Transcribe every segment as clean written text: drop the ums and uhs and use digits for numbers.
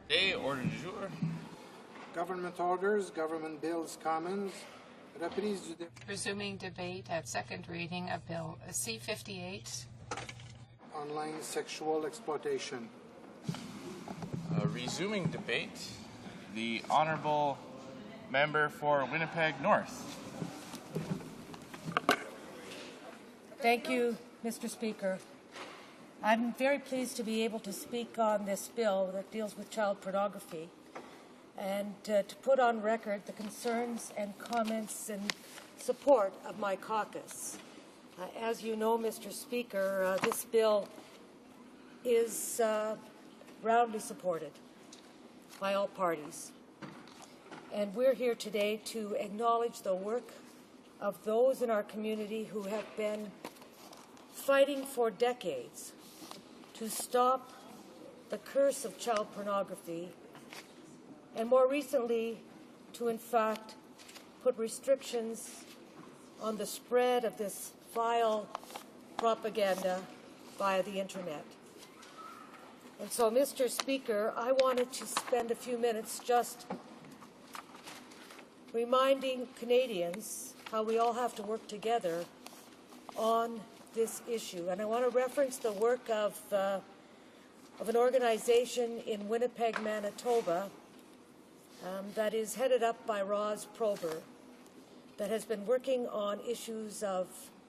Day, order du jour. Government orders, government bills, commons. Reprise du débat. Resuming debate at second reading of Bill C-58. Online sexual exploitation. Resuming debate, the Honourable Member for Winnipeg North. Thank you, Mr. Speaker. I'm very pleased to be able to speak on this bill that deals with child pornography and to put on record the concerns and comments and support of my caucus. As you know, Mr. Speaker, this bill is roundly supported by all parties. And we're here today to acknowledge the work of those in our community who have been fighting for decades to stop the curse of child pornography, and more recently to in fact put restrictions on the spread of this vile propaganda via the internet. And so, Mr. Speaker, I wanted to spend a few minutes just reminding Canadians how we all have to work together on this issue. And I want to reference the work of an organization in Winnipeg, Manitoba, that is headed up by Roz Prober, that has been working on issues of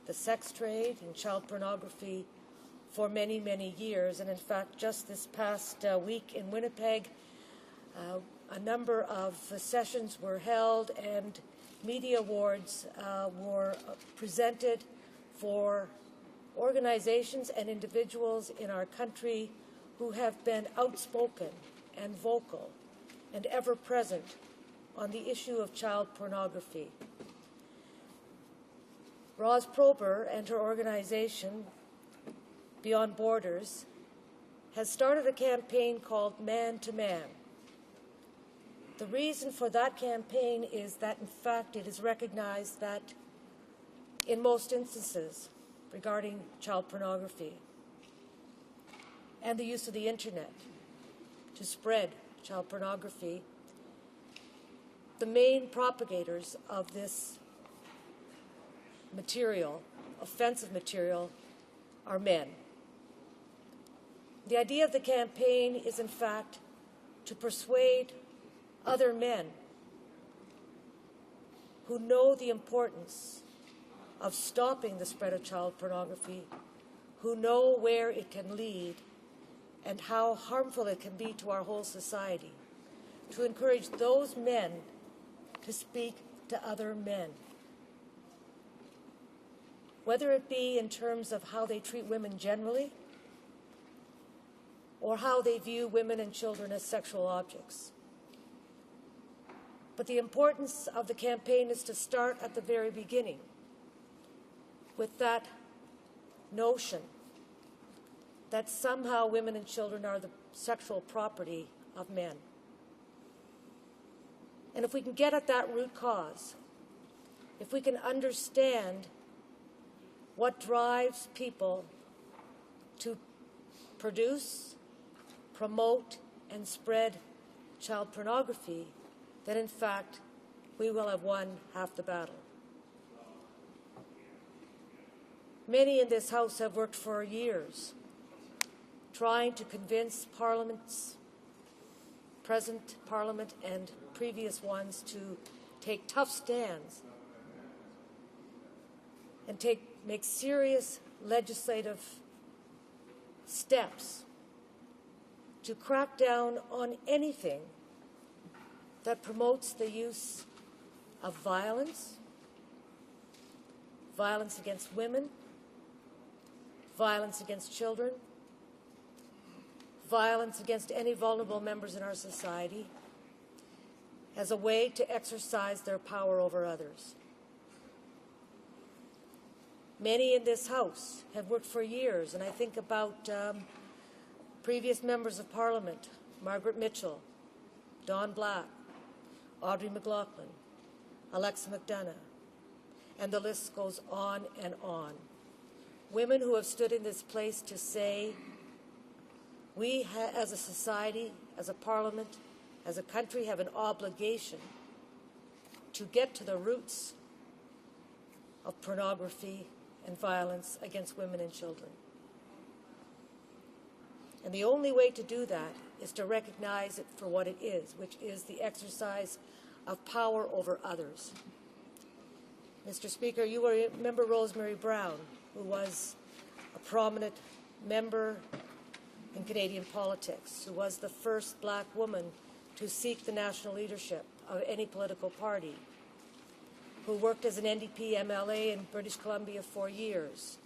the sex trade and child pornography for many, many years. And in fact, just this past week in Winnipeg, a number of sessions were held and media awards were presented for organizations and individuals in our country who have been outspoken and vocal and ever present on the issue of child pornography. Roz Prober and her organization, Beyond Borders, has started a campaign called Man to Man. The reason for that campaign is that, in fact, it is recognized that in most instances regarding child pornography and the use of the internet to spread child pornography, the main propagators of this material, offensive material, are men. The idea of the campaign is, in fact, to persuade other men who know the importance of stopping the spread of child pornography, who know where it can lead and how harmful it can be to our whole society, to encourage those men to speak to other men, whether it be in terms of how they treat women generally or how they view women and children as sexual objects. But the importance of the campaign is to start at the very beginning with that notion that somehow women and children are the sexual property of men. And if we can get at that root cause, if we can understand what drives people to produce, promote, and spread child pornography, then in fact we will have won half the battle. Many in this House have worked for years trying to convince parliaments, present parliament and previous ones, to take tough stands and make serious legislative steps to crack down on anything that promotes the use of violence, violence against women, violence against children, violence against any vulnerable members in our society, as a way to exercise their power over others. Many in this House have worked for years, and I think about previous members of Parliament, Margaret Mitchell, Don Black, Audrey McLaughlin, Alexa McDonough, and the list goes on and on. Women who have stood in this place to say, We, as a society, as a parliament, as a country, have an obligation to get to the roots of pornography and violence against women and children. And the only way to do that is to recognize it for what it is, which is the exercise of power over others. Mr. Speaker, you remember Rosemary Brown, who was a prominent member in Canadian politics, who was the first black woman to seek the national leadership of any political party, who worked as an NDP MLA in British Columbia for years,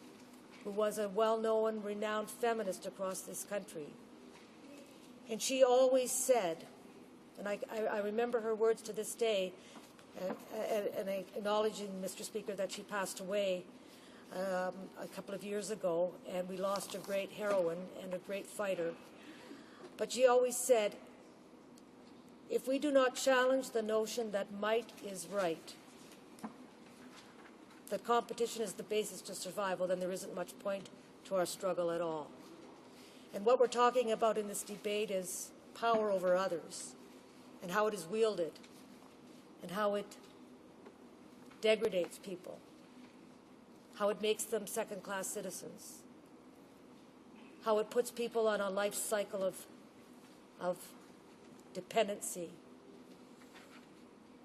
who was a well-known, renowned feminist across this country. And she always said, and I remember her words to this day, and acknowledging, Mr. Speaker, that she passed away a couple of years ago, and we lost a great heroine and a great fighter. But she always said, if we do not challenge the notion that might is right, that competition is the basis to survival, then there isn't much point to our struggle at all. And what we're talking about in this debate is power over others, and how it is wielded, and how it degrades people, how it makes them second-class citizens, how it puts people on a life cycle of dependency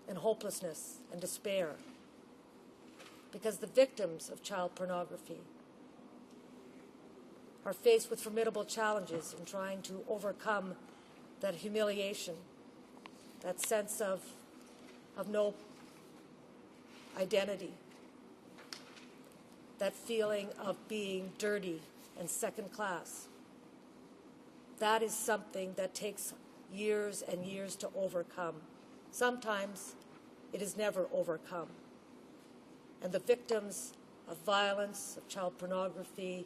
and hopelessness and despair. Because the victims of child pornography are faced with formidable challenges in trying to overcome that humiliation, that sense of no identity, that feeling of being dirty and second class. That is something that takes years and years to overcome. Sometimes it is never overcome. And the victims of violence, of child pornography,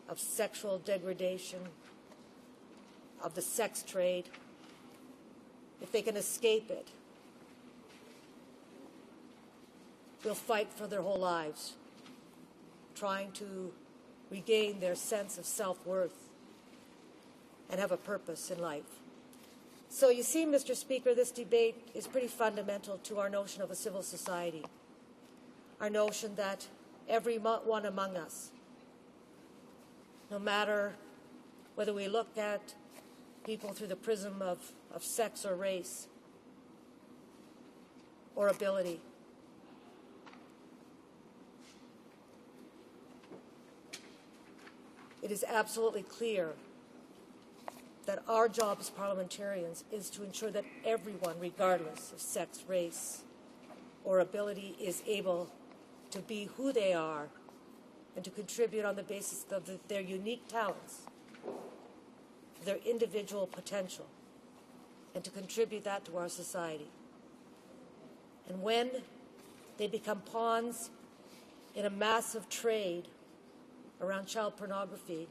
of sexual degradation, of the sex trade, if they can escape it, will fight for their whole lives, trying to regain their sense of self-worth and have a purpose in life. So you see, Mr. Speaker, this debate is pretty fundamental to our notion of a civil society, our notion that every one among us, no matter whether we look at people through the prism of sex or race or ability, it is absolutely clear that our job as parliamentarians is to ensure that everyone, regardless of sex, race, or ability, is able to be who they are and to contribute on the basis of their unique talents, their individual potential, and to contribute that to our society. And when they become pawns in a massive trade around child pornography,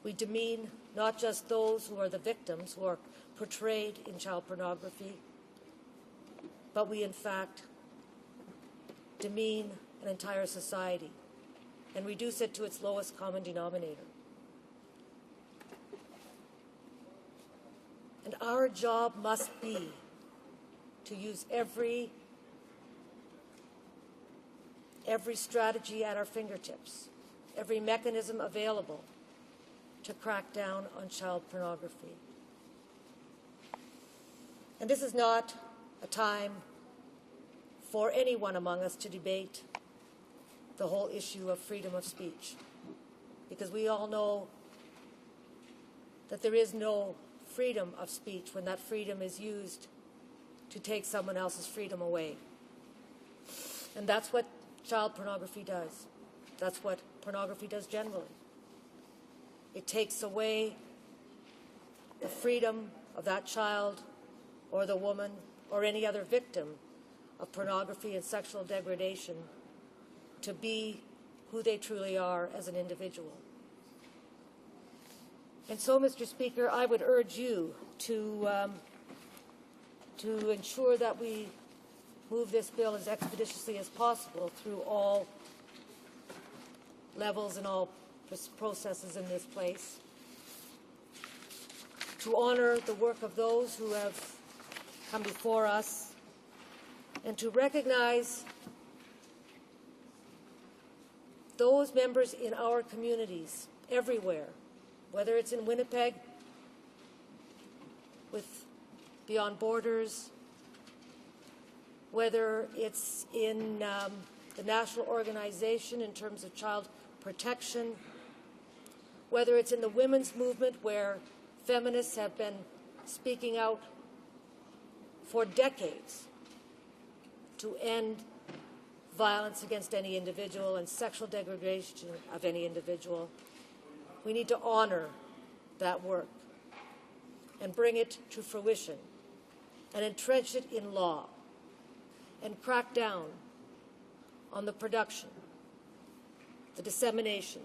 we demean not just those who are the victims, who are portrayed in child pornography, but we in fact demean an entire society and reduce it to its lowest common denominator. And our job must be to use every strategy at our fingertips, every mechanism available to crack down on child pornography. And this is not a time for anyone among us to debate the whole issue of freedom of speech, because we all know that there is no freedom of speech when that freedom is used to take someone else's freedom away. And that's what child pornography does. That's what pornography does generally. It takes away the freedom of that child or the woman or any other victim of pornography and sexual degradation to be who they truly are as an individual. And so, Mr. Speaker, I would urge you to ensure that we move this bill as expeditiously as possible through all levels and all processes in this place, to honor the work of those who have come before us, and to recognize those members in our communities everywhere, whether it's in Winnipeg with Beyond Borders, whether it's in the national organization in terms of child protection, whether it's in the women's movement where feminists have been speaking out for decades to end violence against any individual and sexual degradation of any individual. We need to honor that work and bring it to fruition and entrench it in law and crack down on the production, the dissemination,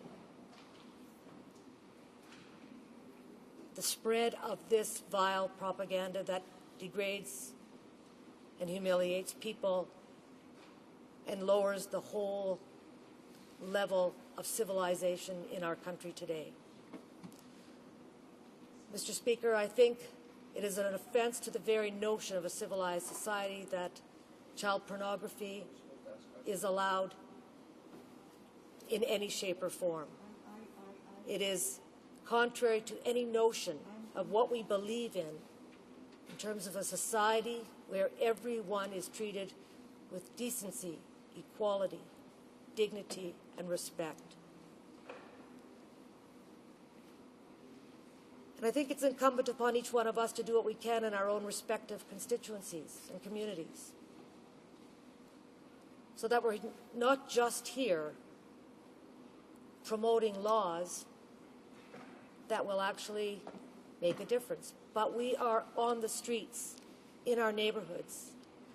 the spread of this vile propaganda that degrades and humiliates people and lowers the whole level of civilization in our country today. Mr. Speaker, I think it is an offense to the very notion of a civilized society that child pornography is allowed in any shape or form. It is contrary to any notion of what we believe in terms of a society where everyone is treated with decency, equality, dignity, and respect. And I think it's incumbent upon each one of us to do what we can in our own respective constituencies and communities, so that we're not just here promoting laws that will actually make a difference, but we are on the streets, in our neighborhoods,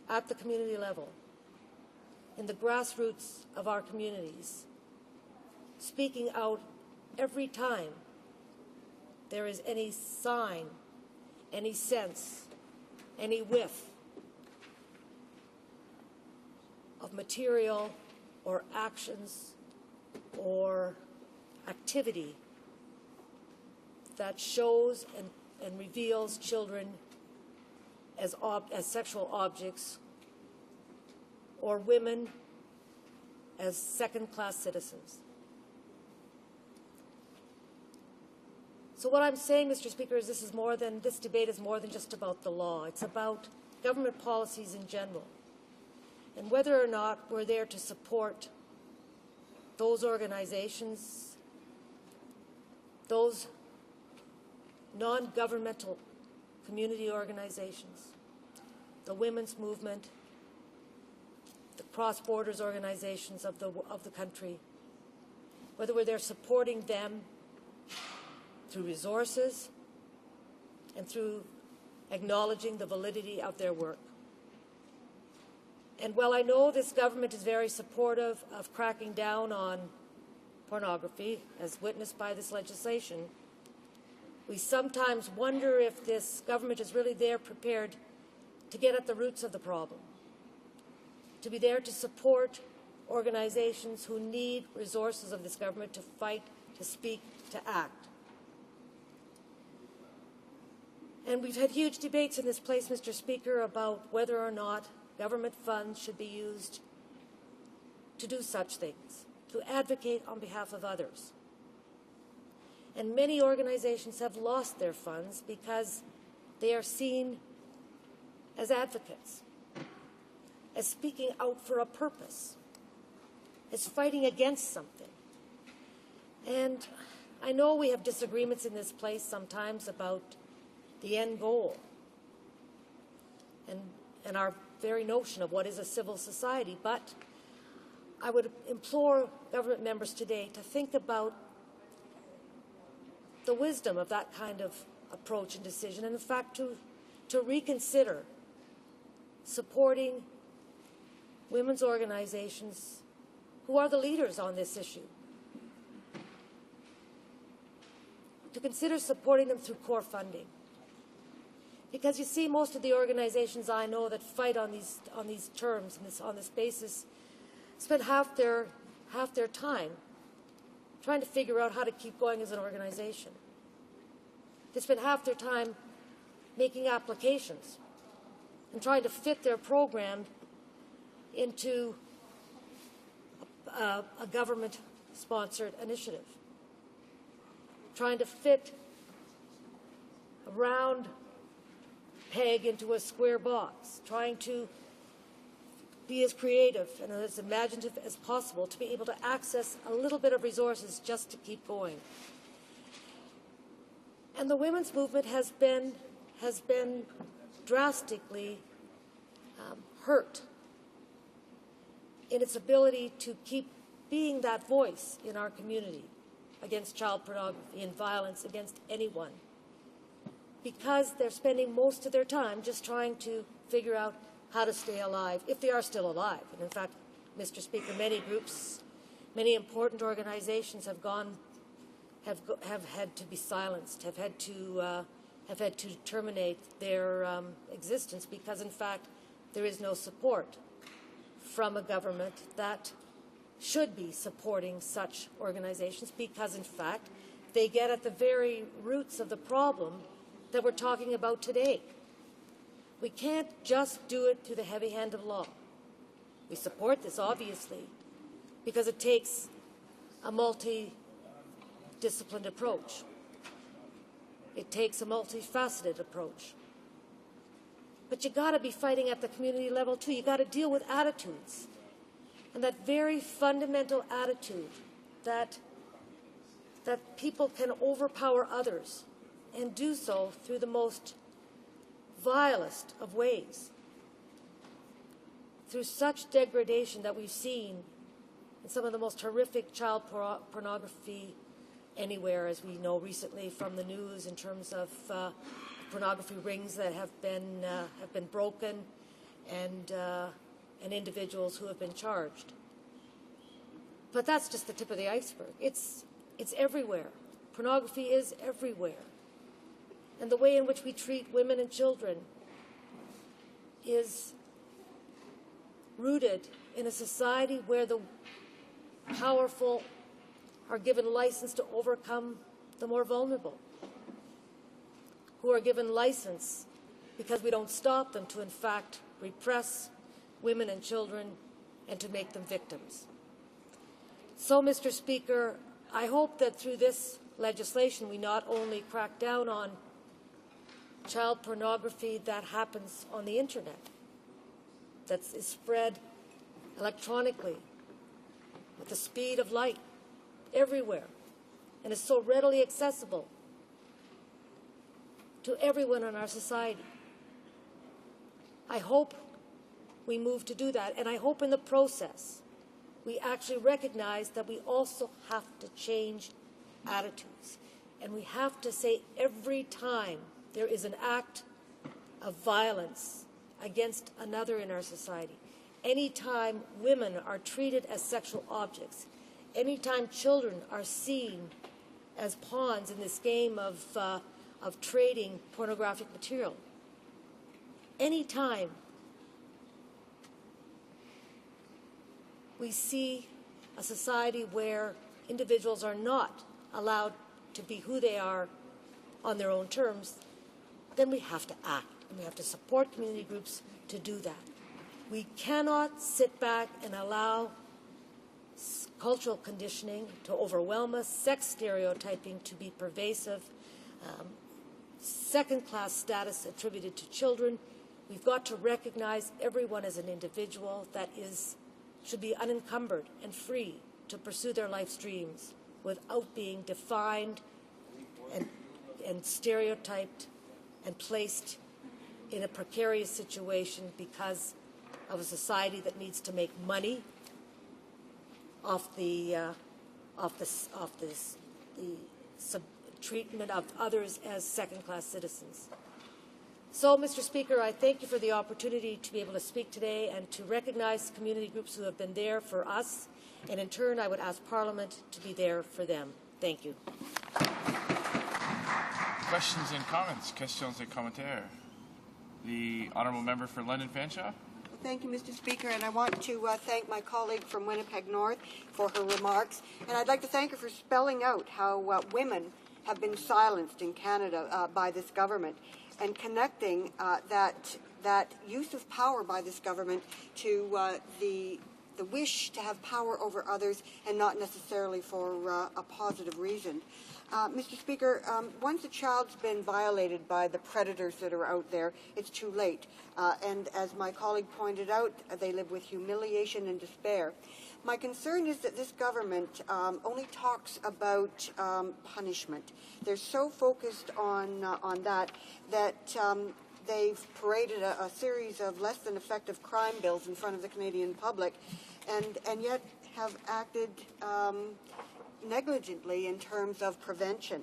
at the community level, in the grassroots of our communities, speaking out every time there is any sign, any sense, any whiff of material or actions or activity that shows and reveals children as sexual objects or women as second-class citizens. So what I'm saying, Mr. Speaker, is this debate is more than just about the law. It's about government policies in general, and whether or not we're there to support those organizations, those non-governmental community organizations, the women's movement, the cross-borders organizations of the country, whether we're there supporting them through resources and through acknowledging the validity of their work. And while I know this government is very supportive of cracking down on pornography, as witnessed by this legislation, we sometimes wonder if this government is really there prepared to get at the roots of the problem, to be there to support organizations who need resources of this government to fight, to speak, to act. And we've had huge debates in this place, Mr. Speaker, about whether or not government funds should be used to do such things, to advocate on behalf of others. And many organizations have lost their funds because they are seen as advocates, as speaking out for a purpose, as fighting against something. And I know we have disagreements in this place sometimes about the end goal and our very notion of what is a civil society, but I would implore government members today to think about the wisdom of that kind of approach and decision, and in fact to reconsider supporting women's organizations who are the leaders on this issue, to consider supporting them through core funding. Because you see, most of the organizations I know that fight on these terms and on this basis spend half their time trying to figure out how to keep going as an organization. They spend half their time making applications and trying to fit their program into a government-sponsored initiative, trying to fit a round peg into a square box, trying to be as creative and as imaginative as possible to be able to access a little bit of resources just to keep going. And the women's movement has been drastically hurt in its ability to keep being that voice in our community against child pornography and violence against anyone, because they're spending most of their time just trying to figure out how to stay alive, if they are still alive. And in fact, Mr. Speaker, many groups, many important organizations have had to be silenced, have had to terminate their existence, because in fact there is no support from a government that should be supporting such organizations, because in fact they get at the very roots of the problem that we're talking about today. We can't just do it through the heavy hand of law. We support this, obviously, because it takes a multi-disciplined approach. It takes a multifaceted approach. But you got to be fighting at the community level too. You got to deal with attitudes, and that very fundamental attitude that people can overpower others and do so through the most vilest of ways, through such degradation that we've seen in some of the most horrific child pornography anywhere, as we know recently from the news, in terms of pornography rings that have been broken, and individuals who have been charged. But that's just the tip of the iceberg. It's everywhere. Pornography is everywhere. And the way in which we treat women and children is rooted in a society where the powerful are given license to overcome the more vulnerable, who are given license, because we don't stop them, to in fact repress women and children and to make them victims. So, Mr. Speaker, I hope that through this legislation we not only crack down on child pornography that happens on the internet, that is spread electronically with the speed of light everywhere, and is so readily accessible to everyone in our society. I hope we move to do that, and I hope in the process we actually recognize that we also have to change attitudes, and we have to say every time there is an act of violence against another in our society, anytime women are treated as sexual objects, anytime children are seen as pawns in this game of trading pornographic material, anytime we see a society where individuals are not allowed to be who they are on their own terms, then we have to act, and we have to support community groups to do that. We cannot sit back and allow cultural conditioning to overwhelm us, sex stereotyping to be pervasive, second-class status attributed to children. We've got to recognize everyone as an individual that should be unencumbered and free to pursue their life's dreams without being defined and stereotyped and placed in a precarious situation because of a society that needs to make money off the treatment of others as second-class citizens. So, Mr. Speaker, I thank you for the opportunity to be able to speak today and to recognize community groups who have been there for us, and in turn I would ask Parliament to be there for them. Thank you. Questions and comments? Questions et commentaires? The Honourable Member for London Fanshawe. Thank you, Mr. Speaker, and I want to thank my colleague from Winnipeg North for her remarks, and I'd like to thank her for spelling out how women have been silenced in Canada by this government, and connecting that use of power by this government to the wish to have power over others and not necessarily for a positive reason. Mr. Speaker, once a child's been violated by the predators that are out there, it's too late. And as my colleague pointed out, they live with humiliation and despair. My concern is that this government only talks about punishment. They're so focused on that they've paraded a series of less than effective crime bills in front of the Canadian public, and yet have acted negligently in terms of prevention.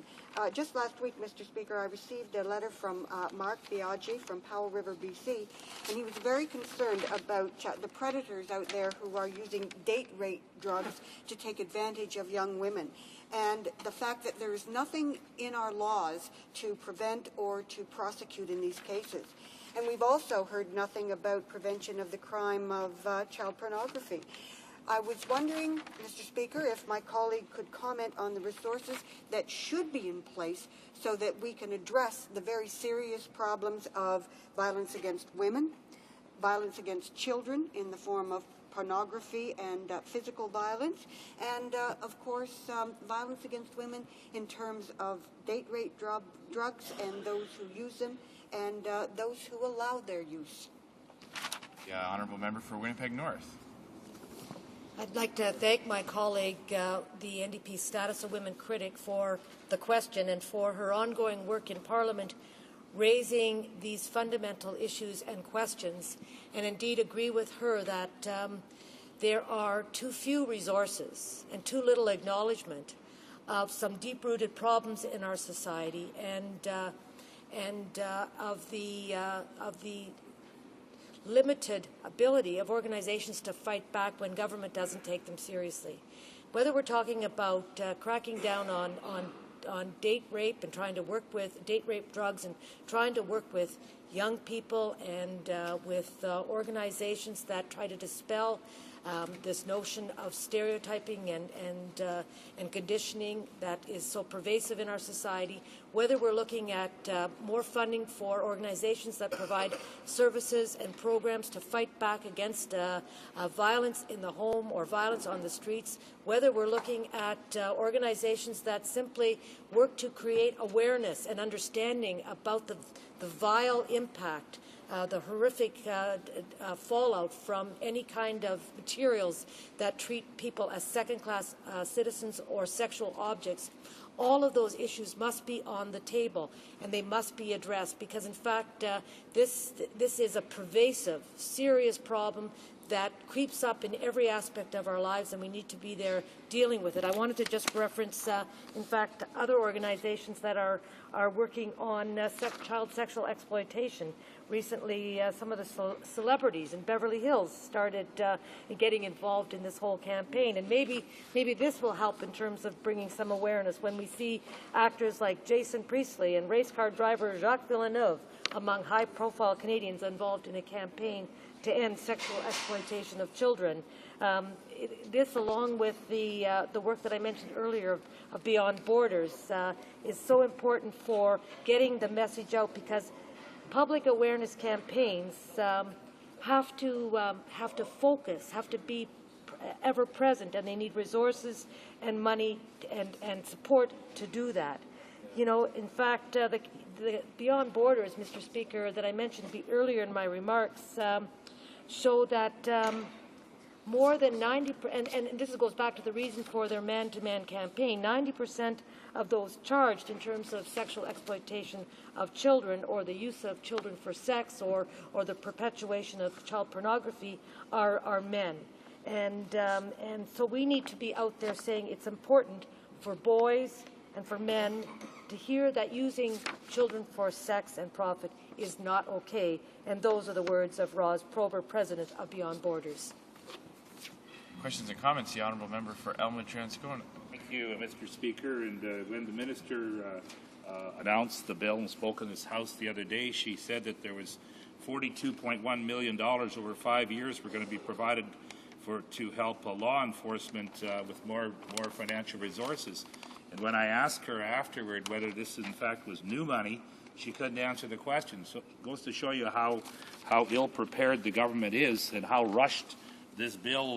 Just last week, Mr. Speaker, I received a letter from Mark Biaggi from Powell River, BC, and he was very concerned about the predators out there who are using date rape drugs to take advantage of young women, and the fact that there is nothing in our laws to prevent or to prosecute in these cases. And we've also heard nothing about prevention of the crime of child pornography. I was wondering, Mr. Speaker, if my colleague could comment on the resources that should be in place so that we can address the very serious problems of violence against women, violence against children in the form of pornography and physical violence, and, of course, violence against women in terms of date rape drugs and those who use them and those who allow their use. Yeah, honourable member for Winnipeg North. I'd like to thank my colleague, the NDP Status of Women critic, for the question and for her ongoing work in Parliament raising these fundamental issues and questions, and indeed agree with her that there are too few resources and too little acknowledgement of some deep-rooted problems in our society and of the limited ability of organizations to fight back when government doesn't take them seriously. Whether we're talking about cracking down on date rape and trying to work with date rape drugs and trying to work with young people and with organizations that try to dispel this notion of stereotyping and conditioning that is so pervasive in our society, whether we're looking at more funding for organizations that provide services and programs to fight back against violence in the home or violence on the streets, whether we're looking at organizations that simply work to create awareness and understanding about the vile impact, the horrific fallout from any kind of materials that treat people as second-class citizens or sexual objects. All of those issues must be on the table, and they must be addressed because, in fact, this is a pervasive, serious problem that creeps up in every aspect of our lives, and we need to be there dealing with it. I wanted to just reference, in fact, other organizations that are working on child sexual exploitation. Recently, some of the celebrities in Beverly Hills started getting involved in this whole campaign, and maybe this will help in terms of bringing some awareness when we see actors like Jason Priestley and race car driver Jacques Villeneuve among high-profile Canadians involved in a campaign to end sexual exploitation of children. This, along with the work that I mentioned earlier of Beyond Borders, is so important for getting the message out because public awareness campaigns have to focus, have to be ever present, and they need resources and money and support to do that. You know, in fact, the Beyond Borders, Mr. Speaker, that I mentioned earlier in my remarks, show that more than 90%, and this goes back to the reason for their man-to-man campaign, 90% of those charged in terms of sexual exploitation of children or the use of children for sex or the perpetuation of child pornography are men. And so we need to be out there saying it's important for boys and for men to hear that using children for sex and profit is not okay. And those are the words of Roz Prober, President of Beyond Borders. Questions and comments, the honourable member for Elmwood-Transcona. Thank you, Mr. Speaker. And when the minister announced the bill and spoke in this House the other day, she said that there was $42.1 million over 5 years were going to be provided to help law enforcement with more financial resources. And when I asked her afterward whether this in fact was new money, she couldn't answer the question. So it goes to show you how ill prepared the government is and how rushed this bill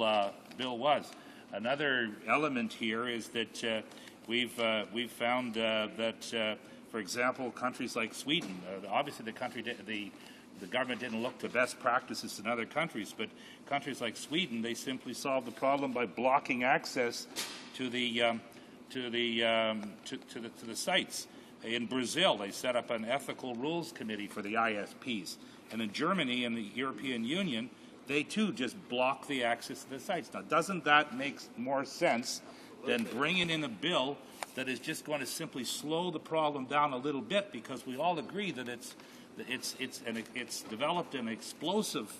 was. Another element here is that we've found that, for example, countries like Sweden, obviously the government didn't look to best practices in other countries, but countries like Sweden, they simply solved the problem by blocking access to the sites. In Brazil, they set up an ethical rules committee for the ISPs. And in Germany and the European Union, they too just block the access to the sites. Now, doesn't that make more sense than bringing in a bill that is just going to simply slow the problem down a little bit, because we all agree that it's developed in an explosive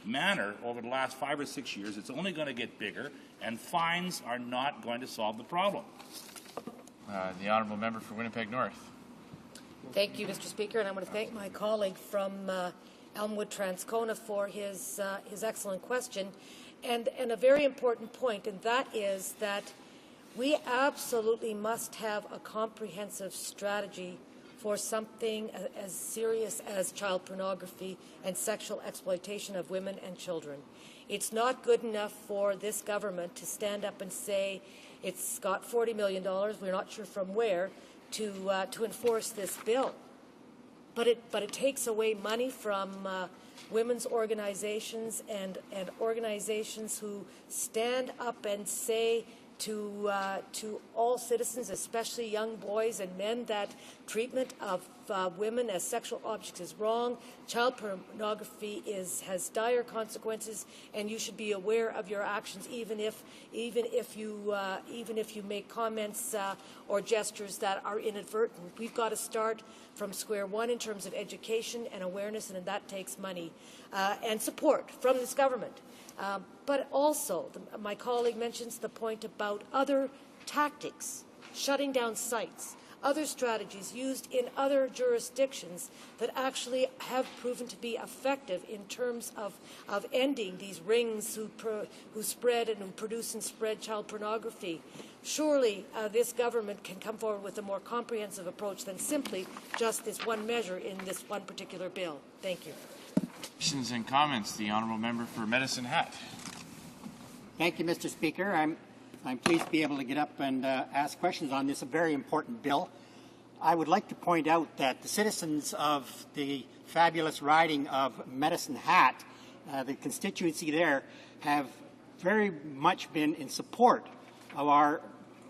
manner over the last 5 or 6 years. It's only going to get bigger, and fines are not going to solve the problem. The honourable member for Winnipeg North. Thank you, Mr. Speaker, and I want to thank my colleague from Elmwood Transcona for his excellent question and a very important point, and that is that we absolutely must have a comprehensive strategy for something as serious as child pornography and sexual exploitation of women and children. It's not good enough for this government to stand up and say it's got $40 million, we're not sure from where, to enforce this bill. But it takes away money from women's organizations and organizations who stand up and say to all citizens, especially young boys and men, that treatment of women as sexual objects is wrong. Child pornography has dire consequences, and you should be aware of your actions, even if you make comments or gestures that are inadvertent. We've got to start from square one in terms of education and awareness, and that takes money and support from this government. But also, my colleague mentions the point about other tactics, shutting down sites, other strategies used in other jurisdictions that actually have proven to be effective in terms of ending these rings who spread and who produce and spread child pornography. Surely this government can come forward with a more comprehensive approach than simply just this one measure in this one particular bill. Thank you. Questions and comments. The honourable member for Medicine Hat. Thank you, Mr. Speaker. I'm pleased to be able to get up and ask questions on this very important bill. I would like to point out that the citizens of the fabulous riding of Medicine Hat, the constituency there, have very much been in support of our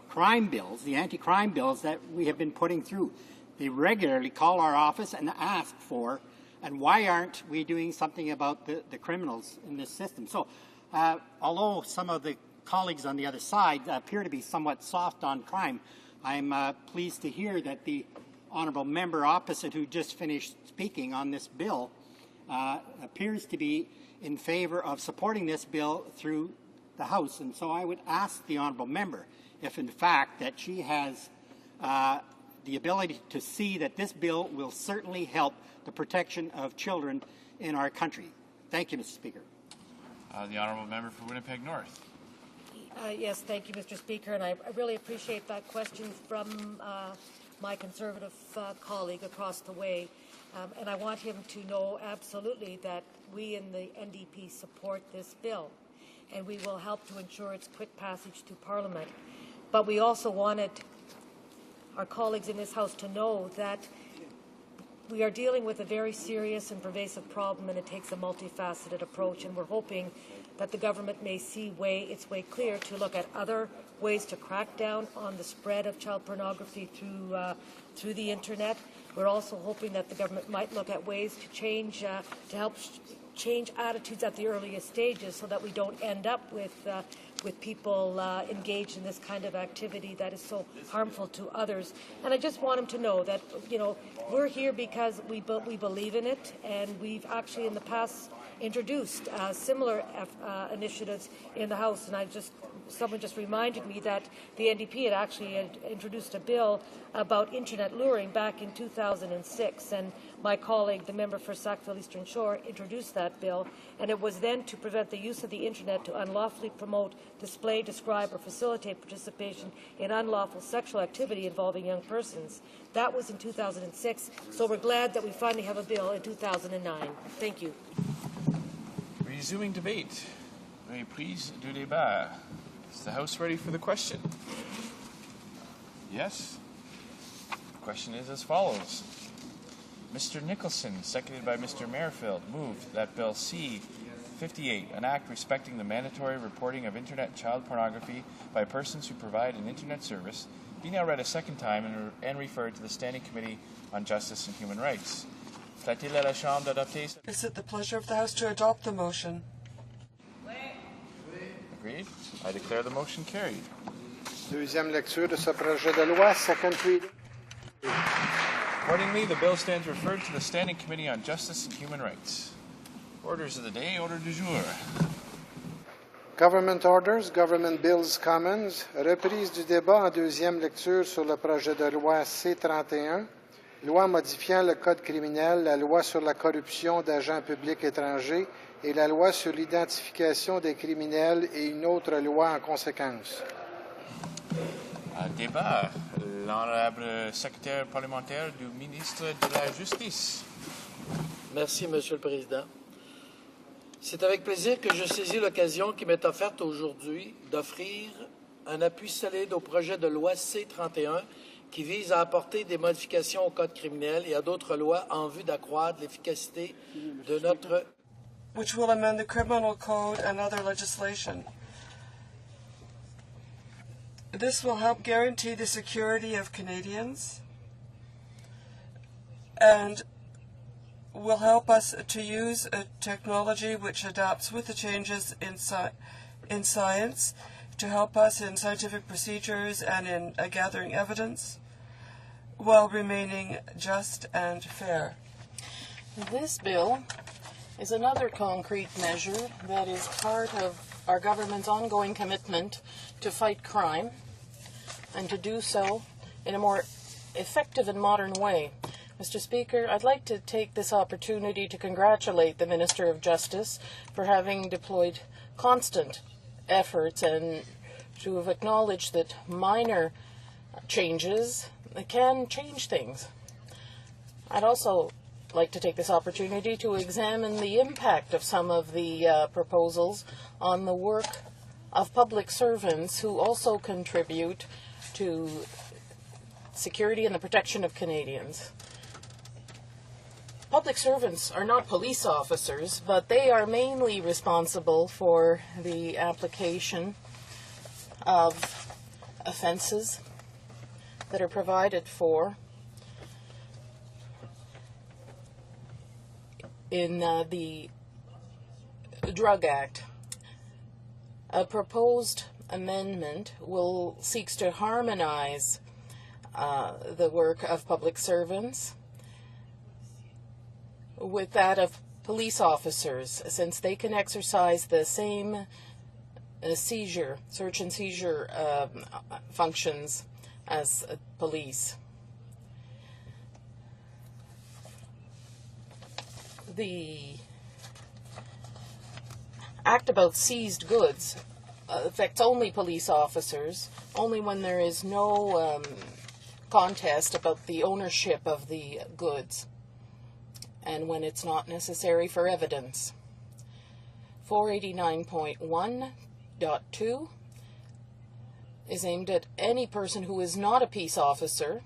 crime bills, the anti-crime bills that we have been putting through. They regularly call our office and ask for, and why aren't we doing something about the criminals in this system? So although some of the colleagues on the other side appear to be somewhat soft on crime, I'm pleased to hear that the honourable member opposite, who just finished speaking on this bill, appears to be in favour of supporting this bill through the House. And so I would ask the honourable member if, in fact, that she has the ability to see that this bill will certainly help the protection of children in our country. Thank you, Mr. Speaker. The honourable member for Winnipeg North. Yes, thank you, Mr. Speaker, and I really appreciate that question from my Conservative colleague across the way. And I want him to know absolutely that we in the NDP support this bill, and we will help to ensure its quick passage to Parliament. But we also wanted our colleagues in this House to know that we are dealing with a very serious and pervasive problem, and it takes a multifaceted approach, and we're hoping that the government may see its way clear to look at other ways to crack down on the spread of child pornography through the internet. We're also hoping that the government might look at ways to change, to help change attitudes at the earliest stages, so that we don't end up with people engaged in this kind of activity that is so harmful to others. And I just want them to know that, we're here because we believe in it, and we've actually in the past introduced similar initiatives in the House, and someone just reminded me that the NDP had actually introduced a bill about internet luring back in 2006, and my colleague, the member for Sackville Eastern Shore, introduced that bill, and it was then to prevent the use of the internet to unlawfully promote, display, describe, or facilitate participation in unlawful sexual activity involving young persons. That was in 2006, so we're glad that we finally have a bill in 2009. Thank you. Resuming debate. Reprise du débat. Is the House ready for the question? Yes. The question is as follows. Mr. Nicholson, seconded by Mr. Merrifield, moved that Bill C-58, an act respecting the mandatory reporting of Internet child pornography by persons who provide an Internet service, be now read a second time and referred to the Standing Committee on Justice and Human Rights. Plaît-il à la Chambre d'adopter? Is it the pleasure of the House to adopt the motion? Agreed. I declare the motion carried. Deuxième lecture de ce projet de loi, second reading. Accordingly, the bill stands referred to the Standing Committee on Justice and Human Rights. Orders of the day, order du jour. Government orders, government bills commons, reprise du débat en deuxième lecture sur le projet de loi C-31, loi modifiant le code criminel, la loi sur la corruption d'agents publics étrangers et la loi sur l'identification des criminels et une autre loi en conséquence. Débat. L'honorable secrétaire parlementaire du ministre de la Justice. Merci, Monsieur le Président. C'est avec plaisir que je saisis l'occasion qui m'est offerte aujourd'hui d'offrir un appui solide au projet de loi C-31 qui vise à apporter des modifications au Code criminel et à d'autres lois en vue d'accroître l'efficacité de notre... Which will amend the Criminal Code and other legislation. This will help guarantee the security of Canadians and will help us to use a technology which adapts with the changes in science to help us in scientific procedures and in gathering evidence while remaining just and fair. This bill is another concrete measure that is part of our government's ongoing commitment to fight crime and to do so in a more effective and modern way. Mr. Speaker, I'd like to take this opportunity to congratulate the Minister of Justice for having deployed constant efforts and to have acknowledged that minor changes can change things. I'd also like to take this opportunity to examine the impact of some of the proposals on the work of public servants who also contribute to security and the protection of Canadians. Public servants are not police officers, but they are mainly responsible for the application of offenses that are provided for in the Drug Act. A proposed amendment seeks to harmonize the work of public servants with that of police officers, since they can exercise the same search and seizure functions as police. The Act about seized goods affects only police officers, only when there is no contest about the ownership of the goods and when it's not necessary for evidence. 489.1.2 is aimed at any person who is not a peace officer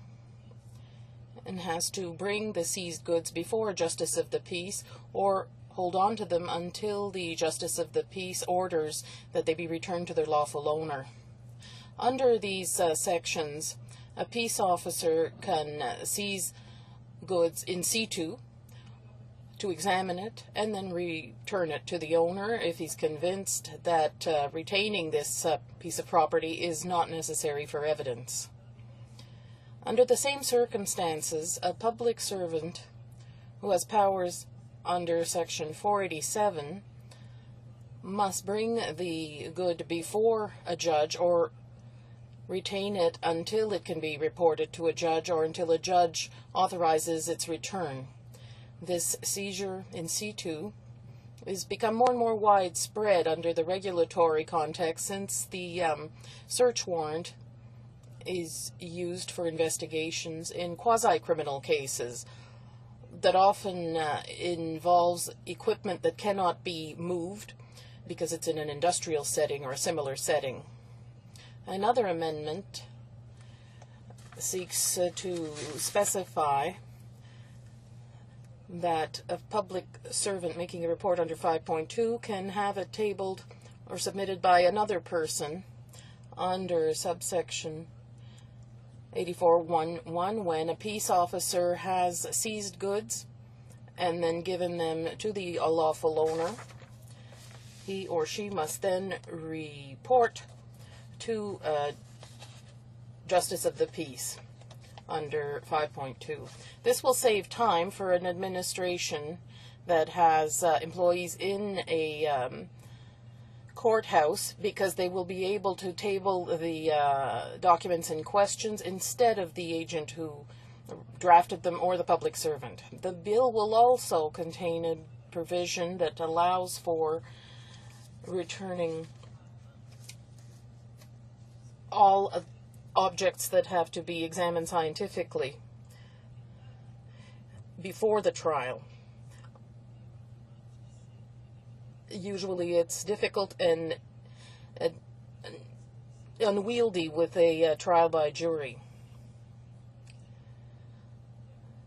and has to bring the seized goods before a justice of the peace or hold on to them until the justice of the peace orders that they be returned to their lawful owner. Under these sections, a peace officer can seize goods in situ to examine it and then return it to the owner if he's convinced that retaining this piece of property is not necessary for evidence. Under the same circumstances, a public servant who has powers under Section 487 must bring the good before a judge or retain it until it can be reported to a judge or until a judge authorizes its return. This seizure in situ has become more and more widespread under the regulatory context since the search warrant is used for investigations in quasi-criminal cases that often involves equipment that cannot be moved because it's in an industrial setting or a similar setting. Another amendment seeks to specify that a public servant making a report under 5.2 can have it tabled or submitted by another person under subsection 84.1.1 when a peace officer has seized goods and then given them to the lawful owner. He or she must then report to Justice of the Peace under 5.2. This will save time for an administration that has employees in a courthouse because they will be able to table the documents in questions instead of the agent who drafted them or the public servant. The bill will also contain a provision that allows for returning all objects that have to be examined scientifically before the trial. Usually it's difficult and unwieldy with a trial by jury.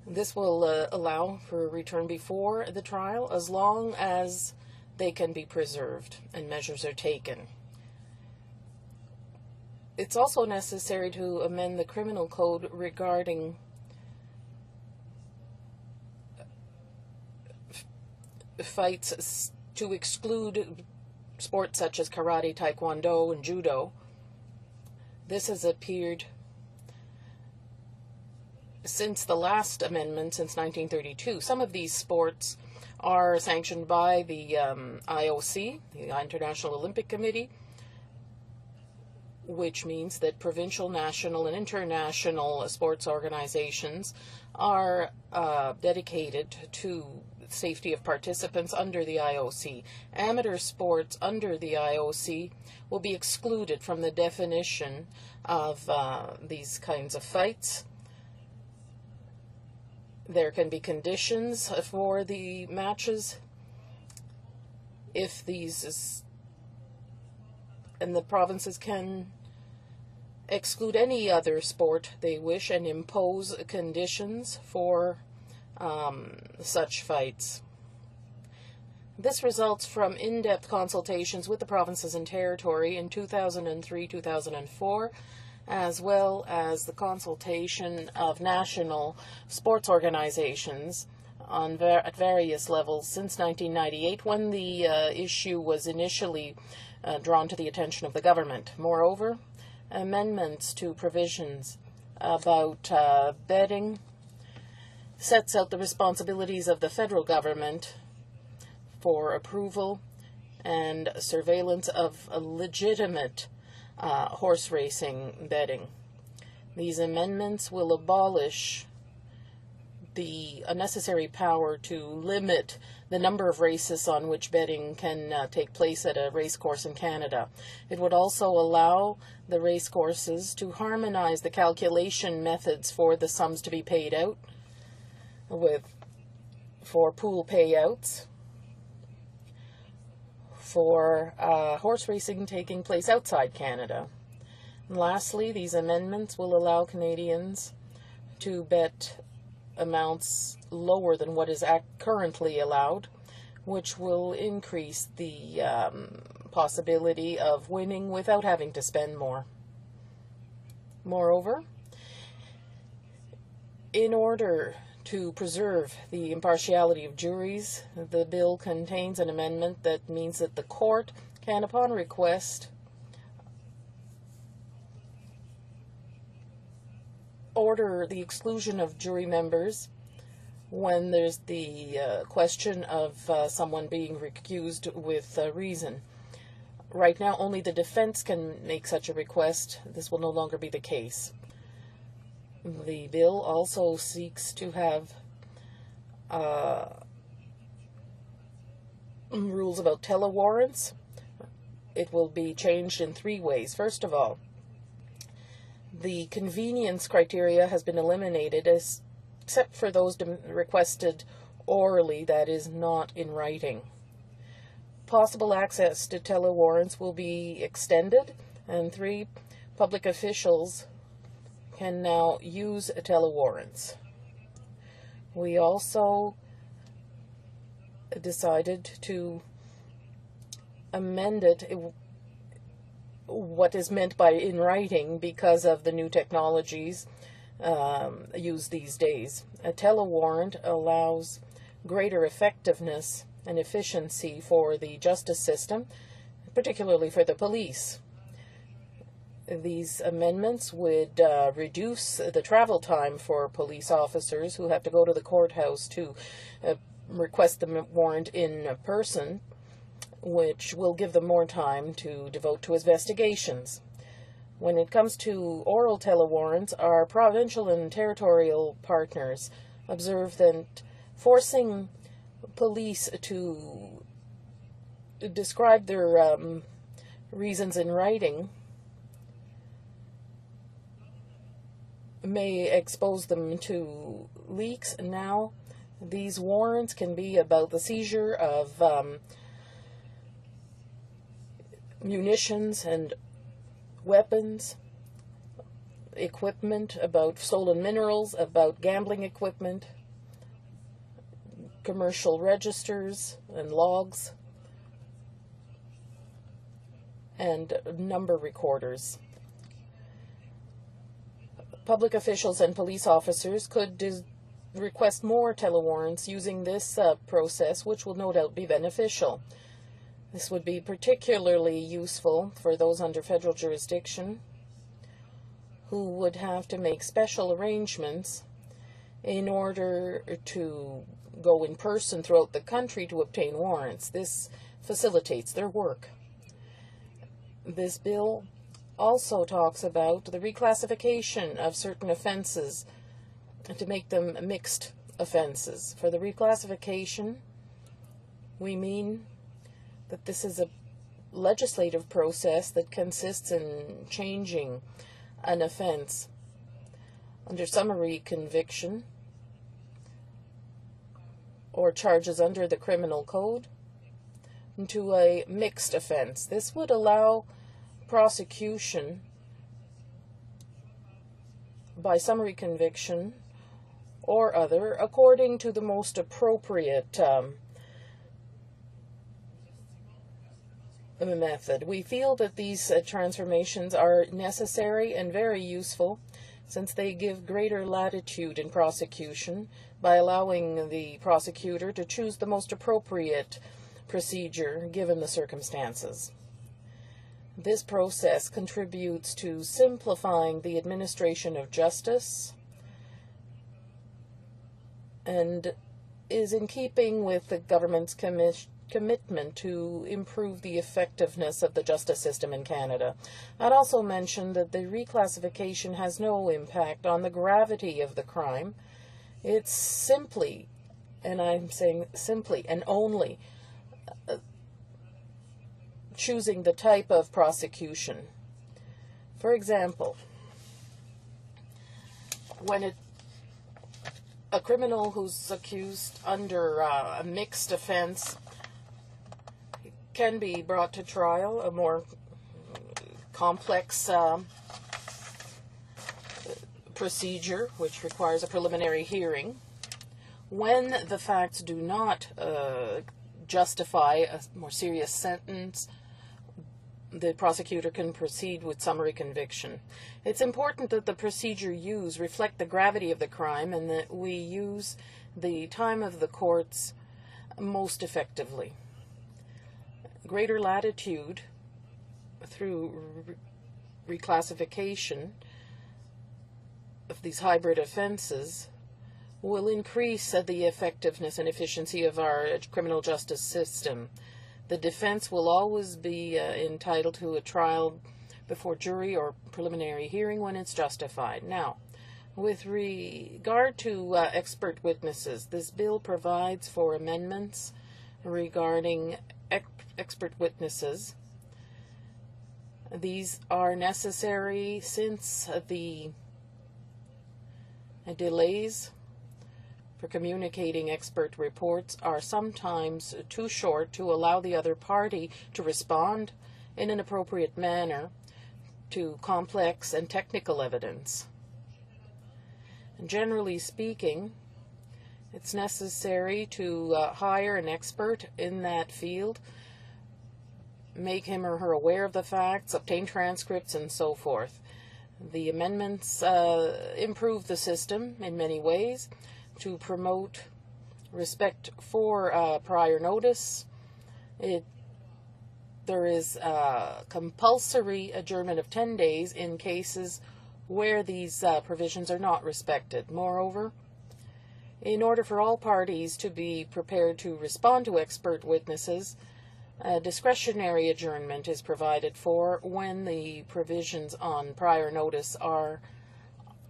This will allow for a return before the trial as long as they can be preserved and measures are taken. It's also necessary to amend the criminal code regarding fights to exclude sports such as karate, taekwondo, and judo. This has appeared since the last amendment, since 1932. Some of these sports are sanctioned by the IOC, the International Olympic Committee, which means that provincial, national, and international sports organizations are dedicated to safety of participants under the IOC. Amateur sports under the IOC will be excluded from the definition of these kinds of fights. There can be conditions for the matches if these, and the provinces can exclude any other sport they wish and impose conditions for such fights. This results from in-depth consultations with the provinces and territory in 2003-2004, as well as the consultation of national sports organizations at various levels since 1998, when the issue was initially drawn to the attention of the government. Moreover, amendments to provisions about betting sets out the responsibilities of the federal government for approval and surveillance of a legitimate horse racing betting. These amendments will abolish the unnecessary power to limit the number of races on which betting can take place at a racecourse in Canada. It would also allow the racecourses to harmonize the calculation methods for the sums to be paid out for pool payouts for horse racing taking place outside Canada. And lastly, these amendments will allow Canadians to bet amounts lower than what is currently allowed, which will increase the possibility of winning without having to spend more. Moreover, in order to preserve the impartiality of juries, the bill contains an amendment that means that the court can, upon request, order the exclusion of jury members when there's the question of someone being recused with reason. Right now, only the defense can make such a request. This will no longer be the case. The bill also seeks to have rules about telewarrants. It will be changed in 3 ways. First of all, the convenience criteria has been eliminated, except for those requested orally, that is, not in writing. Possible access to telewarrants will be extended, and 3, public officials can now use telewarrants. We also decided to amend it, what is meant by in writing, because of the new technologies used these days. A telewarrant allows greater effectiveness and efficiency for the justice system, particularly for the police. These amendments would reduce the travel time for police officers who have to go to the courthouse to request the warrant in person, which will give them more time to devote to investigations. When it comes to oral telewarrants, our provincial and territorial partners observe that forcing police to describe their reasons in writing may expose them to leaks. Now, these warrants can be about the seizure of munitions and weapons, equipment, about stolen minerals, about gambling equipment, commercial registers and logs, and number recorders. Public officials and police officers could request more telewarrants using this process, which will no doubt be beneficial. This would be particularly useful for those under federal jurisdiction who would have to make special arrangements in order to go in person throughout the country to obtain warrants. This facilitates their work. This bill also talks about the reclassification of certain offenses to make them mixed offenses. For the reclassification, we mean that this is a legislative process that consists in changing an offense under summary conviction or charges under the criminal code into a mixed offense. This would allow prosecution by summary conviction or other according to the most appropriate method. We feel that these transformations are necessary and very useful, since they give greater latitude in prosecution by allowing the prosecutor to choose the most appropriate procedure given the circumstances. This process contributes to simplifying the administration of justice and is in keeping with the government's commitment to improve the effectiveness of the justice system in Canada. I'd also mention that the reclassification has no impact on the gravity of the crime. It's simply, and I'm saying simply and only, choosing the type of prosecution. For example, when a criminal who's accused under a mixed offense can be brought to trial, a more complex procedure which requires a preliminary hearing. When the facts do not justify a more serious sentence, the prosecutor can proceed with summary conviction. It's important that the procedure used reflect the gravity of the crime and that we use the time of the courts most effectively. Greater latitude through reclassification of these hybrid offenses will increase the effectiveness and efficiency of our criminal justice system. The defense will always be entitled to a trial before jury or preliminary hearing when it's justified. Now, with regard to expert witnesses, this bill provides for amendments regarding expert witnesses. These are necessary since the delays for communicating expert reports are sometimes too short to allow the other party to respond in an appropriate manner to complex and technical evidence. And generally speaking, it's necessary to hire an expert in that field, make him or her aware of the facts, obtain transcripts, and so forth. The amendments improve the system in many ways to promote respect for prior notice. There is a compulsory adjournment of 10 days in cases where these provisions are not respected. Moreover, in order for all parties to be prepared to respond to expert witnesses, a discretionary adjournment is provided for when the provisions on prior notice are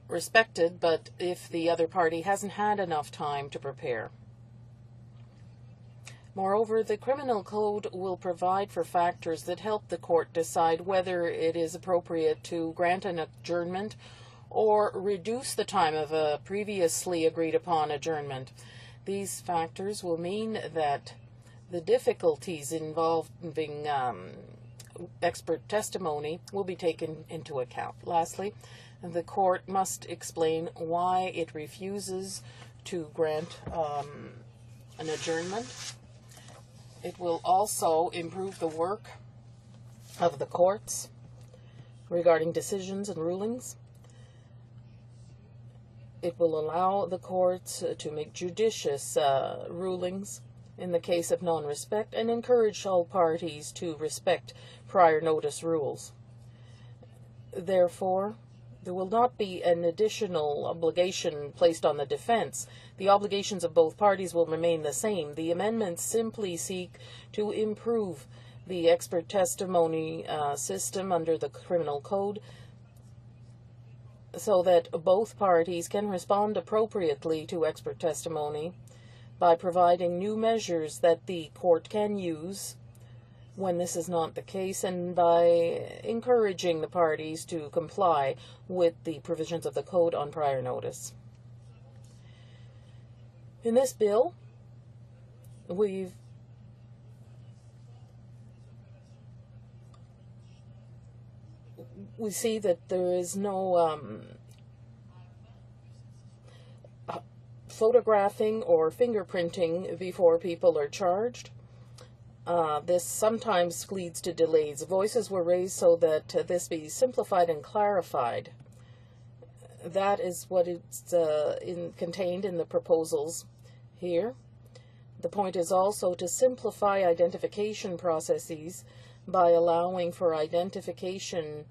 respected, but if the other party hasn't had enough time to prepare. Moreover, the Criminal Code will provide for factors that help the court decide whether it is appropriate to grant an adjournment or reduce the time of a previously agreed upon adjournment. These factors will mean that the difficulties involving expert testimony will be taken into account. Lastly, the court must explain why it refuses to grant an adjournment. It will also improve the work of the courts regarding decisions and rulings. It will allow the courts to make judicious rulings in the case of non-respect and encourage all parties to respect prior notice rules. Therefore, there will not be an additional obligation placed on the defense. The obligations of both parties will remain the same. The amendments simply seek to improve the expert testimony system under the Criminal Code so that both parties can respond appropriately to expert testimony by providing new measures that the court can use when this is not the case, and by encouraging the parties to comply with the provisions of the Code on prior notice. In this bill, we see that there is no photographing or fingerprinting before people are charged. This sometimes leads to delays. Voices were raised so that this be simplified and clarified. That is what is contained in the proposals here. The point is also to simplify identification processes by allowing for identification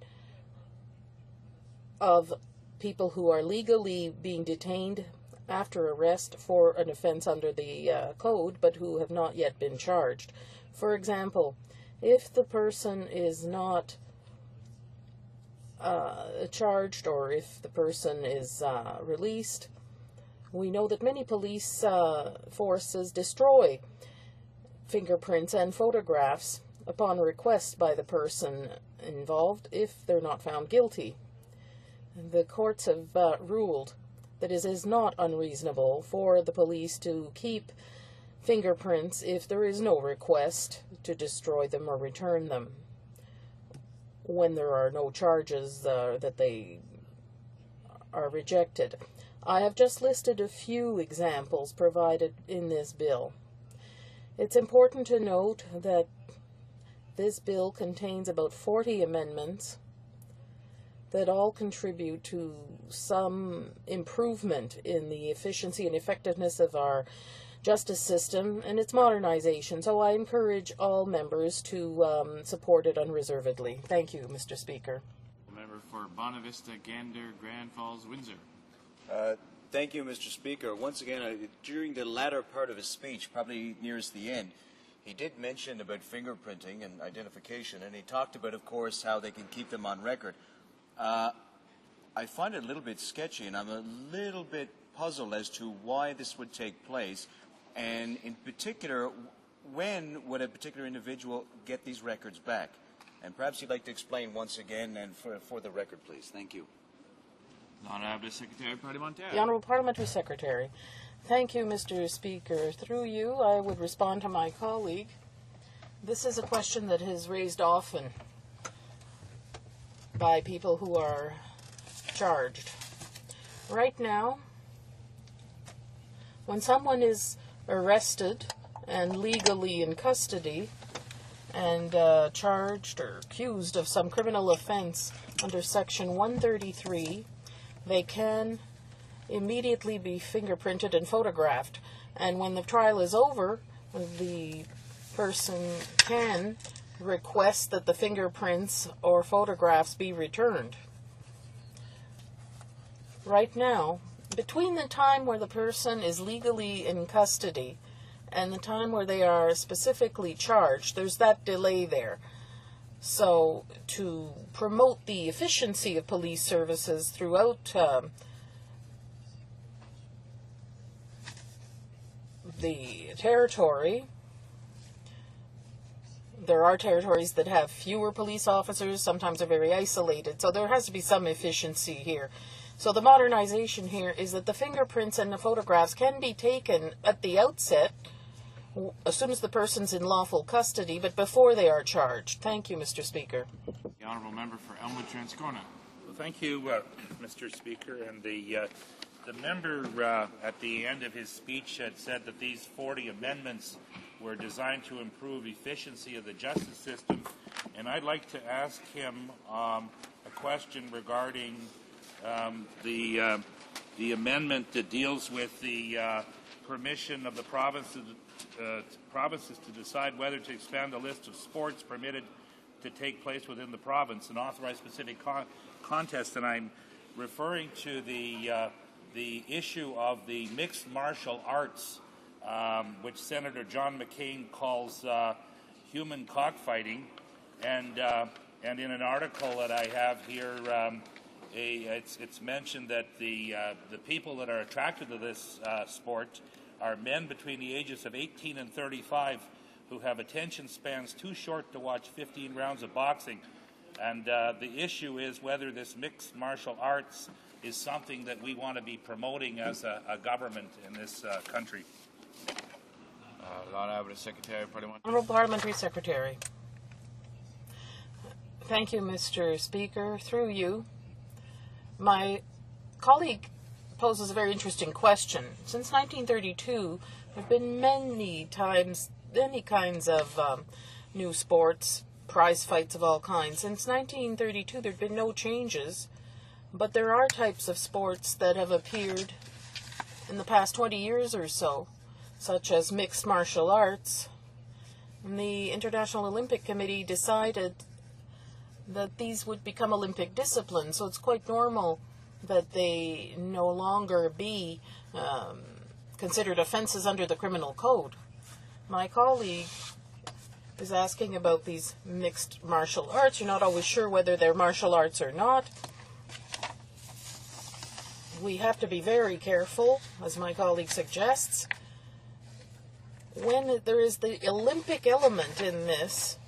of people who are legally being detained after arrest for an offense under the code, but who have not yet been charged. For example, if the person is not charged or if the person is released, we know that many police forces destroy fingerprints and photographs upon request by the person involved if they're not found guilty. The courts have ruled that it is not unreasonable for the police to keep fingerprints if there is no request to destroy them or return them when there are no charges that they are rejected. I have just listed a few examples provided in this bill. It's important to note that this bill contains about 40 amendments that all contribute to some improvement in the efficiency and effectiveness of our justice system and its modernization. So I encourage all members to support it unreservedly. Thank you, Mr. Speaker. The member for Bonavista, Gander, Grand Falls, Windsor. Thank you, Mr. Speaker. Once again, during the latter part of his speech, probably nearest the end, he did mention about fingerprinting and identification, and he talked about, of course, how they can keep them on record. I find it a little bit sketchy, and I'm a little bit puzzled as to why this would take place, and in particular, when would a particular individual get these records back? And perhaps you'd like to explain once again, and for the record, please. Thank you. The Honourable Parliamentary Secretary. Thank you, Mr. Speaker. Through you, I would respond to my colleague. This is a question that is raised often by people who are charged. Right now, when someone is arrested and legally in custody and charged or accused of some criminal offense under Section 133, they can immediately be fingerprinted and photographed. And when the trial is over, the person can request that the fingerprints or photographs be returned. Right now, between the time where the person is legally in custody and the time where they are specifically charged, there's that delay there. So to promote the efficiency of police services throughout the territory, there are territories that have fewer police officers, sometimes they're very isolated, so there has to be some efficiency here. So the modernization here is that the fingerprints and the photographs can be taken at the outset, as soon as the person's in lawful custody, but before they are charged. Thank you, Mr. Speaker. The Honourable Member for Elmwood Transcona. Well, thank you, Mr. Speaker. And the member at the end of his speech had said that these 40 amendments were designed to improve efficiency of the justice system. And I'd like to ask him a question regarding the amendment that deals with the permission of the provinces to decide whether to expand the list of sports permitted to take place within the province and authorize specific contests. And I'm referring to the issue of the mixed martial arts, which Senator John McCain calls human cockfighting. And in an article that I have here, it's mentioned that the people that are attracted to this sport are men between the ages of 18 and 35 who have attention spans too short to watch 15 rounds of boxing. And the issue is whether this mixed martial arts is something that we want to be promoting as a government in this country. Honourable Parliamentary Secretary. Thank you, Mr. Speaker. Through you, my colleague poses a very interesting question. Since 1932, there have been many kinds of new sports, prize fights of all kinds. Since 1932, there have been no changes, but there are types of sports that have appeared in the past 20 years or so, such as mixed martial arts. And the International Olympic Committee decided that these would become Olympic disciplines, so it's quite normal that they no longer be considered offenses under the criminal code. My colleague is asking about these mixed martial arts. You're not always sure whether they're martial arts or not. We have to be very careful, as my colleague suggests. When there is the Olympic element in this,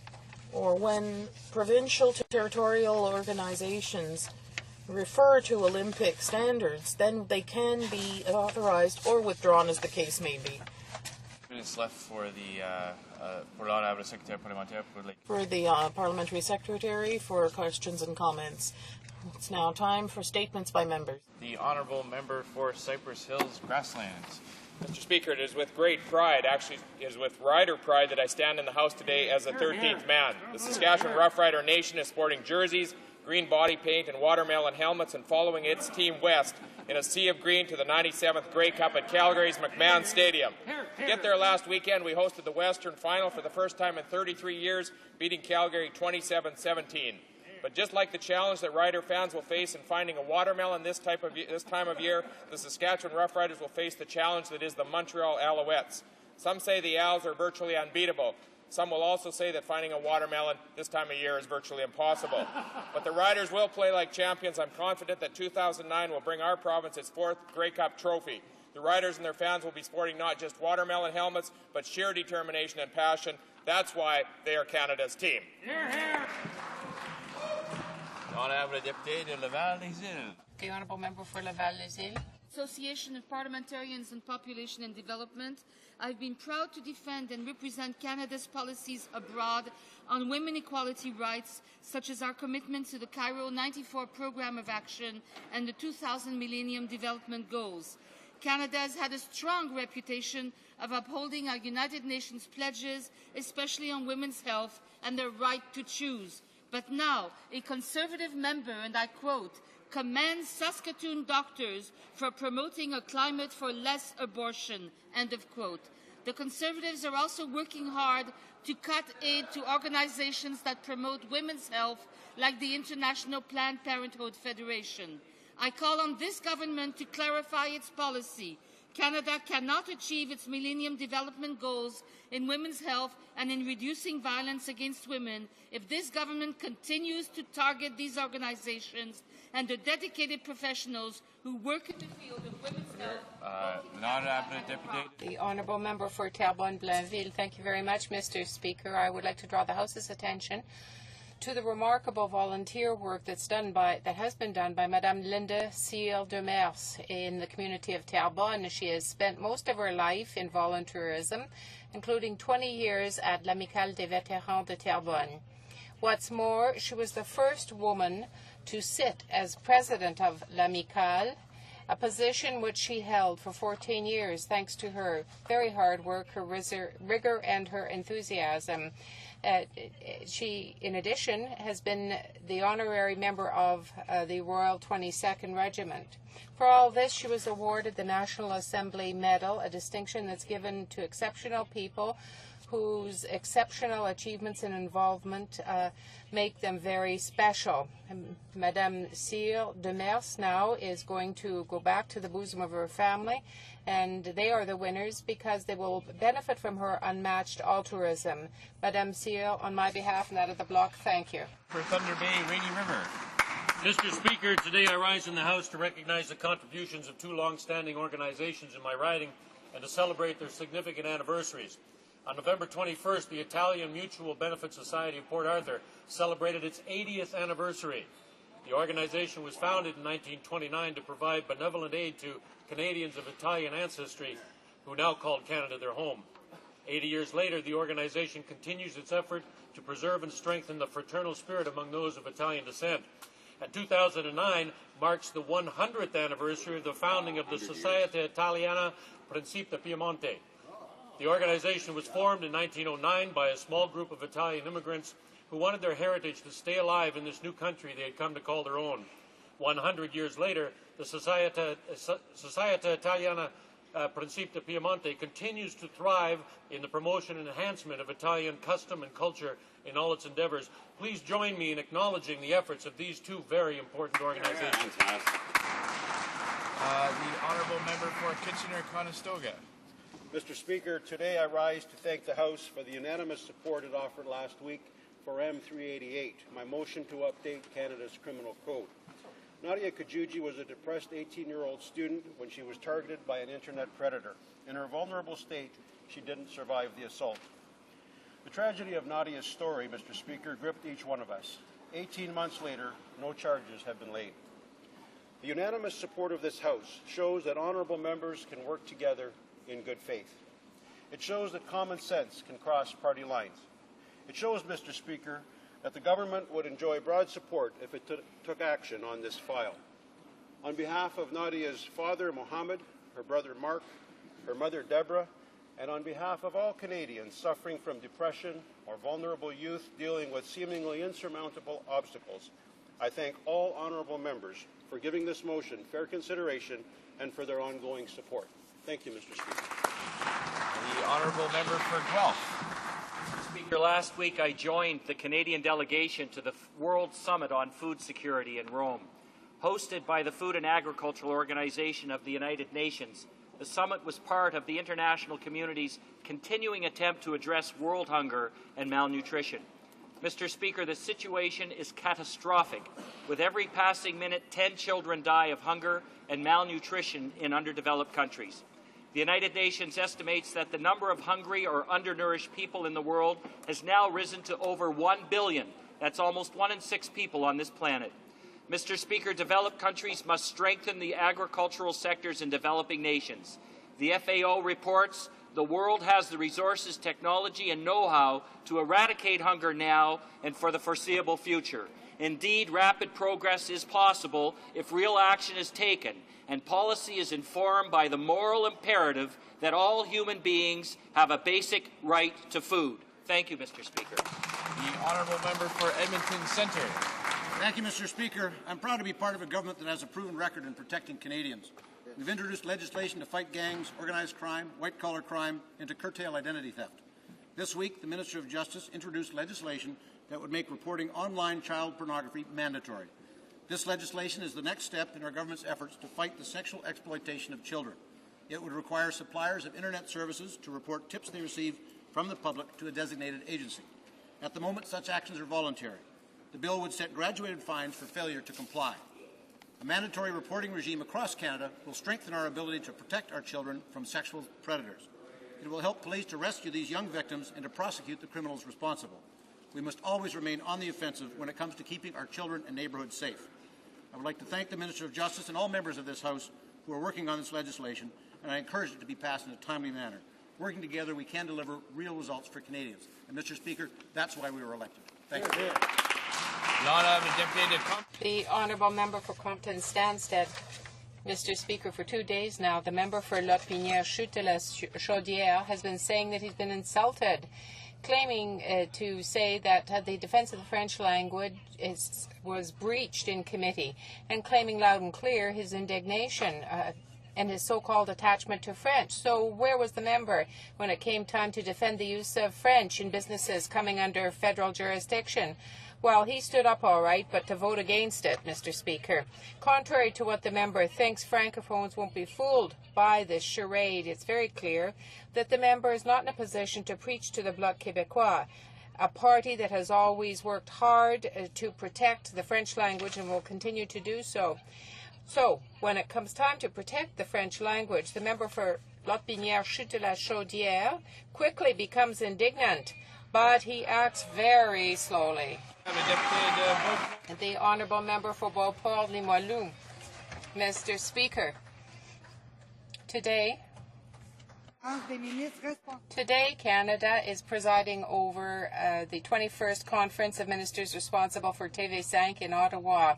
or when provincial territorial organizations refer to Olympic standards, then they can be authorized or withdrawn, as the case may be. Minutes left for the Parliamentary Secretary for questions and comments. It's now time for statements by members. The Honourable Member for Cypress Hills Grasslands. Mr. Speaker, it is with great pride, actually it is with rider pride, that I stand in the House today as the 13th man. The Saskatchewan Rough Rider Nation is sporting jerseys, green body paint, and watermelon helmets, and following its team west in a sea of green to the 97th Grey Cup at Calgary's McMahon Stadium. To get there last weekend, we hosted the Western Final for the first time in 33 years, beating Calgary 27-17. But just like the challenge that Rider fans will face in finding a watermelon this time of year, the Saskatchewan Roughriders will face the challenge that is the Montreal Alouettes. Some say the Owls are virtually unbeatable. Some will also say that finding a watermelon this time of year is virtually impossible. But the Riders will play like champions. I'm confident that 2009 will bring our province its 4th Grey Cup trophy. The Riders and their fans will be sporting not just watermelon helmets, but sheer determination and passion. That's why they are Canada's team. Honourable Député de Laval-les-Îles. The Honourable Member for Laval-les-Îles. Association of Parliamentarians on Population and Development, I've been proud to defend and represent Canada's policies abroad on women equality rights, such as our commitment to the Cairo 94 Programme of Action and the 2000 Millennium Development Goals. Canada has had a strong reputation of upholding our United Nations pledges, especially on women's health and their right to choose. But now, a Conservative member, and I quote, commends Saskatoon doctors for promoting a climate for less abortion, end of quote. The Conservatives are also working hard to cut aid to organizations that promote women's health, like the International Planned Parenthood Federation. I call on this government to clarify its policy. Canada cannot achieve its Millennium Development Goals in women's health and in reducing violence against women if this government continues to target these organizations and the dedicated professionals who work in the field of women's health. The Honourable Member for Terrebonne-Blainville. Thank you very much, Mr. Speaker. I would like to draw the House's attention to the remarkable volunteer work that has been done by Madame Linda Seale-Demers in the community of Terrebonne. She has spent most of her life in volunteerism, including 20 years at l'Amicale des Vétérans de Terrebonne. What's more, she was the first woman to sit as president of l'Amicale, a position which she held for 14 years thanks to her very hard work, her rigor, and her enthusiasm. She, in addition, has been the honorary member of the Royal 22nd Regiment. For all this, she was awarded the National Assembly Medal, a distinction that's given to exceptional people whose exceptional achievements and involvement make them very special. Madame Seale-Demers now is going to go back to the bosom of her family, and they are the winners because they will benefit from her unmatched altruism. Madame Seale, on my behalf and that of the Bloc, thank you. For Thunder Bay, Rainy River. Mr. Speaker, today I rise in the House to recognize the contributions of two long-standing organizations in my riding and to celebrate their significant anniversaries. On November 21st, the Italian Mutual Benefit Society of Port Arthur celebrated its 80th anniversary. The organization was founded in 1929 to provide benevolent aid to Canadians of Italian ancestry who now call Canada their home. 80 years later, the organization continues its effort to preserve and strengthen the fraternal spirit among those of Italian descent. And 2009 marks the 100th anniversary of the founding of the Società Italiana Principe Piemonte. The organization was formed in 1909 by a small group of Italian immigrants who wanted their heritage to stay alive in this new country they had come to call their own. 100 years later, the Società Italiana Principe Piemonte continues to thrive in the promotion and enhancement of Italian custom and culture in all its endeavors. Please join me in acknowledging the efforts of these two very important organizations. The Honourable Member for Kitchener-Conestoga. Mr. Speaker, today I rise to thank the House for the unanimous support it offered last week for M388, my motion to update Canada's criminal code. Nadia Kajuji was a depressed 18-year-old student when she was targeted by an internet predator. In her vulnerable state, she didn't survive the assault. The tragedy of Nadia's story, Mr. Speaker, gripped each one of us. 18 months later, no charges have been laid. The unanimous support of this House shows that honourable members can work together in good faith. It shows that common sense can cross party lines. It shows, Mr. Speaker, that the government would enjoy broad support if it took action on this file. On behalf of Nadia's father, Mohammed, her brother, Mark, her mother, Deborah, and on behalf of all Canadians suffering from depression or vulnerable youth dealing with seemingly insurmountable obstacles, I thank all honourable members for giving this motion fair consideration and for their ongoing support. Thank you, Mr. Speaker. The Honourable Member for Guelph. Speaker, Last week, I joined the Canadian delegation to the World Summit on Food Security in Rome. Hosted by the Food and Agricultural Organization of the United Nations, the summit was part of the international community's continuing attempt to address world hunger and malnutrition. Mr. Speaker, the situation is catastrophic. With every passing minute, 10 children die of hunger and malnutrition in underdeveloped countries. The United Nations estimates that the number of hungry or undernourished people in the world has now risen to over 1 billion. That's almost 1 in 6 people on this planet. Mr. Speaker, developed countries must strengthen the agricultural sectors in developing nations. The FAO reports the world has the resources, technology, and know-how to eradicate hunger now and for the foreseeable future. Indeed, rapid progress is possible if real action is taken and policy is informed by the moral imperative that all human beings have a basic right to food. Thank you, Mr. Speaker. The honourable member for Edmonton Centre. Thank you, Mr. Speaker. I'm proud to be part of a government that has a proven record in protecting Canadians. We've introduced legislation to fight gangs, organised crime, white-collar crime, and to curtail identity theft. This week, the Minister of Justice introduced legislation that would make reporting online child pornography mandatory. This legislation is the next step in our government's efforts to fight the sexual exploitation of children. It would require suppliers of Internet services to report tips they receive from the public to a designated agency. At the moment, such actions are voluntary. The bill would set graduated fines for failure to comply. A mandatory reporting regime across Canada will strengthen our ability to protect our children from sexual predators. It will help police to rescue these young victims and to prosecute the criminals responsible. We must always remain on the offensive when it comes to keeping our children and neighbourhoods safe. I would like to thank the Minister of Justice and all members of this House who are working on this legislation, and I encourage it to be passed in a timely manner. Working together, we can deliver real results for Canadians. And, Mr. Speaker, that's why we were elected. Thank you. The honourable member for Compton Stansted. Mr. Speaker, for 2 days now, the member for Lotbinière-Chute-la-Chaudière has been saying that he's been insulted, claiming to say that the defence of the French language was breached in committee, and claiming loud and clear his indignation and his so-called attachment to French. So where was the member when it came time to defend the use of French in businesses coming under federal jurisdiction? Well, he stood up all right, but to vote against it, Mr. Speaker. Contrary to what the member thinks, Francophones won't be fooled by this charade. It's very clear that the member is not in a position to preach to the Bloc Québécois, a party that has always worked hard to protect the French language and will continue to do so. So, when it comes time to protect the French language, the member for Lotbinière-Chute-la-Chaudière quickly becomes indignant, but he acts very slowly. The honourable member for Beauport-Limoilou. Mr. Speaker, today Canada is presiding over the 21st Conference of Ministers responsible for TV5 in Ottawa.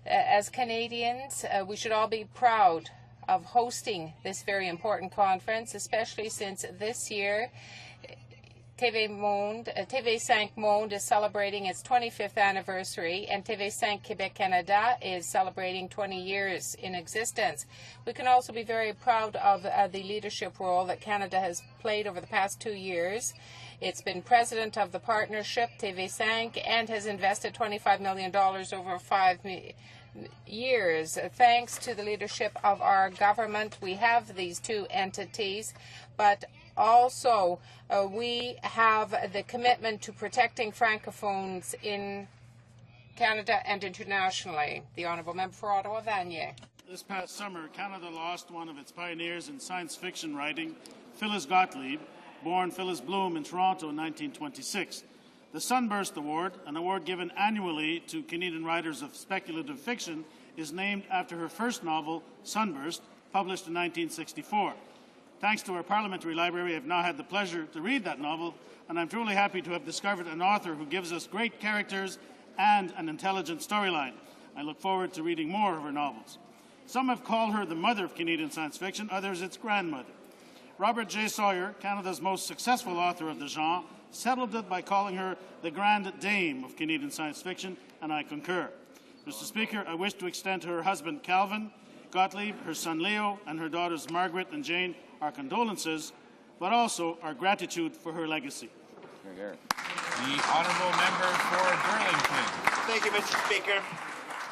As Canadians, we should all be proud of hosting this very important conference, especially since this year TV5 Monde is celebrating its 25th anniversary, and TV5 Québec Canada is celebrating 20 years in existence. We can also be very proud of the leadership role that Canada has played over the past 2 years. It's been president of the partnership TV5 and has invested $25 million over 5 years. Thanks to the leadership of our government, we have these two entities, but also we have the commitment to protecting Francophones in Canada and internationally. The honourable member for Ottawa-Vanier. This past summer, Canada lost one of its pioneers in science fiction writing, Phyllis Gottlieb, born Phyllis Bloom in Toronto in 1926. The Sunburst Award, an award given annually to Canadian writers of speculative fiction, is named after her first novel, Sunburst, published in 1964. Thanks to our parliamentary library, I've now had the pleasure to read that novel, and I'm truly happy to have discovered an author who gives us great characters and an intelligent storyline. I look forward to reading more of her novels. Some have called her the mother of Canadian science fiction, others its grandmother. Robert J. Sawyer, Canada's most successful author of the genre, settled it by calling her the Grand Dame of Canadian science fiction, and I concur. Mr. Speaker, I wish to extend to her husband Calvin Gottlieb, her son Leo, and her daughters Margaret and Jane our condolences, but also our gratitude for her legacy. Here, here. The honourable member for Burlington. Thank you, Mr. Speaker.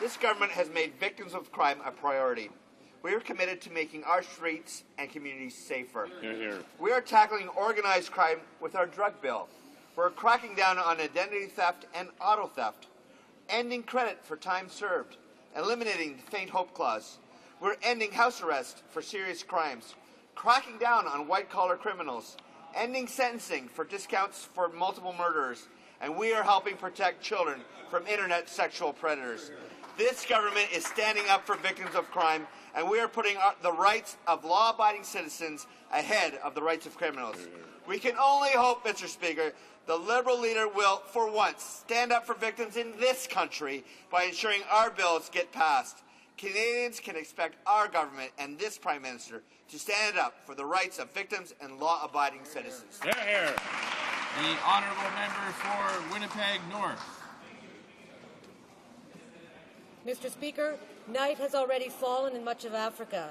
This government has made victims of crime a priority. We are committed to making our streets and communities safer. Here, here. We are tackling organized crime with our drug bill. We're cracking down on identity theft and auto theft, ending credit for time served, eliminating the faint hope clause. We're ending house arrest for serious crimes, cracking down on white-collar criminals, ending sentencing for discounts for multiple murderers, and we are helping protect children from internet sexual predators. This government is standing up for victims of crime, and we are putting the rights of law-abiding citizens ahead of the rights of criminals. We can only hope, Mr. Speaker, the Liberal leader will, for once, stand up for victims in this country by ensuring our bills get passed. Canadians can expect our government and this Prime Minister to stand up for the rights of victims and law-abiding citizens. Here, here. The honourable member for Winnipeg North. Mr. Speaker, night has already fallen in much of Africa.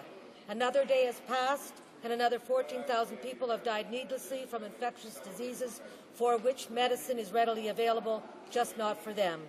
Another day has passed, and another 14,000 people have died needlessly from infectious diseases for which medicine is readily available, just not for them.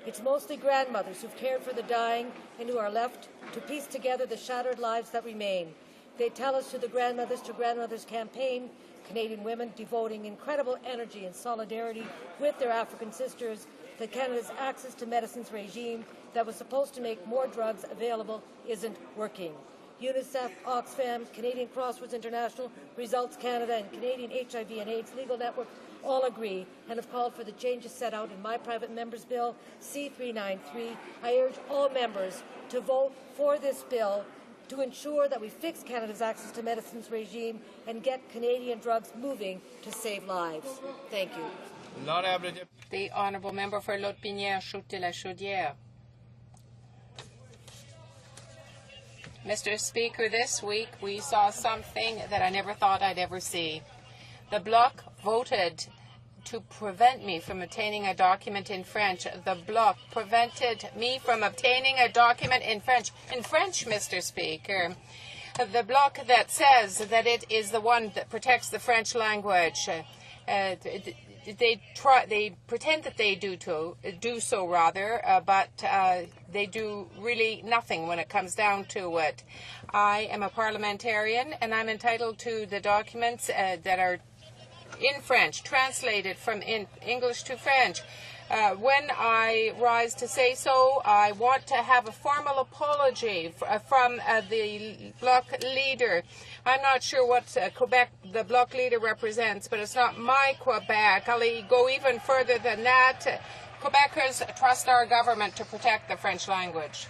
It's mostly grandmothers who've cared for the dying and who are left to piece together the shattered lives that remain. They tell us through the Grandmothers to Grandmothers campaign, Canadian women devoting incredible energy and solidarity with their African sisters, that Canada's access to medicines regime that was supposed to make more drugs available isn't working. UNICEF, Oxfam, Canadian Crossroads International, Results Canada, and Canadian HIV and AIDS Legal Network all agree and have called for the changes set out in my private member's bill, C-393. I urge all members to vote for this bill to ensure that we fix Canada's access to medicines regime and get Canadian drugs moving to save lives. Thank you. The honourable member for L'Aude-Pinière, Chaude-la-Chaudière. Mr. Speaker, this week we saw something that I never thought I'd ever see. The Bloc voted to prevent me from obtaining a document in French. The Bloc prevented me from obtaining a document in French. In French, Mr. Speaker. The Bloc that says that it is the one that protects the French language. They pretend that they do so, but they do really nothing when it comes down to it. I am a parliamentarian, and I'm entitled to the documents that are in French, translated from English to French. When I rise to say so, I want to have a formal apology from the Bloc leader. I'm not sure what Quebec the Bloc leader represents, but it's not my Quebec. I'll go even further than that. Quebecers trust our government to protect the French language.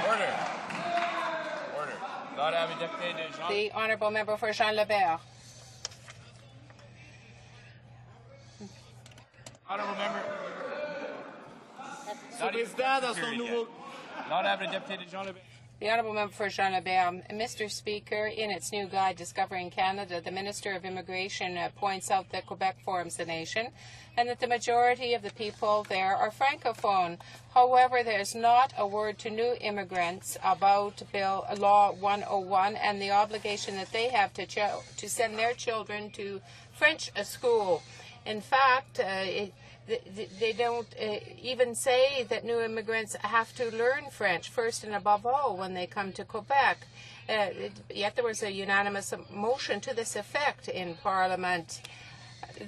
Order. The honourable member for Jean-Lebert. Honourable member. The honourable member for Jean-Lebert. Mr. Speaker, in its new guide, Discovering Canada, the Minister of Immigration points out that Quebec forms the nation and that the majority of the people there are francophone. However, there's not a word to new immigrants about Law 101 and the obligation that they have to send their children to French school. In fact, they don't even say that new immigrants have to learn French first and above all when they come to Quebec. Yet there was a unanimous motion to this effect in Parliament.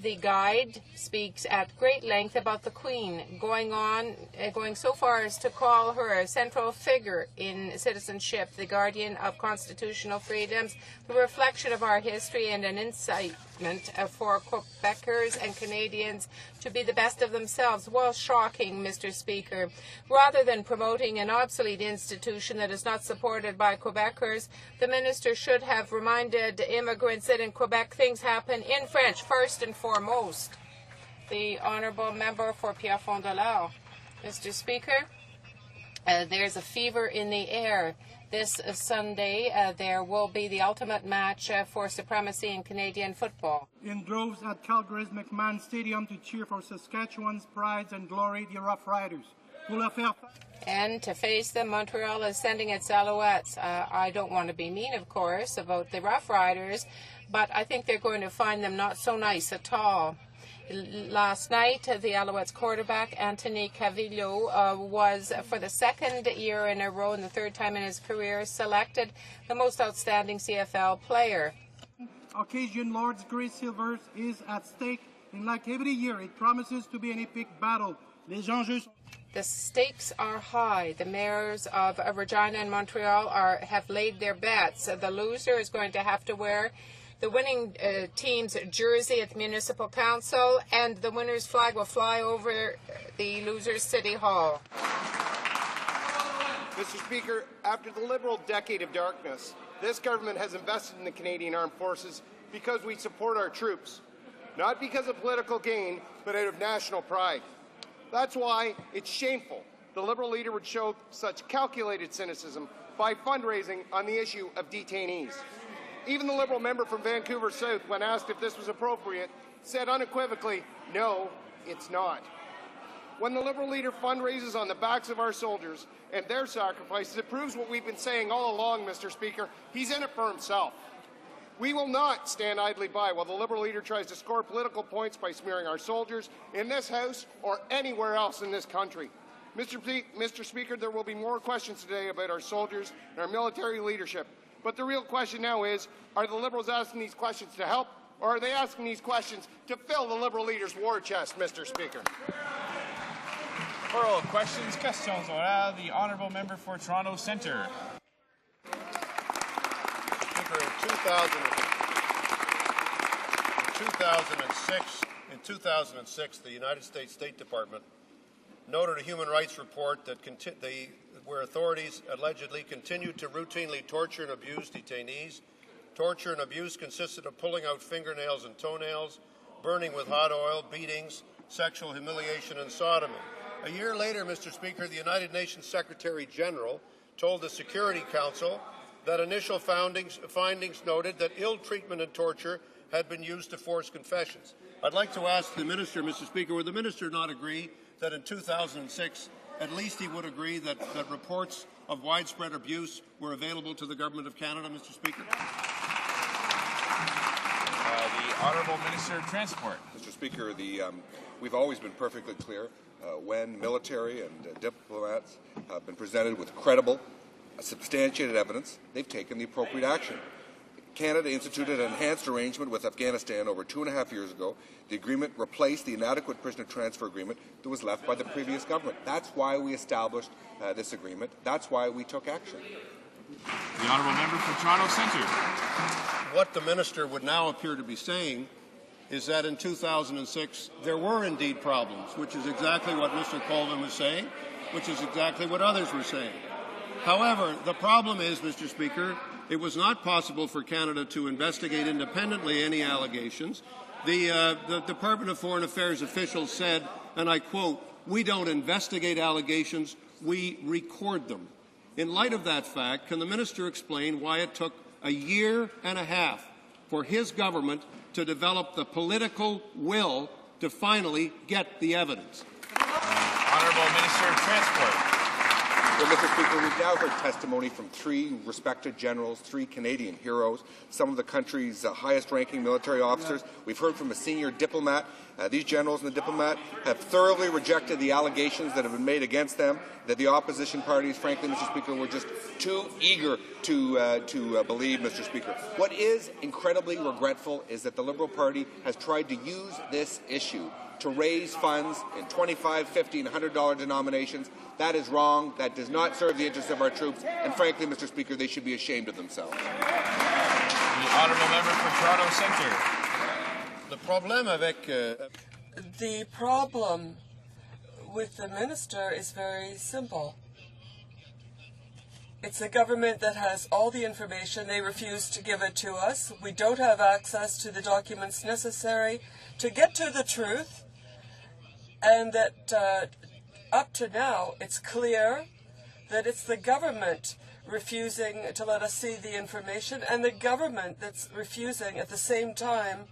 The guide speaks at great length about the Queen, going so far as to call her a central figure in citizenship, the guardian of constitutional freedoms, the reflection of our history, and an incitement for Quebecers and Canadians to be the best of themselves. Well, shocking, Mr. Speaker. Rather than promoting an obsolete institution that is not supported by Quebecers, the minister should have reminded immigrants that in Quebec things happen in French first and foremost. The honourable member for Pierrefonds-Dollard. Mr. Speaker, there's a fever in the air. This Sunday, there will be the ultimate match for supremacy in Canadian football. In droves at Calgary's McMahon Stadium to cheer for Saskatchewan's pride and glory, the Rough Riders. pour leur faire face. And to face them, Montreal is sending its Alouettes. I don't want to be mean, of course, about the Rough Riders, but I think they're going to find them not so nice at all. Last night, the Alouettes quarterback, Anthony Cavillo, was, for the second year in a row and the third time in his career, selected the most outstanding CFL player. Occasion Lord's Grey Silvers is at stake, and like every year, it promises to be an epic battle. Les enjeux sont... The stakes are high. The mayors of Regina and Montreal have laid their bets. The loser is going to have to wear the winning team's jersey at the Municipal Council, and the winner's flag will fly over the loser's City Hall. Mr. Speaker, after the Liberal decade of darkness, this government has invested in the Canadian Armed Forces because we support our troops, not because of political gain, but out of national pride. That's why it's shameful the Liberal leader would show such calculated cynicism by fundraising on the issue of detainees. Even the Liberal member from Vancouver South, when asked if this was appropriate, said unequivocally, no, it's not. When the Liberal leader fundraises on the backs of our soldiers and their sacrifices, it proves what we've been saying all along, Mr. Speaker. He's in it for himself. We will not stand idly by while the Liberal leader tries to score political points by smearing our soldiers in this House or anywhere else in this country. Mr. Speaker, there will be more questions today about our soldiers and our military leadership. But the real question now is, are the Liberals asking these questions to help, or are they asking these questions to fill the Liberal leader's war chest, Mr. Speaker? Oral questions, questions orales. The honourable member for Toronto Centre. In 2006, the United States State Department noted a human rights report that where authorities allegedly continued to routinely torture and abuse detainees. Torture and abuse consisted of pulling out fingernails and toenails, burning with hot oil, beatings, sexual humiliation, and sodomy. A year later, Mr. Speaker, the United Nations Secretary General told the Security Council that initial findings noted that ill treatment and torture had been used to force confessions. I'd like to ask the Minister, Mr. Speaker, would the Minister not agree that in 2006, at least he would agree that reports of widespread abuse were available to the Government of Canada, Mr. Speaker? The Honourable Minister of Transport. Mr. Speaker, we've always been perfectly clear when military and diplomats have been presented with credible, substantiated evidence, they've taken the appropriate action. Canada instituted an enhanced arrangement with Afghanistan over 2.5 years ago. The agreement replaced the inadequate prisoner transfer agreement that was left by the previous government. That's why we established this agreement. That's why we took action. The honourable member for Toronto Centre. What the Minister would now appear to be saying is that in 2006 there were indeed problems, which is exactly what Mr. Colvin was saying, which is exactly what others were saying. However, the problem is, Mr. Speaker, it was not possible for Canada to investigate independently any allegations. The Department of Foreign Affairs officials said, and I quote, "We don't investigate allegations, we record them." In light of that fact, can the Minister explain why it took a year and a half for his government to develop the political will to finally get the evidence? Honourable Minister of Transport. Well, Mr. Speaker, we've now heard testimony from 3 respected generals, 3 Canadian heroes, some of the country's highest-ranking military officers. We've heard from a senior diplomat. These generals and the diplomat have thoroughly rejected the allegations that have been made against them, that the opposition parties, frankly, Mr. Speaker, were just too eager to believe, Mr. Speaker. What is incredibly regretful is that the Liberal Party has tried to use this issue to raise funds in $25, $50, and $100 denominations. That is wrong. That does not serve the interests of our troops. And frankly, Mr. Speaker, they should be ashamed of themselves. The honourable member for Toronto Centre. The problem with the minister is very simple. It's a government that has all the information. They refuse to give it to us. We don't have access to the documents necessary to get to the truth. And that up to now, it's clear that it's the government refusing to let us see the information, and the government that's refusing at the same time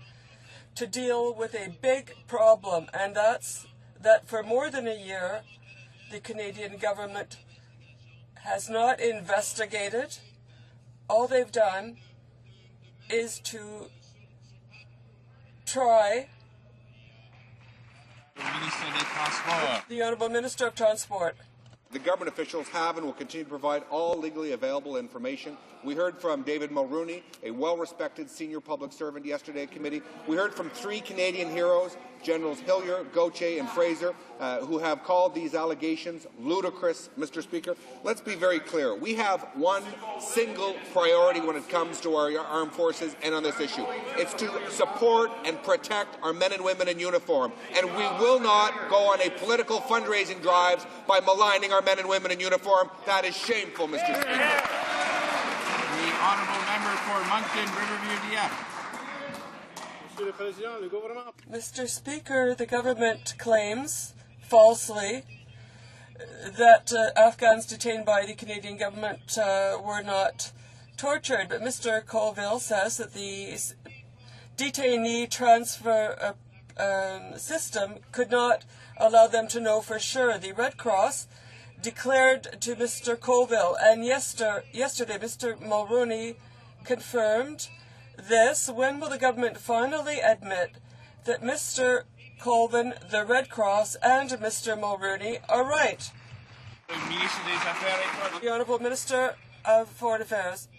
to deal with a big problem, and that's that for more than a year, the Canadian government has not investigated. All they've done is to try. The Honourable Minister of Transport. The government officials have and will continue to provide all legally available information. We heard from David Mulrooney, a well-respected senior public servant yesterday at committee. We heard from 3 Canadian heroes, Generals Hillier, Gauthier and Fraser, who have called these allegations ludicrous, Mr. Speaker. Let's be very clear. We have one single priority when it comes to our armed forces and on this issue. It's to support and protect our men and women in uniform. And we will not go on a political fundraising drives by maligning our men and women in uniform. That is shameful, Mr. Speaker. The honourable member for Moncton, Riverview DF. Mr. Speaker, the government claims, falsely, that Afghans detained by the Canadian government were not tortured. But Mr. Colville says that the detainee transfer system could not allow them to know for sure. The Red Cross declared to Mr. Colville, and yesterday Mr. Mulrooney confirmed this. When will the government finally admit that Mr. Colvin, the Red Cross, and Mr. Mulrooney are right? The Honourable Minister of Foreign Affairs.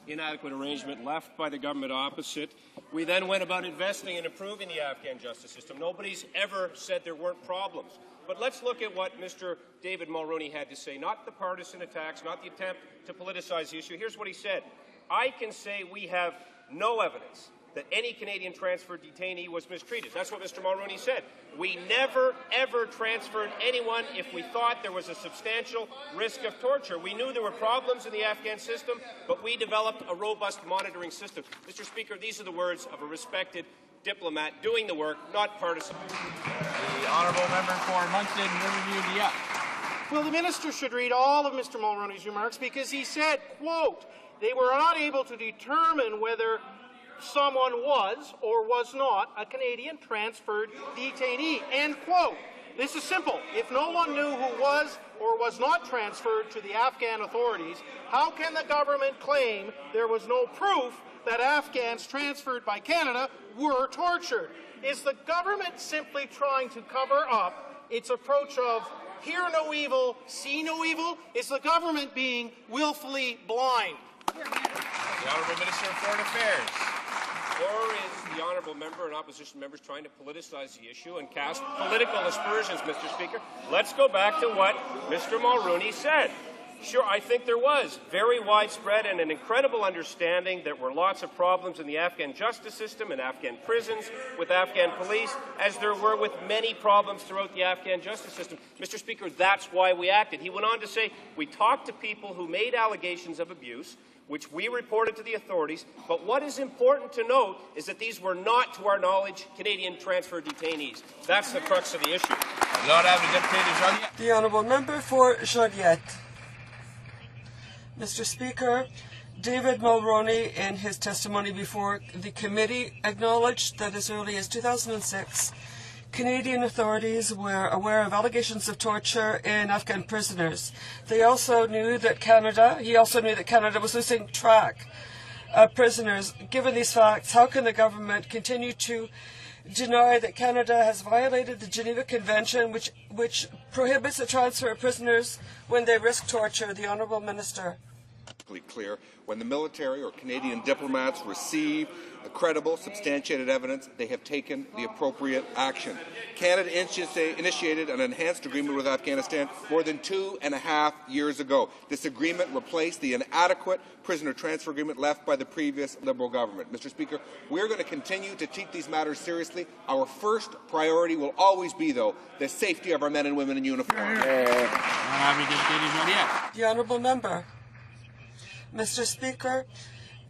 Inadequate arrangement left by the government opposite. We then went about investing and improving the Afghan justice system. Nobody's ever said there weren't problems. But let's look at what Mr. David Mulrooney had to say, not the partisan attacks, not the attempt to politicize the issue. Here's what he said. I can say we have no evidence that any Canadian transferred detainee was mistreated. That's what Mr. Mulrooney said. We never, ever transferred anyone if we thought there was a substantial risk of torture. We knew there were problems in the Afghan system, but we developed a robust monitoring system. Mr. Speaker, these are the words of a respected diplomat doing the work, not partisan. The honourable member for Moncton, Riverview DF. Well, the minister should read all of Mr. Mulrooney's remarks because he said, quote, they were not able to determine whether someone was or was not a Canadian transferred detainee, end quote. This is simple. If no one knew who was or was not transferred to the Afghan authorities, how can the government claim there was no proof that Afghans transferred by Canada were tortured? Is the government simply trying to cover up its approach of hear no evil, see no evil? Is the government being willfully blind? The Honourable Minister of Foreign Affairs. Or is the honourable member and opposition members trying to politicize the issue and cast political aspersions, Mr. Speaker? Let's go back to what Mr. Mulrooney said. Sure, I think there was very widespread and an incredible understanding that there were lots of problems in the Afghan justice system and Afghan prisons with Afghan police, as there were with many problems throughout the Afghan justice system. Mr. Speaker, that's why we acted. He went on to say, we talked to people who made allegations of abuse, which we reported to the authorities, but what is important to note is that these were not, to our knowledge, Canadian transfer detainees. That's the crux of the issue. The honourable member for Joliette. Mr. Speaker, David Mulrooney, in his testimony before the committee, acknowledged that as early as 2006, Canadian authorities were aware of allegations of torture in Afghan prisoners. He also knew that Canada was losing track of prisoners. Given these facts, how can the government continue to deny that Canada has violated the Geneva Convention, which prohibits the transfer of prisoners when they risk torture? The Honourable Minister. Clear. When the military or Canadian diplomats receive credible, substantiated evidence, they have taken the appropriate action. Canada initiated an enhanced agreement with Afghanistan more than 2.5 years ago. This agreement replaced the inadequate prisoner transfer agreement left by the previous Liberal government. Mr. Speaker, we're going to continue to take these matters seriously. Our first priority will always be, though, the safety of our men and women in uniform. The Honourable Member. Mr. Speaker,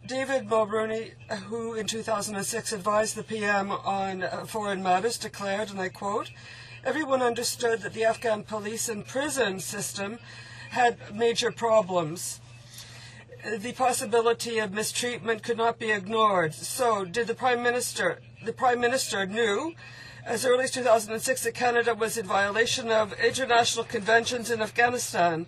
David Mulrooney, who in 2006 advised the PM on foreign matters, declared, and I quote, everyone understood that the Afghan police and prison system had major problems. The possibility of mistreatment could not be ignored. So did the Prime Minister. The Prime Minister knew as early as 2006 that Canada was in violation of international conventions in Afghanistan.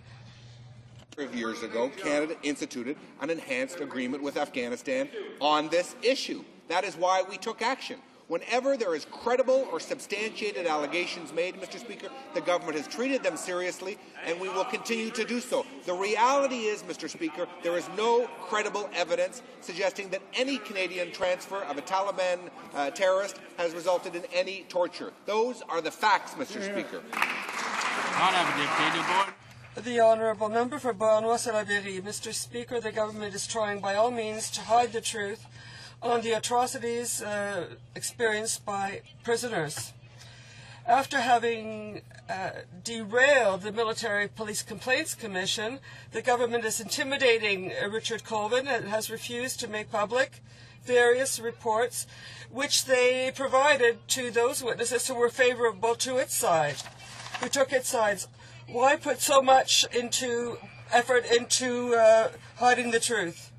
Of years ago, Canada instituted an enhanced agreement with Afghanistan on this issue. That is why we took action. Whenever there is credible or substantiated allegations made, Mr. Speaker, the government has treated them seriously, and we will continue to do so. The reality is, Mr. Speaker, there is no credible evidence suggesting that any Canadian transfer of a Taliban terrorist has resulted in any torture. Those are the facts, Mr. Speaker. The Honourable Member for Beauharnois-Salaberry. Mr. Speaker, the government is trying by all means to hide the truth on the atrocities experienced by prisoners. After having derailed the Military Police Complaints Commission, the government is intimidating Richard Colvin and has refused to make public various reports which they provided to those witnesses who were favourable to its side, who took its sides. Why put so much effort into hiding the truth?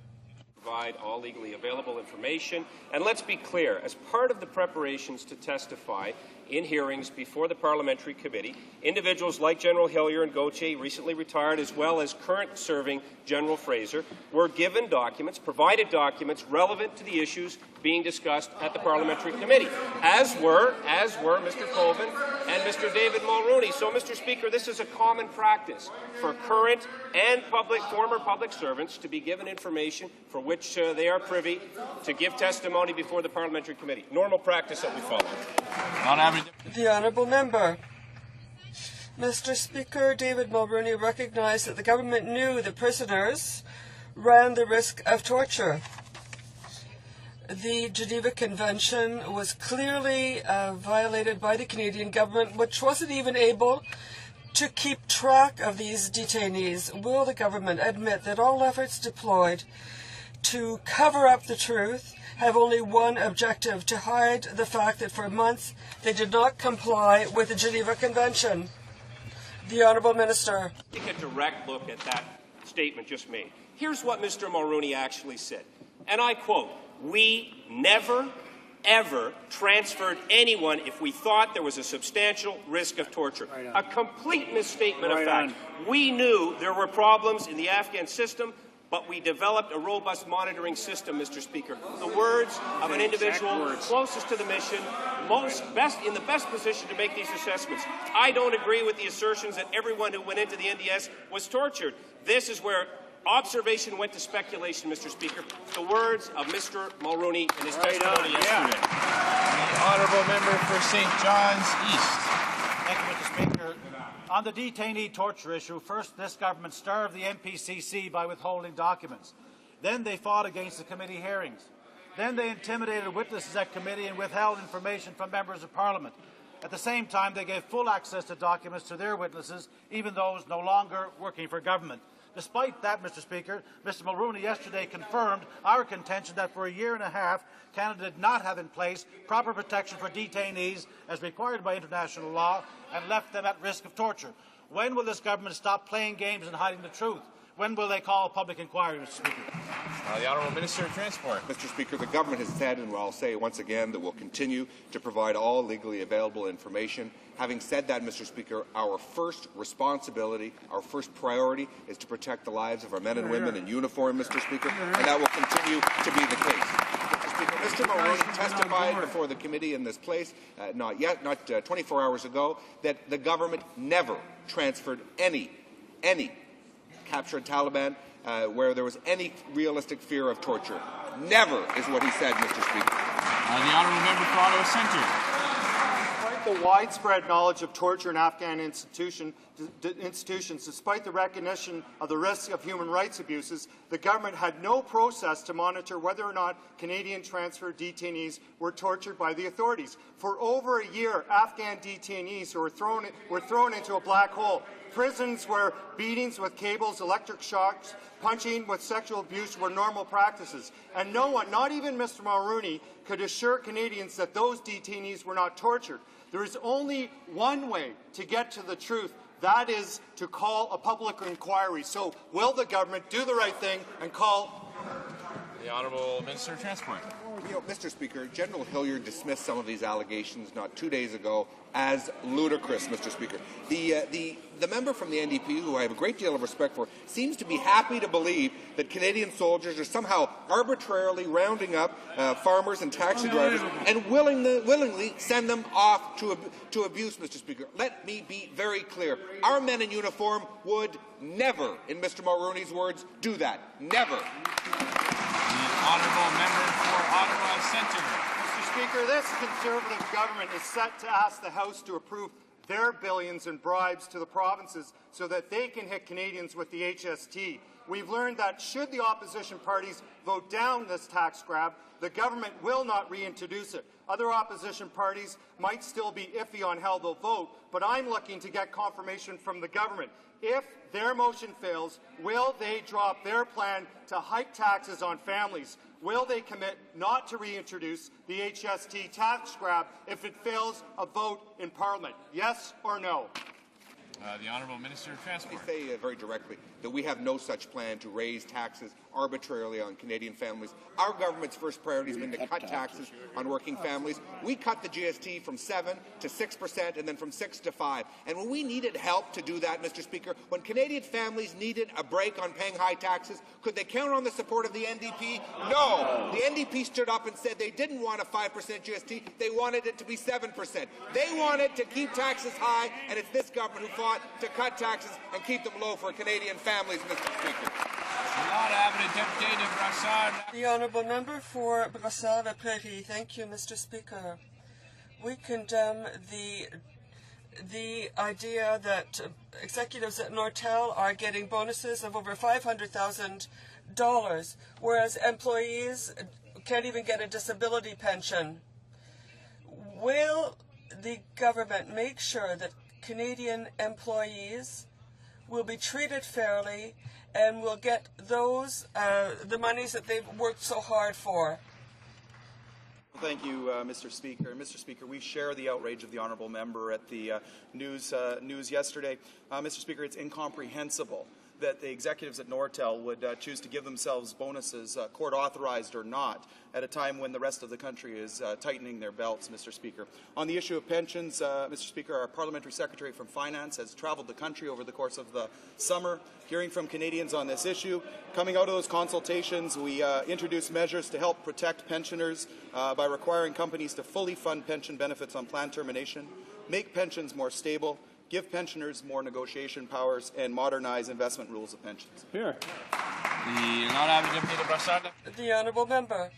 Provide all legally available information. And let's be clear, as part of the preparations to testify in hearings before the Parliamentary Committee, individuals like General Hillier and Gauthier, recently retired, as well as current serving General Fraser, were given documents, provided documents relevant to the issues being discussed at the Parliamentary Committee, as were Mr. Colvin and Mr. David Mulroney. So, Mr. Speaker, this is a common practice for current and former public servants to be given information for which they are privy to give testimony before the Parliamentary Committee. Normal practice that we follow. The Honourable Member. Mr. Speaker, David Mulroney recognized that the government knew the prisoners ran the risk of torture. The Geneva Convention was clearly violated by the Canadian government, which wasn't even able to keep track of these detainees. Will the government admit that all efforts deployed to cover up the truth have only one objective: to hide the fact that for months they did not comply with the Geneva Convention? The Honourable Minister. Take a direct look at that statement just made. Here's what Mr. Mulroney actually said, and I quote, "We never, ever transferred anyone if we thought there was a substantial risk of torture." A complete misstatement of fact. We knew there were problems in the Afghan system, but we developed a robust monitoring system, Mr. Speaker. The words of an individual closest to the mission, in the best position to make these assessments. I don't agree with the assertions that everyone who went into the NDS was tortured. This is where observation went to speculation, Mr. Speaker. The words of Mr. Mulroney in his testimony yesterday. The Honourable Member for St. John's East. Thank you, Mr. Speaker. On the detainee torture issue, first this government starved the MPCC by withholding documents. Then they fought against the committee hearings. Then they intimidated witnesses at committee and withheld information from members of Parliament. At the same time, they gave full access to documents to their witnesses, even those no longer working for government. Despite that, Mr. Speaker, Mr. Mulroney yesterday confirmed our contention that for a year and a half, Canada did not have in place proper protection for detainees as required by international law and left them at risk of torture. When will this government stop playing games and hiding the truth? When will they call a public inquiry, Mr. Speaker? The Honourable Minister of Transport. Mr. Speaker, the government has said, and I'll say once again, that we'll continue to provide all legally available information. Having said that, Mr. Speaker, our first responsibility, our first priority is to protect the lives of our men and women in uniform, Mr. Speaker, and that will continue to be the case. Mr. Mulroney testified before the committee in this place, not 24 hours ago, that the government never transferred any captured Taliban where there was any realistic fear of torture. Never is what he said, Mr. Speaker. The Honourable Member for Ottawa Centre. Despite the widespread knowledge of torture in Afghan institutions, despite the recognition of the risk of human rights abuses, the government had no process to monitor whether or not Canadian transfer detainees were tortured by the authorities. For over a year, Afghan detainees were thrown into a black hole. Prisons where beatings with cables, electric shocks, punching with sexual abuse were normal practices. And no one, not even Mr. Mulroney, could assure Canadians that those detainees were not tortured. There is only one way to get to the truth. That is to call a public inquiry. So will the government do the right thing and call... The Honourable Minister of Transport. You know, Mr. Speaker, General Hilliard dismissed some of these allegations not 2 days ago as ludicrous, Mr. Speaker. The member from the NDP, who I have a great deal of respect for, seems to be happy to believe that Canadian soldiers are somehow arbitrarily rounding up farmers and taxi drivers and willingly send them off to abuse, Mr. Speaker. Let me be very clear. Our men in uniform would never, in Mr. Mulroney's words, do that. Never. The honourable member for Ottawa Centre. Mr. Speaker, this Conservative government is set to ask the House to approve their billions in bribes to the provinces so that they can hit Canadians with the HST. We've learned that should the opposition parties vote down this tax grab, the government will not reintroduce it. Other opposition parties might still be iffy on how they'll vote, but I'm looking to get confirmation from the government. If their motion fails, will they drop their plan to hike taxes on families? Will they commit not to reintroduce the HST tax grab if it fails a vote in Parliament? Yes or no? The Honourable Minister of Transport. Let me say very directly that we have no such plan to raise taxes arbitrarily on Canadian families. Our government's first priority has been to cut taxes on working families. We cut the GST from 7 to 6% and then from 6 to 5. And when we needed help to do that, Mr. Speaker, when Canadian families needed a break on paying high taxes, could they count on the support of the NDP? No. The NDP stood up and said they didn't want a 5% GST. They wanted it to be 7%. They wanted to keep taxes high, and it's this government who fought to cut taxes and keep them low for Canadian families, Mr. Speaker. The honourable member for Brassard-Prairie. Thank you, Mr. Speaker. We condemn the idea that executives at Nortel are getting bonuses of over $500,000, whereas employees can't even get a disability pension. Will the government make sure that Canadian employees will be treated fairly and will get those the monies that they've worked so hard for? Thank you, Mr. Speaker. Mr. Speaker, we share the outrage of the honourable member at the news yesterday. Mr. Speaker, it's incomprehensible that the executives at Nortel would choose to give themselves bonuses, court authorized or not, at a time when the rest of the country is tightening their belts, Mr. Speaker. On the issue of pensions, Mr. Speaker, our Parliamentary Secretary from Finance has travelled the country over the course of the summer, hearing from Canadians on this issue. Coming out of those consultations, we introduced measures to help protect pensioners by requiring companies to fully fund pension benefits on plan termination, make pensions more stable, give pensioners more negotiation powers, and modernize investment rules of pensions. Here. The honourable member.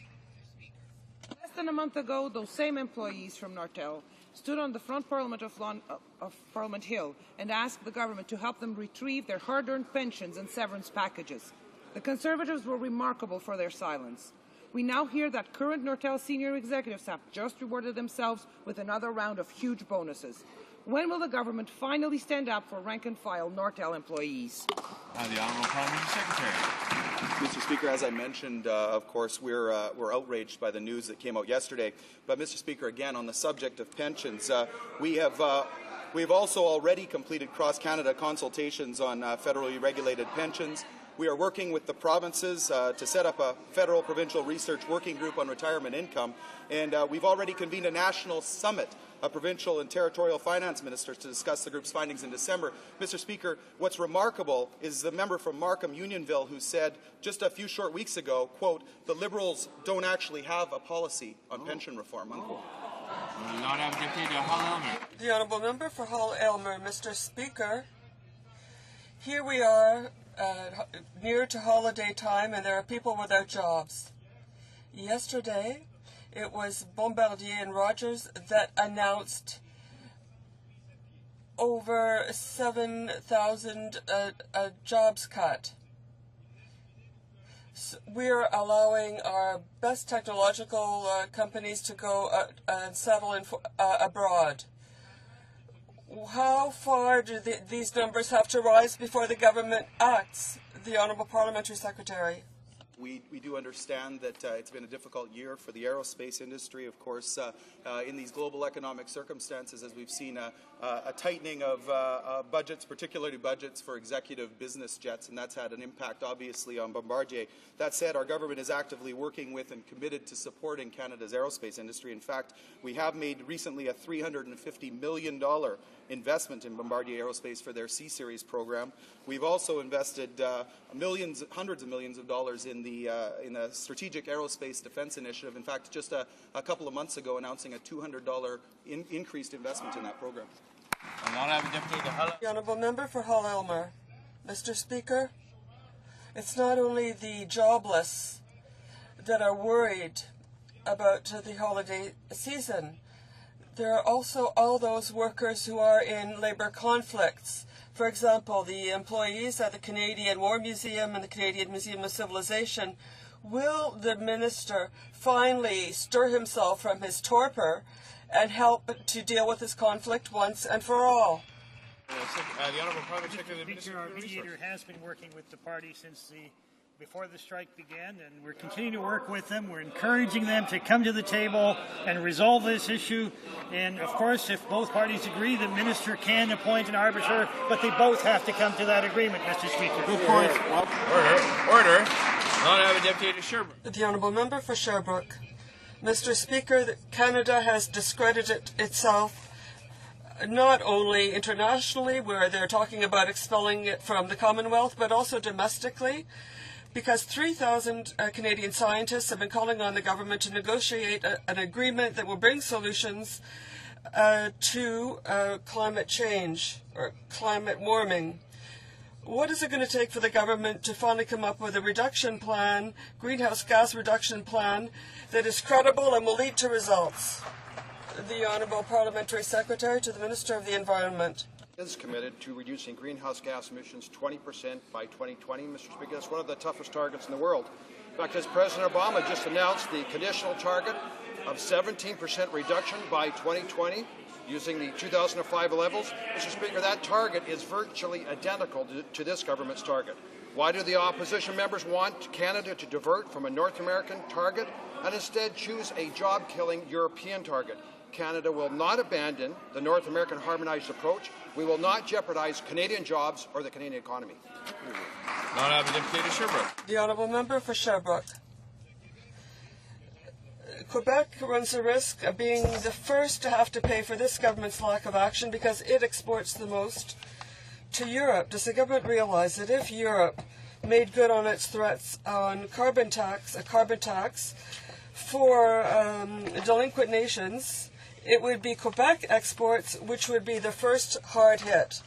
Less than a month ago, those same employees from Nortel stood on the front Parliament of Parliament Hill and asked the government to help them retrieve their hard-earned pensions and severance packages. The Conservatives were remarkable for their silence. We now hear that current Nortel senior executives have just rewarded themselves with another round of huge bonuses. When will the government finally stand up for rank-and-file Nortel employees? The Honourable Parliamentary Secretary. Mr. Speaker, as I mentioned, of course, we're outraged by the news that came out yesterday. But, Mr. Speaker, again, on the subject of pensions, we've also already completed cross-Canada consultations on federally regulated pensions. We are working with the provinces to set up a federal-provincial research working group on retirement income, and we've already convened a national summit of provincial and territorial finance ministers to discuss the group's findings in December. Mr. Speaker, what's remarkable is the member from Markham Unionville who said just a few short weeks ago, quote, the Liberals don't actually have a policy on pension reform, unquote. The honourable member for Hull-Aylmer. Mr. Speaker, here we are near to holiday time and there are people without jobs. Yesterday, it was Bombardier and Rogers that announced over 7,000 jobs cut. So we're allowing our best technological companies to go and settle abroad. How far do these numbers have to rise before the government acts? The Honourable Parliamentary Secretary. We do understand that it's been a difficult year for the aerospace industry. Of course, in these global economic circumstances, as we've seen a tightening of budgets, particularly budgets for executive business jets, and that's had an impact, obviously, on Bombardier. That said, our government is actively working with and committed to supporting Canada's aerospace industry. In fact, we have made recently a $350 million investment in Bombardier Aerospace for their C-Series program. We've also invested hundreds of millions of dollars in the Strategic Aerospace Defense Initiative. In fact, just a couple of months ago, announcing a $200 increased investment in that program. The Honourable Member for Hull Elmer. Mr. Speaker, it's not only the jobless that are worried about the holiday season. There are also all those workers who are in labour conflicts. For example, the employees at the Canadian War Museum and the Canadian Museum of Civilization. Will the Minister finally stir himself from his torpor and help to deal with this conflict once and for all? The Honourable Private Secretary of the Speaker, our mediator has been working with the party since before the strike began, and we're continuing to work with them. We're encouraging them to come to the table and resolve this issue. And, of course, if both parties agree, the minister can appoint an arbiter, but they both have to come to that agreement, Mr. Speaker. Good point. Order. Not have a Deputy Sherbrooke. The Honourable Member for Sherbrooke. Mr. Speaker, Canada has discredited itself not only internationally, where they're talking about expelling it from the Commonwealth, but also domestically, because 3,000 Canadian scientists have been calling on the government to negotiate an agreement that will bring solutions to climate change or climate warming. What is it going to take for the government to finally come up with a reduction plan, greenhouse gas reduction plan, that is credible and will lead to results? The Honourable Parliamentary Secretary to the Minister of the Environment. Is committed to reducing greenhouse gas emissions 20% by 2020, Mr. Speaker. That's one of the toughest targets in the world. In fact, as President Obama just announced the conditional target of 17% reduction by 2020 using the 2005 levels, Mr. Speaker, that target is virtually identical to this government's target. Why do the opposition members want Canada to divert from a North American target and instead choose a job-killing European target? Canada will not abandon the North American harmonized approach. We will not jeopardize Canadian jobs or the Canadian economy. The Honourable Member for Sherbrooke. Quebec runs the risk of being the first to have to pay for this government's lack of action because it exports the most to Europe. Does the government realize that if Europe made good on its threats on a carbon tax for delinquent nations, it would be Quebec exports which would be the first hard hit?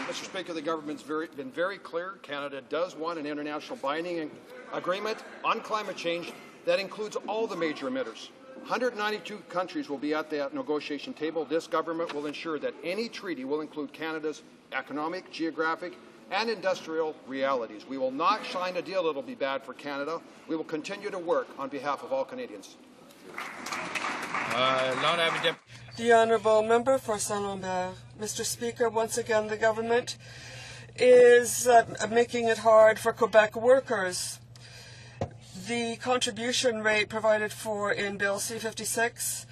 Mr. Speaker, the government's been very clear. Canada does want an international binding agreement on climate change that includes all the major emitters. 192 countries will be at that negotiation table. This government will ensure that any treaty will include Canada's economic, geographic, and industrial realities. We will not sign a deal that will be bad for Canada. We will continue to work on behalf of all Canadians. The Honourable Member for Saint-Lambert. Mr. Speaker, once again the government is making it hard for Quebec workers. The contribution rate provided for in Bill C-56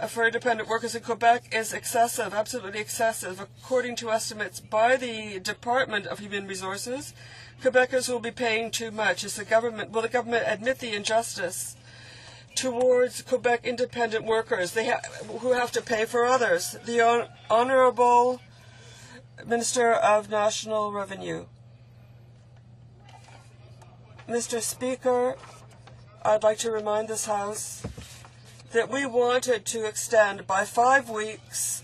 for independent workers in Quebec is excessive, absolutely excessive. According to estimates by the Department of Human Resources, Quebecers will be paying too much. Will the government admit the injustice towards Quebec independent workers who have to pay for others? The Honourable Minister of National Revenue. Mr. Speaker, I'd like to remind this House that we wanted to extend by 5 weeks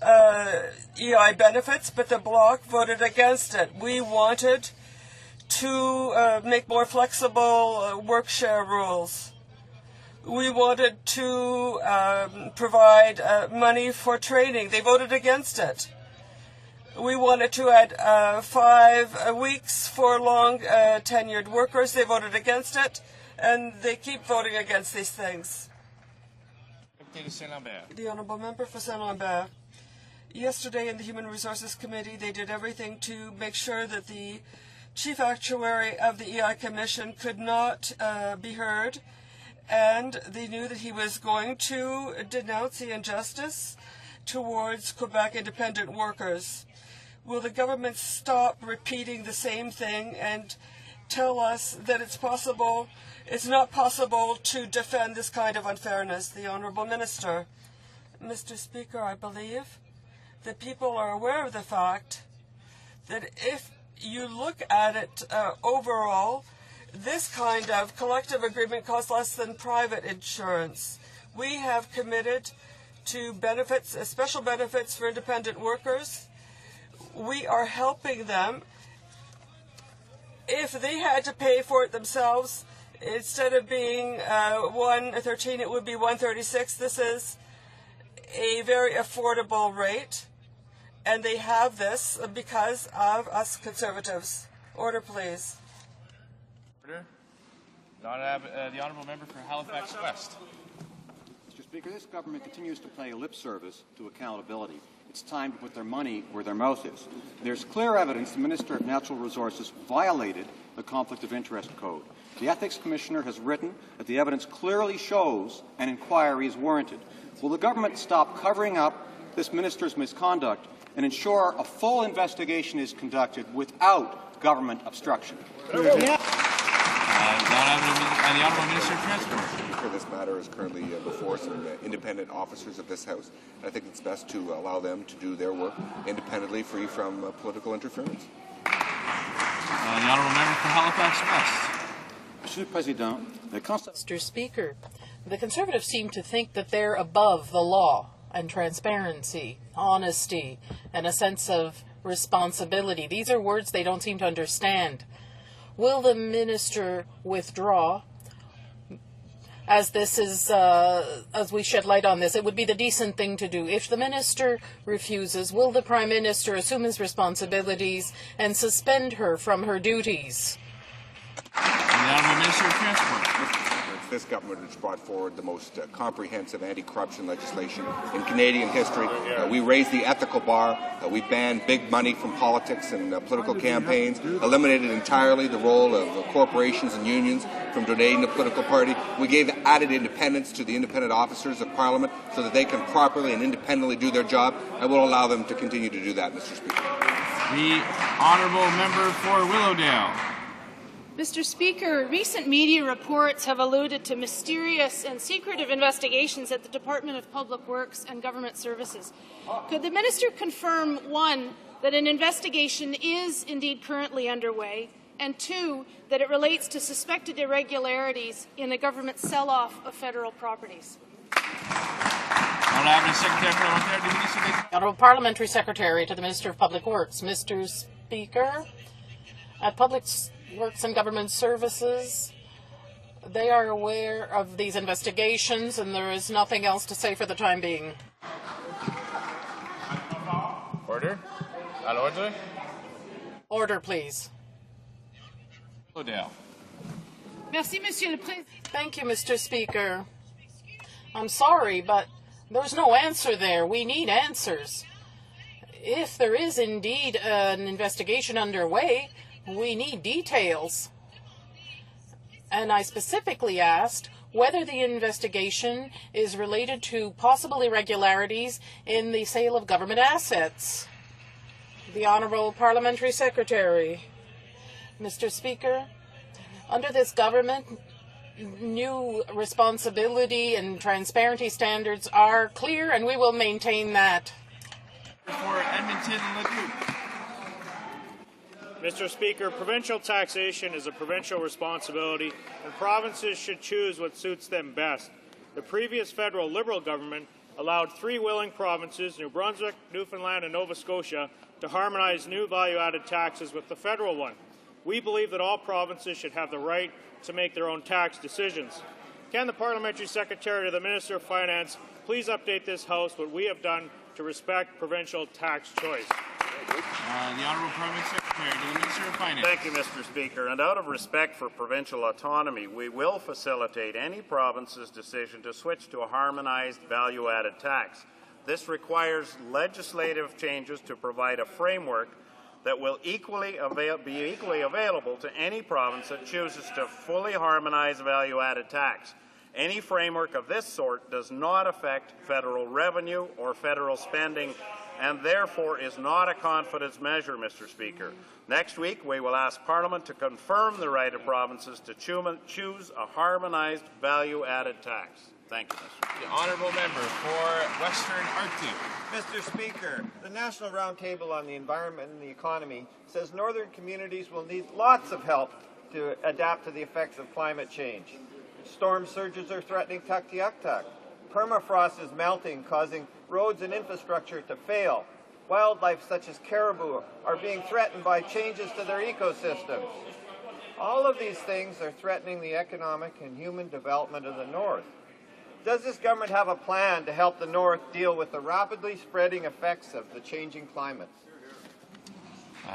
EI benefits, but the Bloc voted against it. We wanted to make more flexible work share rules. We wanted to provide money for training. They voted against it. We wanted to add 5 weeks for long tenured workers. They voted against it, and they keep voting against these things. The Honourable Member for Saint-Lambert. Yesterday in the Human Resources Committee, they did everything to make sure that the chief actuary of the EI Commission could not be heard, and they knew that he was going to denounce the injustice towards Quebec independent workers. Will the government stop repeating the same thing and tell us that it's not possible to defend this kind of unfairness? The Honourable Minister. Mr. Speaker, I believe that people are aware of the fact that if you look at it overall, this kind of collective agreement costs less than private insurance. We have committed to benefits, special benefits for independent workers. We are helping them. If they had to pay for it themselves, instead of being $113, it would be $136. This is a very affordable rate, and they have this because of us Conservatives. Order, please. Order. The Honourable Member for Halifax West. Mr. Speaker, this government continues to pay lip service to accountability. It's time to put their money where their mouth is. There's clear evidence the Minister of Natural Resources violated the Conflict of Interest Code. The Ethics Commissioner has written that the evidence clearly shows an inquiry is warranted. Will the government stop covering up this minister's misconduct and ensure a full investigation is conducted without government obstruction? The Honourable Minister of Transport. This matter is currently before some independent officers of this House. And I think it's best to allow them to do their work independently, free from political interference. The Honourable Member for Halifax West. Mr. Speaker, the Conservatives seem to think that they're above the law and transparency, honesty, and a sense of responsibility. These are words they don't seem to understand. Will the minister withdraw? As this is, as we shed light on this, it would be the decent thing to do. If the minister refuses, will the Prime Minister assume his responsibilities and suspend her from her duties? The Honourable Minister of Transport. It's this government which brought forward the most comprehensive anti-corruption legislation in Canadian history. We raised the ethical bar. We banned big money from politics and political campaigns, eliminated entirely the role of corporations and unions from donating to political party. We gave added independence to the independent officers of Parliament so that they can properly and independently do their job, and we'll allow them to continue to do that, Mr. Speaker. The Honourable Member for Willowdale. Mr. Speaker, recent media reports have alluded to mysterious and secretive investigations at the Department of Public Works and Government Services. Could the Minister confirm, one, that an investigation is indeed currently underway, and two, that it relates to suspected irregularities in the government's sell-off of federal properties? Honourable Parliamentary Secretary to the Minister of Public Works. Mr. Speaker, at Public Works and Government Services, they are aware of these investigations, and there is nothing else to say for the time being. Order. Al order. Order, please. Odell. Merci, Monsieur le Président. Thank you, Mr. Speaker. I'm sorry, but there's no answer there. We need answers. If there is indeed an investigation underway, we need details. And I specifically asked whether the investigation is related to possible irregularities in the sale of government assets. The Honourable Parliamentary Secretary. Mr. Speaker, under this government, new responsibility and transparency standards are clear, and we will maintain that. For Edmonton Leduc. Mr. Speaker, provincial taxation is a provincial responsibility, and provinces should choose what suits them best. The previous federal Liberal government allowed 3 willing provinces, New Brunswick, Newfoundland, and Nova Scotia, to harmonize new value-added taxes with the federal one. We believe that all provinces should have the right to make their own tax decisions. Can the Parliamentary Secretary to the Minister of Finance please update this House what we have done to respect provincial tax choice? The Honourable Parliamentary Secretary to the Minister of Finance. Thank you, Mr. Speaker. And out of respect for provincial autonomy, we will facilitate any province's decision to switch to a harmonized value-added tax. This requires legislative changes to provide a framework that will be equally available to any province that chooses to fully harmonize value-added tax. Any framework of this sort does not affect federal revenue or federal spending, and therefore is not a confidence measure, Mr. Speaker. Next week, we will ask Parliament to confirm the right of provinces to choose a harmonized value-added tax. Thank you, Mr. Speaker. The honourable member for Western Arctic. Mr. Speaker, the National Roundtable on the Environment and the Economy says northern communities will need lots of help to adapt to the effects of climate change. Storm surges are threatening Tuktoyaktuk. Permafrost is melting, causing roads and infrastructure to fail. Wildlife such as caribou are being threatened by changes to their ecosystems. All of these things are threatening the economic and human development of the North. Does this government have a plan to help the North deal with the rapidly spreading effects of the changing climate?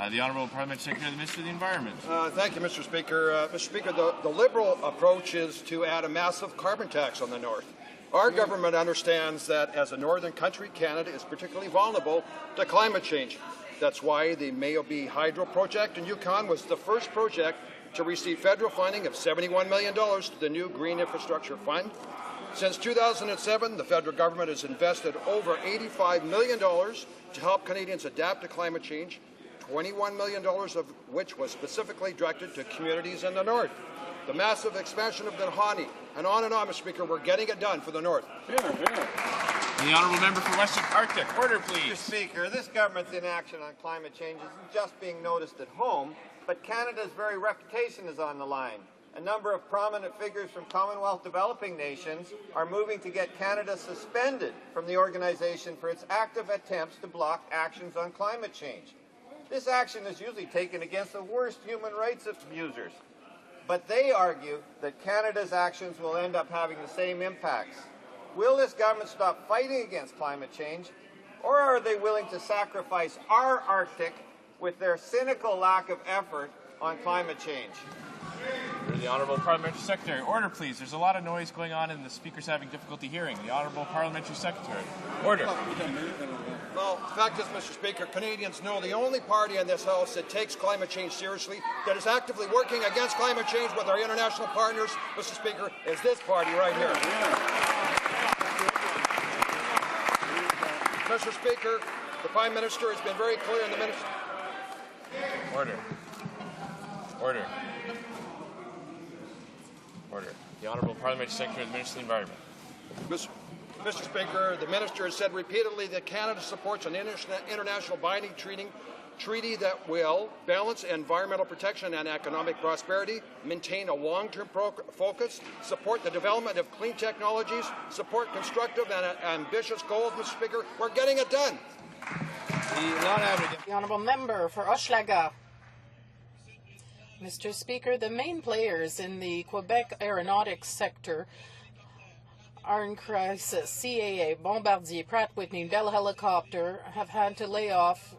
The Honourable Parliamentary Secretary of the Ministry of the Environment. Thank you, Mr. Speaker. Mr. Speaker, the Liberal approach is to add a massive carbon tax on the North. Our government understands that as a northern country, Canada is particularly vulnerable to climate change. That's why the Mayo-B Hydro project in Yukon was the first project to receive federal funding of $71 million to the new Green Infrastructure Fund. Since 2007, the federal government has invested over $85 million to help Canadians adapt to climate change, $21 million of which was specifically directed to communities in the North. The massive expansion of the HoC, and on, Mr. Speaker, we're getting it done for the North. The honourable member for Western Arctic. Order, please. Mr. Speaker, this government's inaction on climate change isn't just being noticed at home, but Canada's very reputation is on the line. A number of prominent figures from Commonwealth developing nations are moving to get Canada suspended from the organization for its active attempts to block actions on climate change. This action is usually taken against the worst human rights abusers, but they argue that Canada's actions will end up having the same impacts. Will this government stop fighting against climate change, or are they willing to sacrifice our Arctic with their cynical lack of effort on climate change? The Honourable Parliamentary Secretary. Order, please. There's a lot of noise going on and the Speaker's having difficulty hearing. The Honourable Parliamentary Secretary. Order. Well, the fact is, Mr. Speaker, Canadians know the only party in this House that takes climate change seriously, that is actively working against climate change with our international partners, Mr. Speaker, is this party right here. Mr. Speaker, the Prime Minister has been very clear in the ministry. Order. Order. Order. The Honourable Parliamentary Secretary of the Ministry of the Environment. Mr. Speaker, the Minister has said repeatedly that Canada supports an international binding treaty that will balance environmental protection and economic prosperity, maintain a long-term focus, support the development of clean technologies, support constructive and ambitious goals, Mr. Speaker. We're getting it done. The Honourable Member for Hochelaga. Mr. Speaker, the main players in the Quebec aeronautics sector are in crisis. CAA, Bombardier, Pratt & Whitney, Bell Helicopter have had to lay off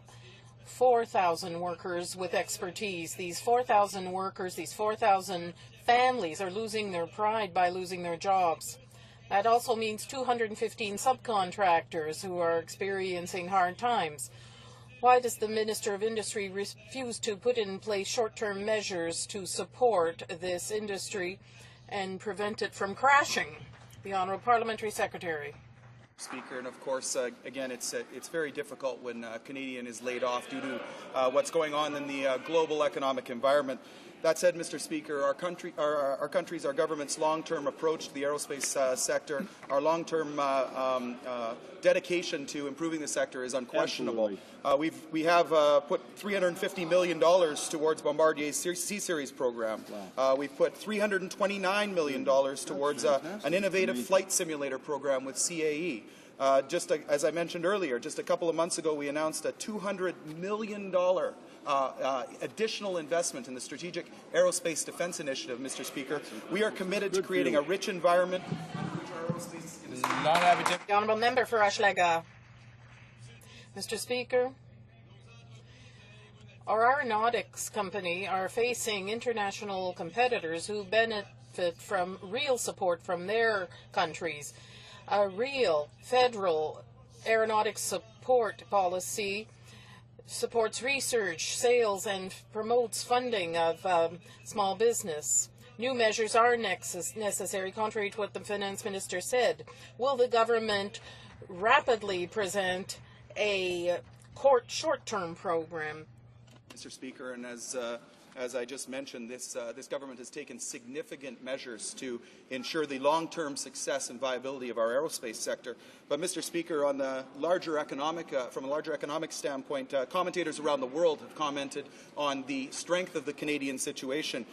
4,000 workers with expertise. These 4,000 workers, these 4,000 families are losing their pride by losing their jobs. That also means 215 subcontractors who are experiencing hard times. Why does the Minister of Industry refuse to put in place short-term measures to support this industry and prevent it from crashing? The Honourable Parliamentary Secretary. Speaker, and of course, again, it's very difficult when a Canadian is laid off due to what's going on in the global economic environment. That said, Mr. Speaker, our government's long-term approach to the aerospace sector, our long-term dedication to improving the sector is unquestionable. We have put $350 million towards Bombardier's C-Series program. We've put $329 million towards an innovative flight simulator program with CAE. As I mentioned earlier, just a couple of months ago, we announced a $200 million additional investment in the Strategic Aerospace Defense Initiative, Mr. Speaker. We are committed to creating a rich environment. The Honourable Member for Hochelaga. Mr. Speaker, our aeronautics company are facing international competitors who benefit from real support from their countries. A real federal aeronautics support policy supports research, sales, and promotes funding of small business. New measures are necessary, contrary to what the Finance Minister said. Will the government rapidly present a short-term program? Mr. Speaker, and as I just mentioned, this government has taken significant measures to ensure the long-term success and viability of our aerospace sector. But, Mr. Speaker, on the larger economic, from a larger economic standpoint, commentators around the world have commented on the strength of the Canadian situation.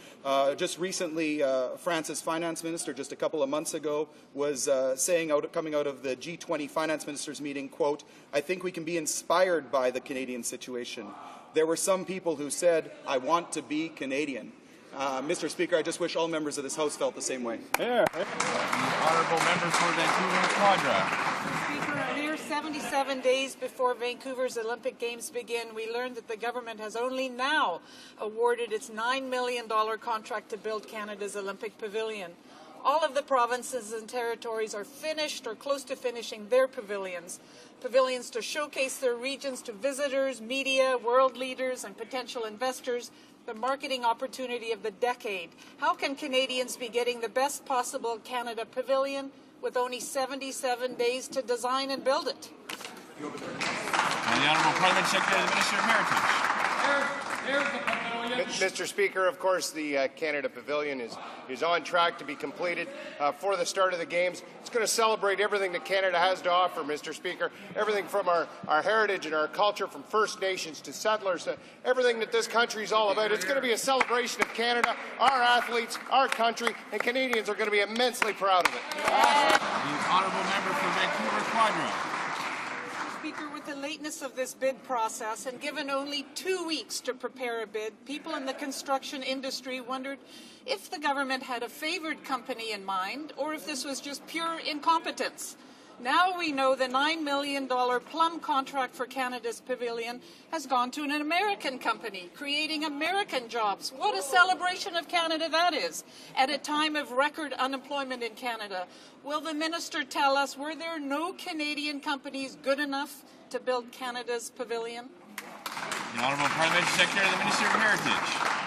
Just recently, France's finance minister, just a couple of months ago, was saying, coming out of the G20 finance ministers meeting, quote, "I think we can be inspired by the Canadian situation." There were some people who said, "I want to be Canadian." Mr. Speaker, I just wish all members of this House felt the same way. The honourable member for Vancouver Quadra. Speaker, a mere 77 days before Vancouver's Olympic Games begin, we learned that the government has only now awarded its $9 million contract to build Canada's Olympic Pavilion. All of the provinces and territories are finished or close to finishing their pavilions to showcase their regions to visitors, media, world leaders, and potential investors, the marketing opportunity of the decade. How can Canadians be getting the best possible Canada Pavilion with only 77 days to design and build it? And the Honourable Parliament Secretary to the Minister of Heritage. Mr. Speaker, of course, the Canada Pavilion is on track to be completed for the start of the Games. It's going to celebrate everything that Canada has to offer, Mr. Speaker, everything from our heritage and our culture, from First Nations to settlers, everything that this country is all about. It's going to be a celebration of Canada, our athletes, our country, and Canadians are going to be immensely proud of it. The honourable member for Vancouver Quadra. Speaker, with the lateness of this bid process and given only 2 weeks to prepare a bid, people in the construction industry wondered if the government had a favoured company in mind or if this was just pure incompetence. Now we know the $9 million plum contract for Canada's pavilion has gone to an American company, creating American jobs. What a celebration of Canada that is, at a time of record unemployment in Canada. Will the minister tell us, were there no Canadian companies good enough to build Canada's pavilion? The Honourable Parliamentary Secretary to the Minister of Heritage.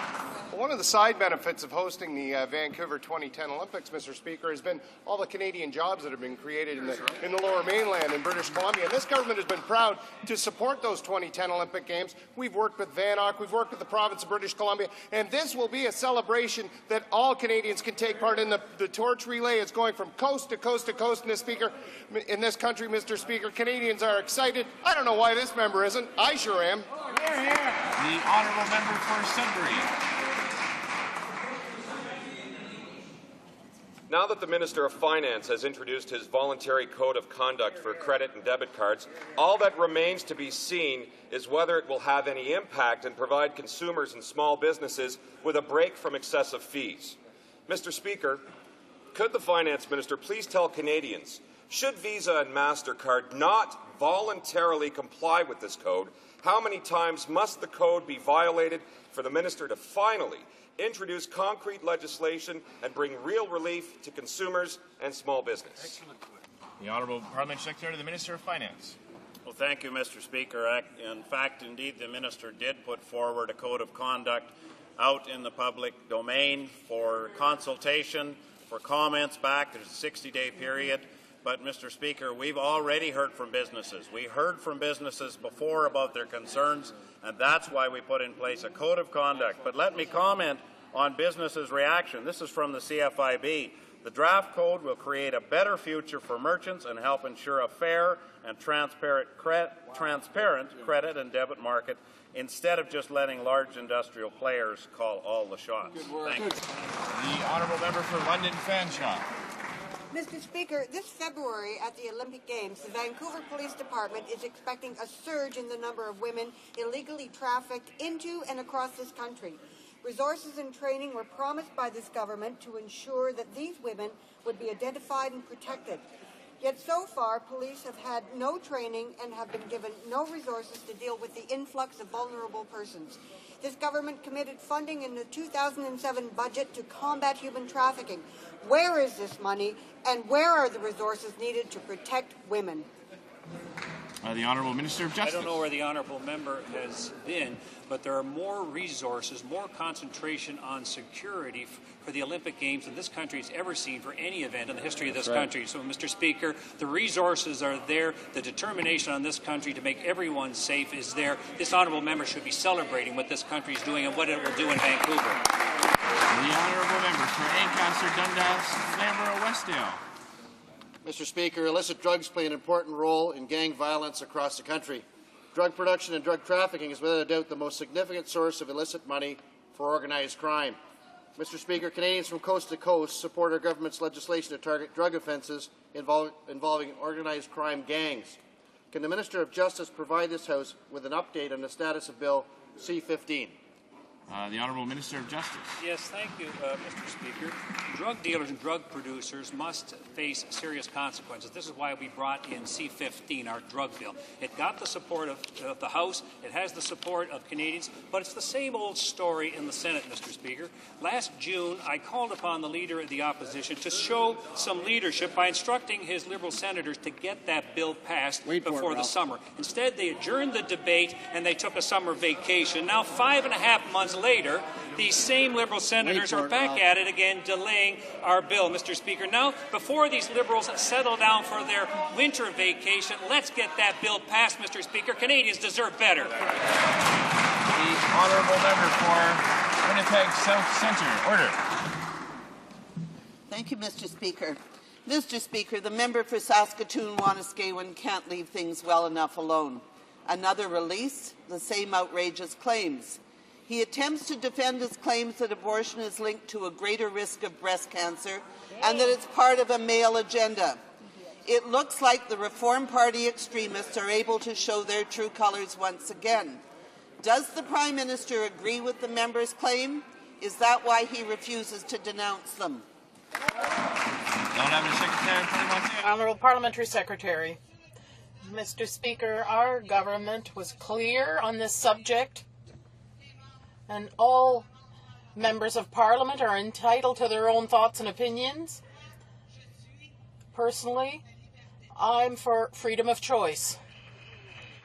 One of the side benefits of hosting the Vancouver 2010 Olympics, Mr. Speaker, has been all the Canadian jobs that have been created in the Lower Mainland in British Columbia. And this government has been proud to support those 2010 Olympic Games. We've worked with VANOC, we've worked with the province of British Columbia, and this will be a celebration that all Canadians can take part in. The torch relay is going from coast to coast to coast in this country, Mr. Speaker. Canadians are excited. I don't know why this member isn't. I sure am. The honourable member for Sudbury. Now that the Minister of Finance has introduced his voluntary code of conduct for credit and debit cards, all that remains to be seen is whether it will have any impact and provide consumers and small businesses with a break from excessive fees. Mr. Speaker, could the Finance Minister please tell Canadians, should Visa and MasterCard not voluntarily comply with this code, how many times must the code be violated for the Minister to finally introduce concrete legislation and bring real relief to consumers and small business? The Honourable Parliamentary Secretary to the Minister of Finance. Well, thank you, Mr. Speaker. In fact, indeed, the Minister did put forward a code of conduct out in the public domain for consultation, for comments back. There's a 60-day period. But, Mr. Speaker, we've already heard from businesses. We heard from businesses before about their concerns, and that's why we put in place a code of conduct. But let me comment on businesses' reaction. This is from the CFIB. The draft code will create a better future for merchants and help ensure a fair and transparent credit and debit market instead of just letting large industrial players call all the shots. Thank you. The honourable member for London Fanshawe. Mr. Speaker, this February at the Olympic Games, the Vancouver Police Department is expecting a surge in the number of women illegally trafficked into and across this country. Resources and training were promised by this government to ensure that these women would be identified and protected. Yet so far, police have had no training and have been given no resources to deal with the influx of vulnerable persons. This government committed funding in the 2007 budget to combat human trafficking. Where is this money, and where are the resources needed to protect women? The Honourable Minister of Justice. I don't know where the honourable member has been, but there are more resources, more concentration on security for the Olympic Games than this country has ever seen for any event in the history of this country. So, Mr. Speaker, the resources are there. The determination on this country to make everyone safe is there. This honourable member should be celebrating what this country is doing and what it will do in Vancouver. The honourable member for Ancaster, Dundas, Flamborough, Westdale. Mr. Speaker, illicit drugs play an important role in gang violence across the country. Drug production and drug trafficking is without a doubt the most significant source of illicit money for organised crime. Mr. Speaker, Canadians from coast to coast support our government's legislation to target drug offences involving organised crime gangs. Can the Minister of Justice provide this House with an update on the status of Bill C-15? The Honourable Minister of Justice. Yes, thank you, Mr. Speaker. Drug dealers and drug producers must face serious consequences. This is why we brought in C-15, our drug bill. It got the support of the House. It has the support of Canadians, but it's the same old story in the Senate, Mr. Speaker. Last June, I called upon the Leader of the Opposition to show some leadership by instructing his Liberal senators to get that bill passed before the summer. Instead, they adjourned the debate and they took a summer vacation. Now, 5.5 months later, these same Liberal senators are back at it again, delaying our bill, Mr. Speaker. Now, before these Liberals settle down for their winter vacation, let's get that bill passed, Mr. Speaker. Canadians deserve better. The honourable member for Winnipeg South Centre. Order. Thank you, Mr. Speaker. Mr. Speaker, the member for Saskatoon-Wanuskewin can't leave things well enough alone. Another release, the same outrageous claims. He attempts to defend his claims that abortion is linked to a greater risk of breast cancer and that it's part of a male agenda. It looks like the Reform Party extremists are able to show their true colours once again. Does the Prime Minister agree with the member's claim? Is that why he refuses to denounce them? Honourable Parliamentary Secretary. Mr. Speaker, our government was clear on this subject, and all members of Parliament are entitled to their own thoughts and opinions. Personally, I'm for freedom of choice.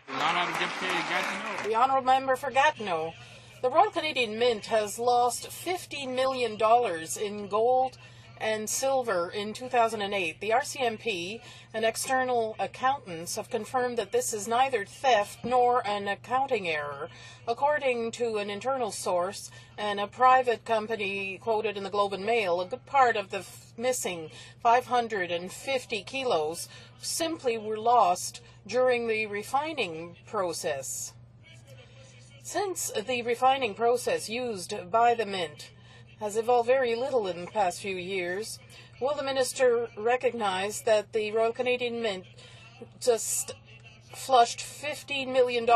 The Honourable Member for Gatineau. The Royal Canadian Mint has lost $15 million in gold and silver in 2008. The RCMP and external accountants have confirmed that this is neither theft nor an accounting error. According to an internal source and a private company quoted in the Globe and Mail, a good part of the missing 550 kilos simply were lost during the refining process. Since the refining process used by the Mint has evolved very little in the past few years, will the Minister recognize that the Royal Canadian Mint just flushed $15 million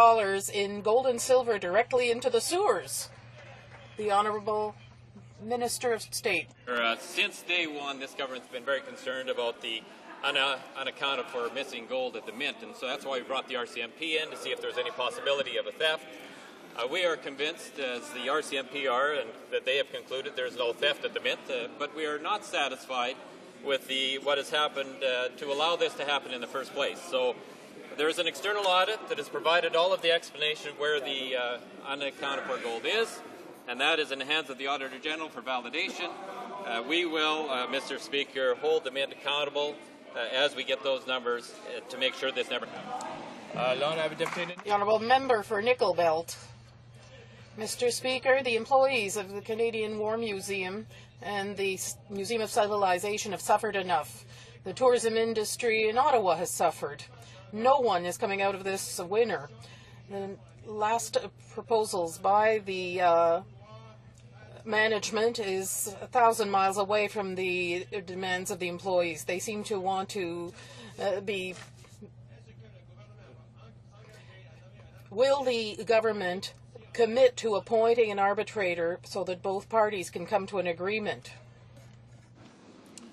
in gold and silver directly into the sewers? The Honourable Minister of State. Since day one, this government's been very concerned about the unaccounted for missing gold at the Mint, and so that's why we brought the RCMP in to see if there's any possibility of a theft. We are convinced, as the RCMP are, and that they have concluded there's no theft at the Mint, but we are not satisfied with what has happened to allow this to happen in the first place. So there's an external audit that has provided all of the explanation of where the unaccounted for gold is, and that is in the hands of the Auditor General for validation. We will, Mr. Speaker, hold the Mint accountable as we get those numbers to make sure this never happens. The Honourable Member for Nickel Belt. Mr. Speaker, the employees of the Canadian War Museum and the Museum of Civilization have suffered enough. The tourism industry in Ottawa has suffered. No one is coming out of this a winner. The last proposals by the management is 1,000 miles away from the demands of the employees. They seem to want to be... Will the government commit to appointing an arbitrator so that both parties can come to an agreement?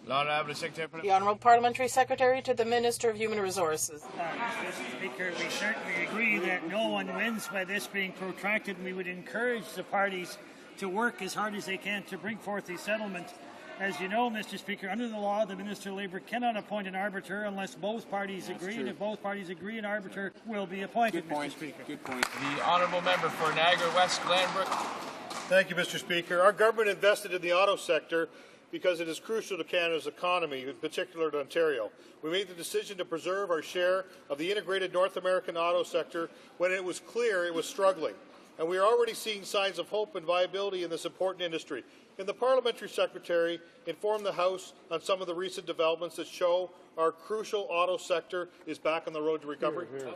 The Honourable Parliamentary Secretary to the Minister of Human Resources. Mr. Speaker, we certainly agree that no one wins by this being protracted, and we would encourage the parties to work as hard as they can to bring forth a settlement. As you know, Mr. Speaker, under the law, the Minister of Labour cannot appoint an arbiter unless both parties agree, and if both parties agree, an arbiter will be appointed, Mr. Speaker. Good point. The honourable member for Niagara West, Glanbrook. Thank you, Mr. Speaker. Our government invested in the auto sector because it is crucial to Canada's economy, in particular to Ontario. We made the decision to preserve our share of the integrated North American auto sector when it was clear it was struggling. And we are already seeing signs of hope and viability in this important industry. Can the Parliamentary Secretary inform the House on some of the recent developments that show our crucial auto sector is back on the road to recovery? The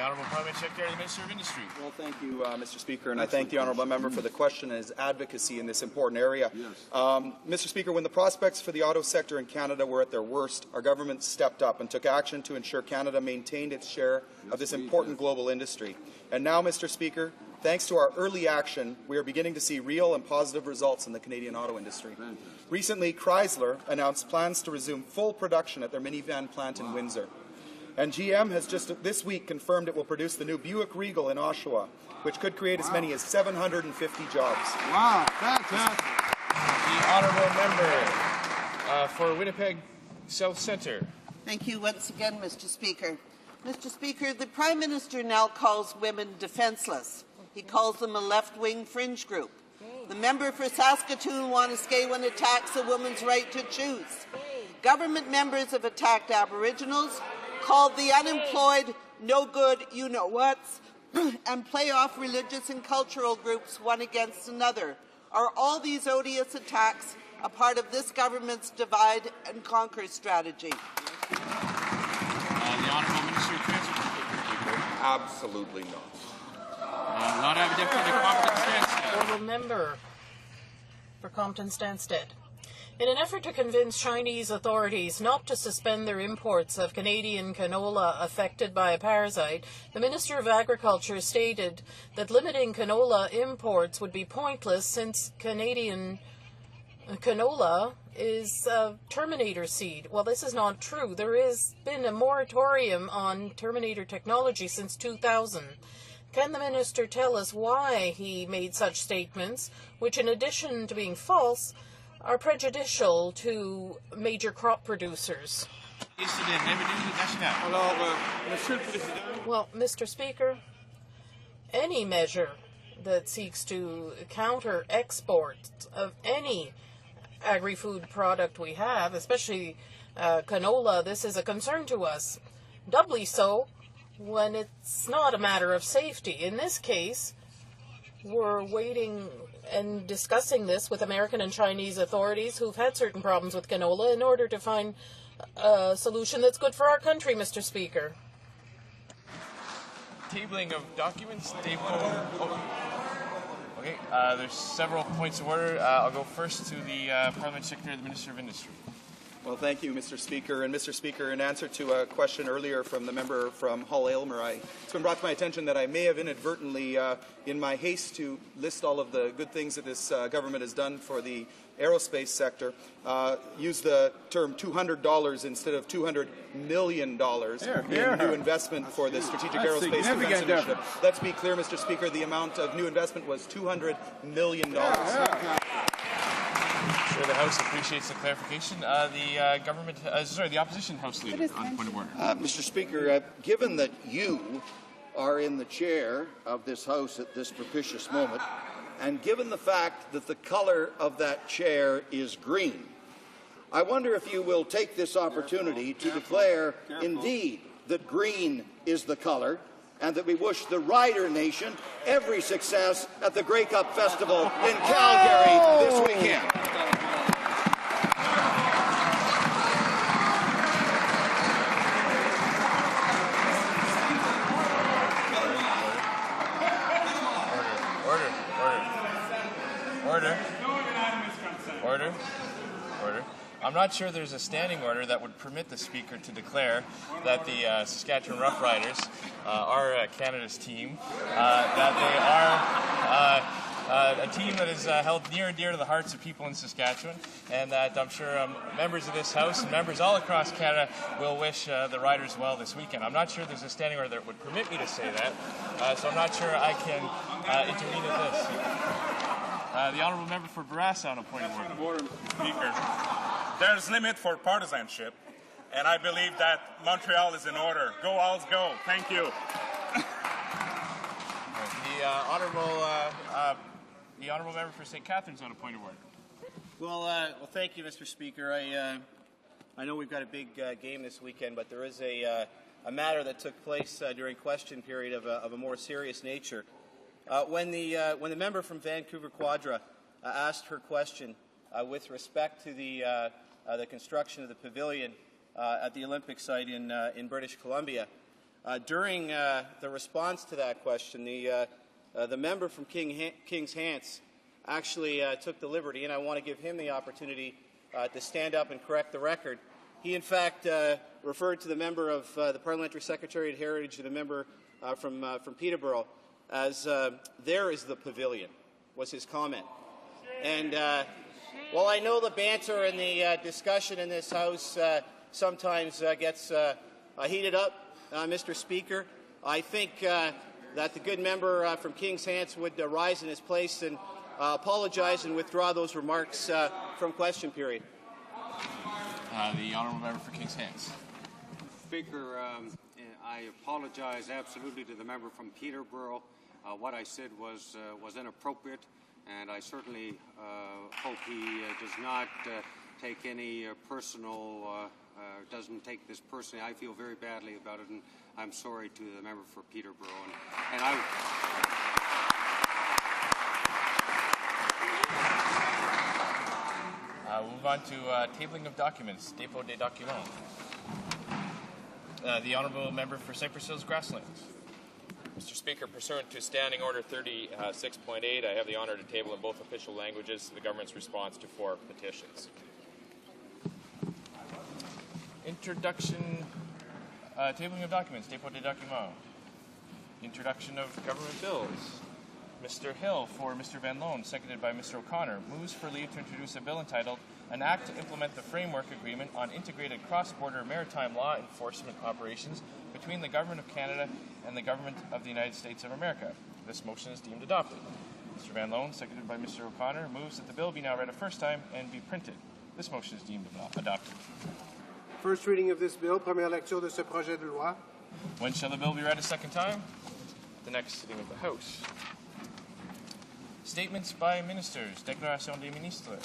Honourable Parliamentary Secretary to the Minister of Industry. Well, thank you, Mr. Speaker, and I thank the honourable member for the question and his advocacy in this important area. Mr. Speaker, when the prospects for the auto sector in Canada were at their worst, our government stepped up and took action to ensure Canada maintained its share of this important global industry. And now, Mr. Speaker, thanks to our early action, we are beginning to see real and positive results in the Canadian auto industry. Recently, Chrysler announced plans to resume full production at their minivan plant in Windsor. And GM has just this week confirmed it will produce the new Buick Regal in Oshawa, which could create as many as 750 jobs. Wow, fantastic. The honourable member for Winnipeg South Centre. Thank you once again, Mr. Speaker. Mr. Speaker, the Prime Minister now calls women defenceless. He calls them a left-wing fringe group. The member for Saskatoon-Wanuskewin attacks a woman's right to choose. Government members have attacked Aboriginals, called the unemployed no good you-know-whats, and play off religious and cultural groups one against another. Are all these odious attacks a part of this government's divide and conquer strategy? The Honourable Minister of Transport. Absolutely not. Not have a deputy Compton-Stanstead. Honourable member for Compton-Stanstead. In an effort to convince Chinese authorities not to suspend their imports of Canadian canola affected by a parasite, the Minister of Agriculture stated that limiting canola imports would be pointless since Canadian canola is Terminator seed. Well, this is not true. There has been a moratorium on Terminator technology since 2000. Can the minister tell us why he made such statements, which in addition to being false, are prejudicial to major crop producers? Well, Mr. Speaker, any measure that seeks to counter exports of any agri-food product we have, especially canola, this is a concern to us. Doubly so when it's not a matter of safety. In this case, we're waiting and discussing this with American and Chinese authorities who've had certain problems with canola in order to find a solution that's good for our country, Mr. Speaker. Tabling of documents. Okay, there's several points of order. I'll go first to the Parliament Secretary, the Minister of Industry. Well, thank you, Mr. Speaker. And Mr. Speaker, in answer to a question earlier from the member from Hull-Aylmer, it's been brought to my attention that I may have inadvertently, in my haste to list all of the good things that this government has done for the aerospace sector, used the term $200 instead of $200 million in new investment for the Strategic Aerospace Defense Initiative. Let's be clear, Mr. Speaker, the amount of new investment was $200 million. I'm sure the House appreciates the clarification. The opposition House Leader on point of order. Mr. Speaker, given that you are in the chair of this House at this propitious moment, and given the fact that the color of that chair is green, I wonder if you will take this opportunity to declare indeed that green is the color, and that we wish the Rider Nation every success at the Grey Cup Festival in Calgary this weekend. Order. I'm not sure there's a standing order that would permit the Speaker to declare that the Saskatchewan Roughriders are Canada's team, that they are a team that is held near and dear to the hearts of people in Saskatchewan, and that I'm sure members of this House and members all across Canada will wish the Riders well this weekend. I'm not sure there's a standing order that would permit me to say that, so I'm not sure I can intervene in this. The honourable member for Barassa on a point of order. Speaker, there's limit for partisanship, and I believe that Montreal is in order. Go Owls, go! Thank you. The honourable member for St. Catharines on a point of order. Well, thank you, Mr. Speaker. I know we've got a big game this weekend, but there is a matter that took place during question period of a more serious nature. When the member from Vancouver Quadra asked her question with respect to the construction of the pavilion at the Olympic site in British Columbia, during the response to that question, the member from King's Hants actually took the liberty, and I want to give him the opportunity to stand up and correct the record. He, in fact, referred to the member of the Parliamentary Secretariat Heritage and the member from Peterborough as there is the pavilion, was his comment. And while I know the banter and the discussion in this House sometimes gets heated up, Mr. Speaker, I think that the good member from King's Hants would rise in his place and apologize and withdraw those remarks from question period. The honourable member for King's Hants. Speaker, I apologize absolutely to the member from Peterborough. What I said was inappropriate, and I certainly hope he does not take any personal, doesn't take this personally. I feel very badly about it, and I'm sorry to the member for Peterborough. And I. We'll move on to tabling of documents, dépôt des documents. The honourable member for Cypress Hills Grasslands. Mr. Speaker, pursuant to Standing Order 36.8, I have the honour to table in both official languages the government's response to 4 petitions. Introduction, tabling of documents, dépôt des documents. Introduction of government bills. Mr. Hill for Mr. Van Loan, seconded by Mr. O'Connor, moves for leave to introduce a bill entitled An Act to Implement the Framework Agreement on Integrated Cross-Border Maritime Law Enforcement Operations between the Government of Canada and the Government of the United States of America. This motion is deemed adopted. Mr. Van Loan, seconded by Mr. O'Connor, moves that the bill be now read a first time and be printed. This motion is deemed adopted. First reading of this bill, première lecture de ce projet de loi. When shall the bill be read a second time? The next sitting of the House. Statements by ministers. Déclaration des ministres.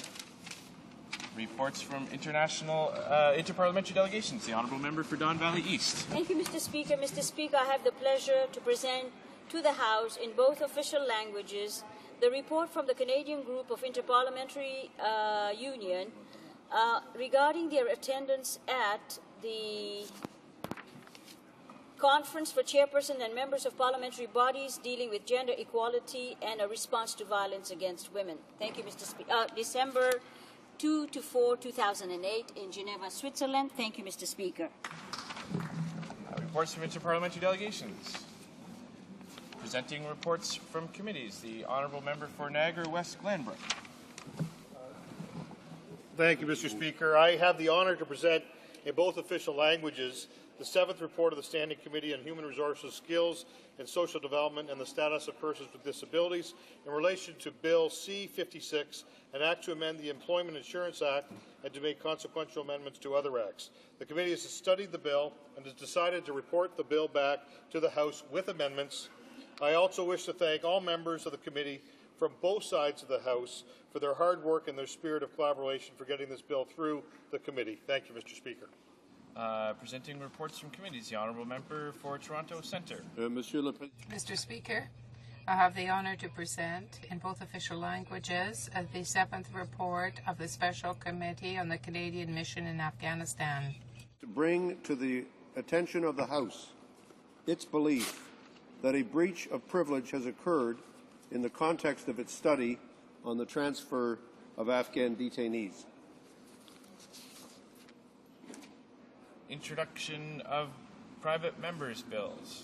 Reports from interparliamentary delegations. The honourable member for Don Valley East. Thank you, Mr. Speaker. Mr. Speaker, I have the pleasure to present to the House in both official languages the report from the Canadian Group of Interparliamentary Union regarding their attendance at the Conference for Chairperson and Members of Parliamentary Bodies dealing with gender equality and a response to violence against women. Thank you, Mr. Speaker. December 2 to 4, 2008 in Geneva, Switzerland. Thank you, Mr. Speaker. Reports from interparliamentary delegations. Presenting reports from committees. The honourable member for Niagara West Glanbrook. Thank you, Mr. Speaker. I have the honour to present in both official languages the 7th report of the Standing Committee on Human Resources, Skills and Social Development and the Status of Persons with Disabilities in relation to Bill C-56, an act to amend the Employment Insurance Act and to make consequential amendments to other acts. The committee has studied the bill and has decided to report the bill back to the House with amendments. I also wish to thank all members of the committee from both sides of the House for their hard work and their spirit of collaboration for getting this bill through the committee. Thank you, Mr. Speaker. Presenting reports from committees, the honourable member for Toronto Centre. Mr. Speaker, I have the honour to present in both official languages the 7th report of the Special Committee on the Canadian Mission in Afghanistan. To bring to the attention of the House its belief that a breach of privilege has occurred in the context of its study on the transfer of Afghan detainees. Introduction of private members' bills.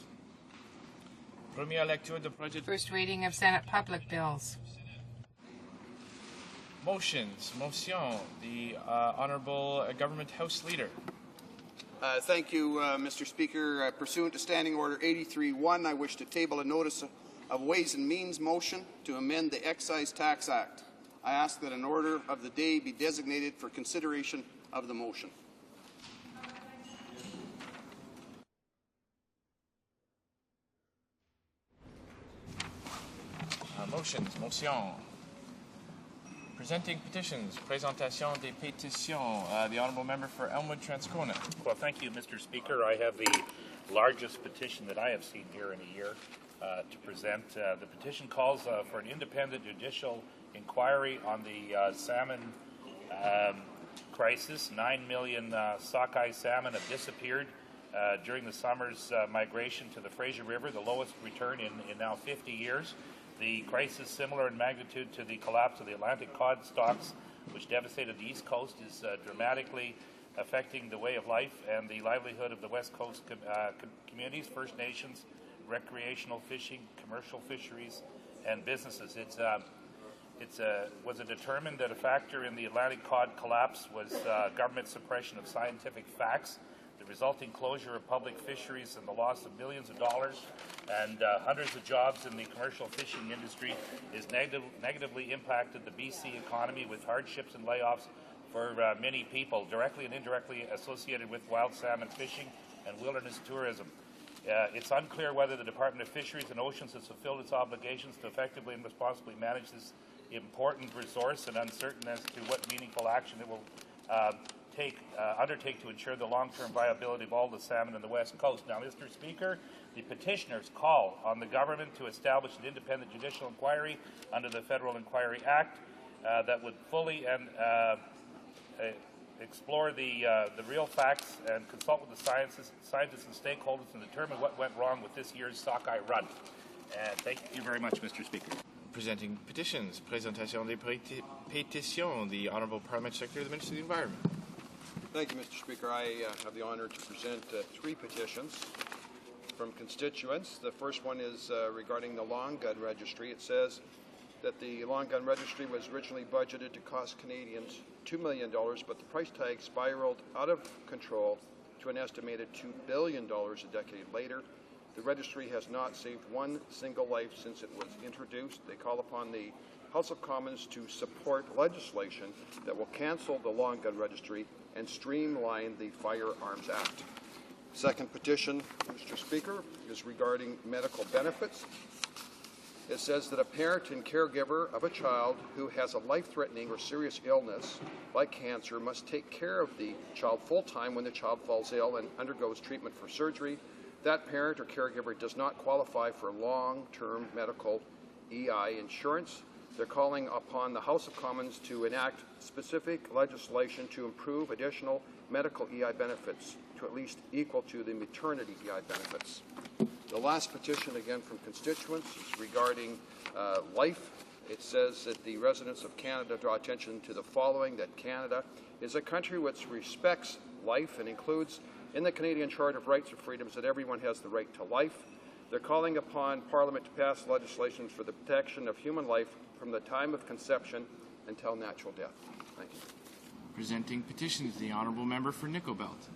Première lecture de projet. First reading of Senate public bills. Motions. Motion. The Honourable Government House Leader. Thank you, Mr. Speaker. Pursuant to Standing Order 83.1, I wish to table a notice of Ways and Means motion to amend the Excise Tax Act. I ask that an order of the day be designated for consideration of the motion. Motion. Presenting petitions. Présentation des pétitions. The Honourable Member for Elmwood Transcona. Well, thank you, Mr. Speaker. I have the largest petition that I have seen here in a year to present. The petition calls for an independent judicial inquiry on the salmon crisis. 9 million sockeye salmon have disappeared during the summer's migration to the Fraser River, the lowest return in now 50 years. The crisis, similar in magnitude to the collapse of the Atlantic cod stocks, which devastated the East Coast, is dramatically affecting the way of life and the livelihood of the West Coast communities, First Nations, recreational fishing, commercial fisheries, and businesses. Was it determined that a factor in the Atlantic cod collapse was government suppression of scientific facts? The resulting closure of public fisheries and the loss of millions of dollars and hundreds of jobs in the commercial fishing industry is negatively impacted the BC economy with hardships and layoffs for many people, directly and indirectly associated with wild salmon fishing and wilderness tourism. It's unclear whether the Department of Fisheries and Oceans has fulfilled its obligations to effectively and responsibly manage this important resource, and uncertain as to what meaningful action it will undertake to ensure the long-term viability of all the salmon in the West Coast. Now, Mr. Speaker, the petitioners call on the government to establish an independent judicial inquiry under the Federal Inquiry Act that would fully and explore the real facts and consult with the scientists and stakeholders and determine what went wrong with this year's sockeye run. Thank you very much, Mr. Speaker. Presenting petitions. Présentation des pétitions. The Honourable Parliament Secretary of the Ministry of the Environment. Thank you, Mr. Speaker. I have the honour to present three petitions from constituents. The first one is regarding the Long Gun Registry. It says that the Long Gun Registry was originally budgeted to cost Canadians $2 million, but the price tag spiraled out of control to an estimated $2 billion a decade later. The registry has not saved one single life since it was introduced. They call upon the House of Commons to support legislation that will cancel the Long Gun Registry and streamline the Firearms Act. Second petition, Mr. Speaker, is regarding medical benefits. It says that a parent and caregiver of a child who has a life-threatening or serious illness, like cancer, must take care of the child full-time when the child falls ill and undergoes treatment for surgery. That parent or caregiver does not qualify for long-term medical EI insurance. They're calling upon the House of Commons to enact specific legislation to improve additional medical EI benefits to at least equal to the maternity EI benefits. The last petition, again from constituents, is regarding life. It says that the residents of Canada draw attention to the following, that Canada is a country which respects life and includes in the Canadian Charter of Rights and Freedoms that everyone has the right to life. They're calling upon Parliament to pass legislation for the protection of human life from the time of conception until natural death. Thank you. Presenting petitions, the Honourable Member for Nickel Belt.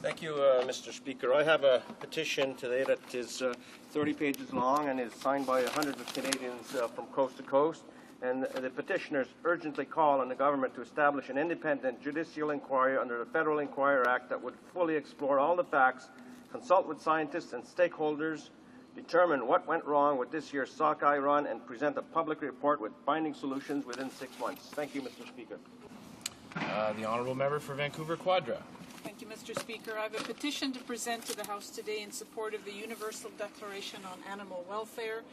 Thank you, Mr. Speaker. I have a petition today that is 30 pages long and is signed by hundreds of Canadians from coast to coast. And the petitioners urgently call on the government to establish an independent judicial inquiry under the Federal Inquiry Act that would fully explore all the facts, consult with scientists and stakeholders, determine what went wrong with this year's sockeye run, and present a public report with binding solutions within 6 months. Thank you, Mr. Speaker. The Honourable Member for Vancouver Quadra. Thank you, Mr. Speaker. I have a petition to present to the House today in support of the Universal Declaration on Animal Welfare.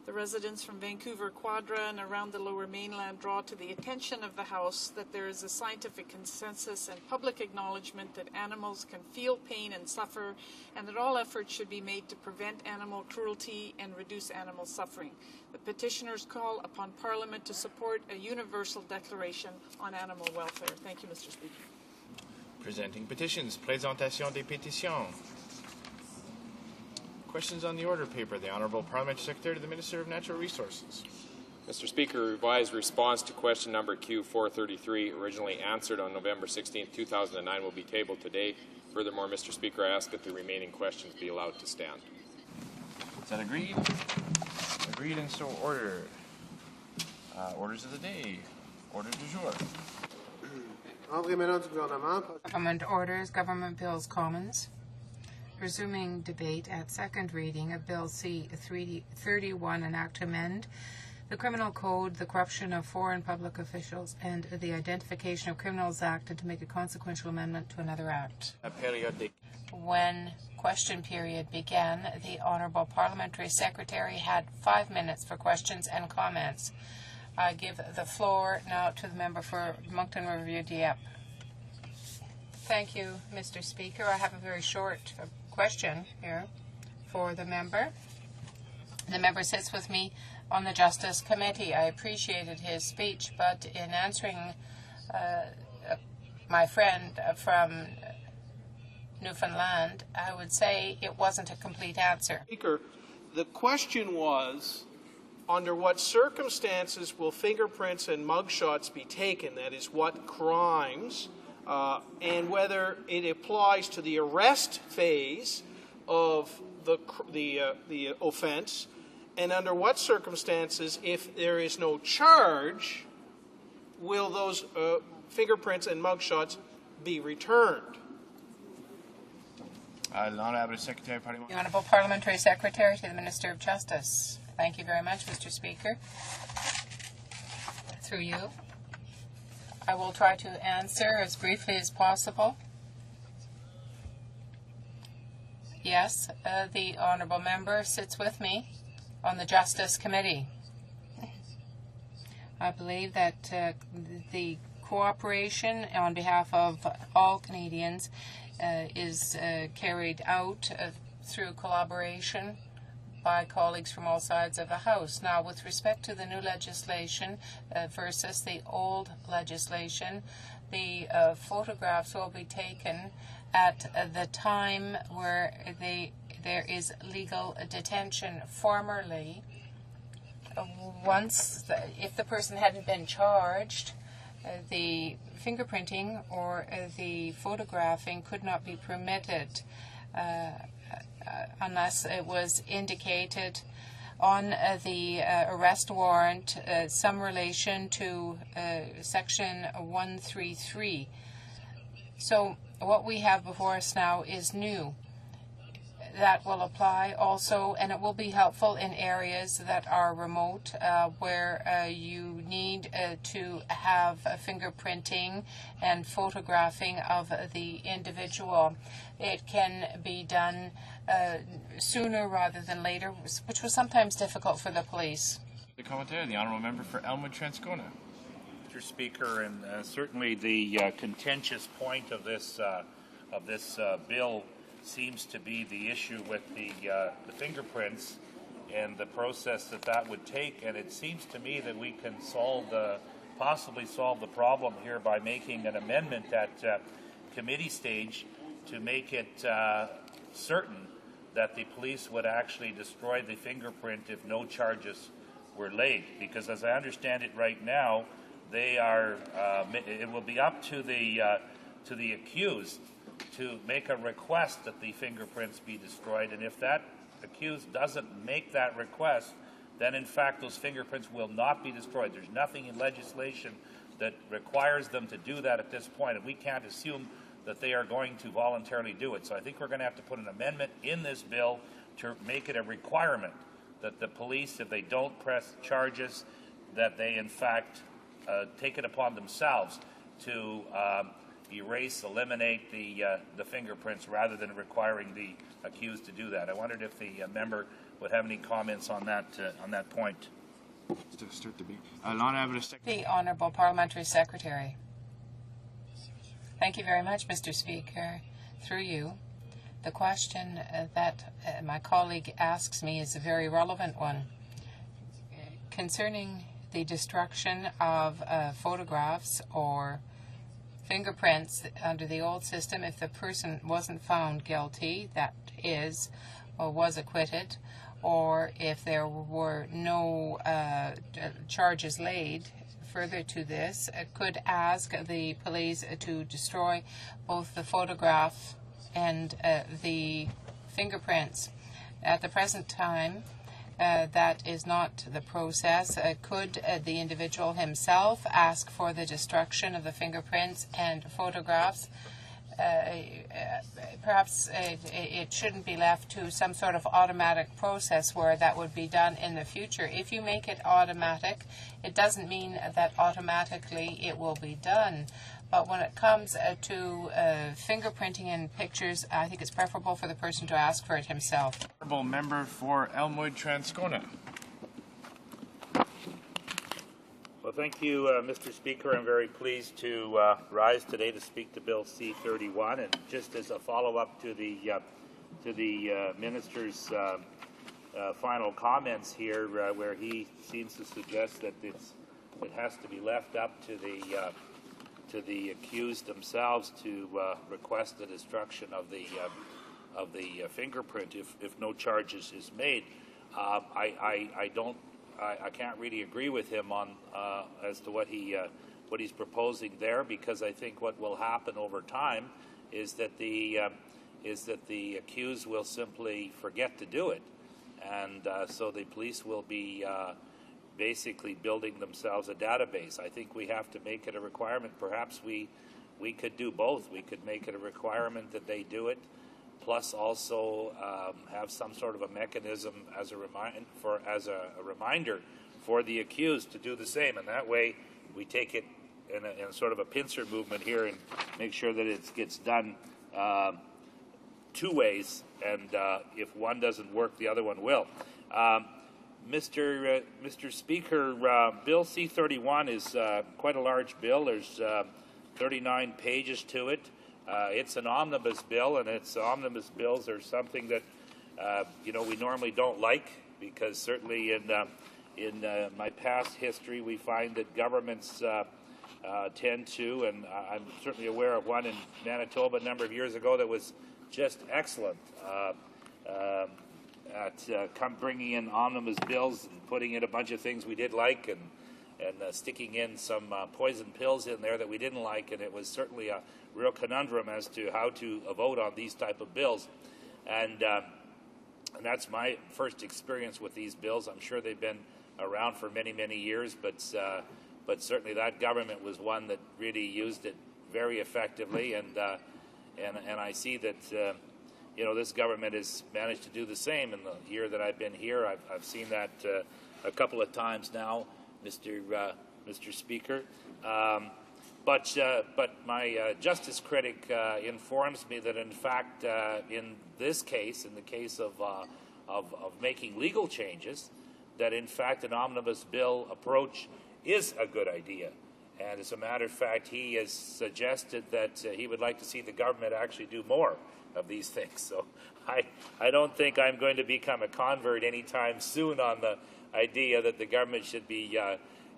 The residents from Vancouver Quadra and around the Lower Mainland draw to the attention of the House that there is a scientific consensus and public acknowledgement that animals can feel pain and suffer, and that all efforts should be made to prevent animal cruelty and reduce animal suffering. The petitioners call upon Parliament to support a universal declaration on animal welfare. Thank you, Mr. Speaker. Presenting petitions. Présentation des pétitions. Questions on the order paper. The Honourable Parliament Secretary to the Minister of Natural Resources. Mr. Speaker, revised response to question number Q433, originally answered on November 16, 2009, will be tabled today. Furthermore, Mr. Speaker, I ask that the remaining questions be allowed to stand. Is that agreed? Agreed and so ordered. Orders of the day. Order du jour. Government orders, government bills, commons. Resuming debate at second reading of Bill C-31, an act to amend the Criminal Code, the corruption of foreign public officials, and the Identification of Criminals Act, and to make a consequential amendment to another act. When question period began, the Honourable Parliamentary Secretary had 5 minutes for questions and comments. I give the floor now to the member for Moncton Riverview Dieppe. Thank you, Mr. Speaker. I have a very short question here for the member. The member sits with me on the Justice Committee. I appreciated his speech, but in answering my friend from Newfoundland, I would say it wasn't a complete answer. Speaker, the question was, under what circumstances will fingerprints and mugshots be taken? That is, what crimes, and whether it applies to the arrest phase of the offense, and under what circumstances, if there is no charge, will those fingerprints and mugshots be returned? The Honourable Parliamentary Secretary to the Minister of Justice. Thank you very much, Mr. Speaker. Through you, I will try to answer as briefly as possible. Yes, the Honourable Member sits with me on the Justice Committee. I believe that the cooperation on behalf of all Canadians is carried out through collaboration by colleagues from all sides of the House. Now, with respect to the new legislation versus the old legislation, the photographs will be taken at the time where there is legal detention. Formerly, if the person hadn't been charged, the fingerprinting or the photographing could not be permitted unless it was indicated on the arrest warrant some relation to Section 133. So what we have before us now is new. That will apply also, and it will be helpful in areas that are remote, where you need to have fingerprinting and photographing of the individual. It can be done sooner rather than later, which was sometimes difficult for the police. The commentator, the Honourable Member for Elmwood-Transcona. Mr. Speaker, and certainly the contentious point of this bill seems to be the issue with the fingerprints and the process that would take. And it seems to me that we can possibly solve the problem here by making an amendment at committee stage to make it certain that the police would actually destroy the fingerprint if no charges were laid. Because as I understand it right now, it will be up to the accused to make a request that the fingerprints be destroyed, and if that accused doesn't make that request, then in fact those fingerprints will not be destroyed. There's nothing in legislation that requires them to do that at this point, and we can't assume that they are going to voluntarily do it. So I think we're going to have to put an amendment in this bill to make it a requirement that the police, if they don't press charges, that they in fact take it upon themselves to eliminate the fingerprints rather than requiring the accused to do that. I wondered if the member would have any comments on that point. The Honourable Parliamentary Secretary. Thank you very much, Mr. Speaker. Through you, the question that my colleague asks me is a very relevant one. Concerning the destruction of photographs or fingerprints under the old system, if the person wasn't found guilty, that is, or was acquitted, or if there were no charges laid further to this, could ask the police to destroy both the photograph and the fingerprints. At the present time, That is not the process. Could the individual himself ask for the destruction of the fingerprints and photographs? Perhaps it shouldn't be left to some sort of automatic process where that would be done in the future. If you make it automatic, it doesn't mean that automatically it will be done. But when it comes to fingerprinting in pictures, I think it's preferable for the person to ask for it himself. Honourable member for Elmwood Transcona. Well, thank you, Mr. Speaker. I'm very pleased to rise today to speak to Bill C-31, and just as a follow-up to the minister's final comments here, where he seems to suggest that it has to be left up to the accused themselves to request the destruction of the fingerprint if no charges is made. I can't really agree with him on as to what he's proposing there, because I think what will happen over time is that the accused will simply forget to do it, and so the police will be basically building themselves a database. I think we have to make it a requirement. Perhaps we could do both. We could make it a requirement that they do it, plus also have some sort of a mechanism as a reminder for the accused to do the same. And that way we take it in sort of a pincer movement here and make sure that it gets done two ways, and if one doesn't work, the other one will. Mr. Speaker, Bill C-31 is quite a large bill. There's 39 pages to it. It's an omnibus bill, and omnibus bills are something that we normally don't like, because certainly in my past history we find that governments tend to, and I'm certainly aware of one in Manitoba a number of years ago that was just excellent at bringing in omnibus bills and putting in a bunch of things we did like, and sticking in some poison pills in there that we didn't like, and it was certainly a real conundrum as to how to vote on these type of bills. And that's my first experience with these bills. I'm sure they've been around for many, many years, but certainly that government was one that really used it very effectively, and I see that this government has managed to do the same in the year that I've been here. I've seen that a couple of times now, Mr. Speaker. But my justice critic informs me that, in fact, in this case, in the case of making legal changes, that in fact an omnibus bill approach is a good idea. And as a matter of fact, he has suggested that he would like to see the government actually do more of these things. So I don't think I'm going to become a convert anytime soon on the idea that the government should be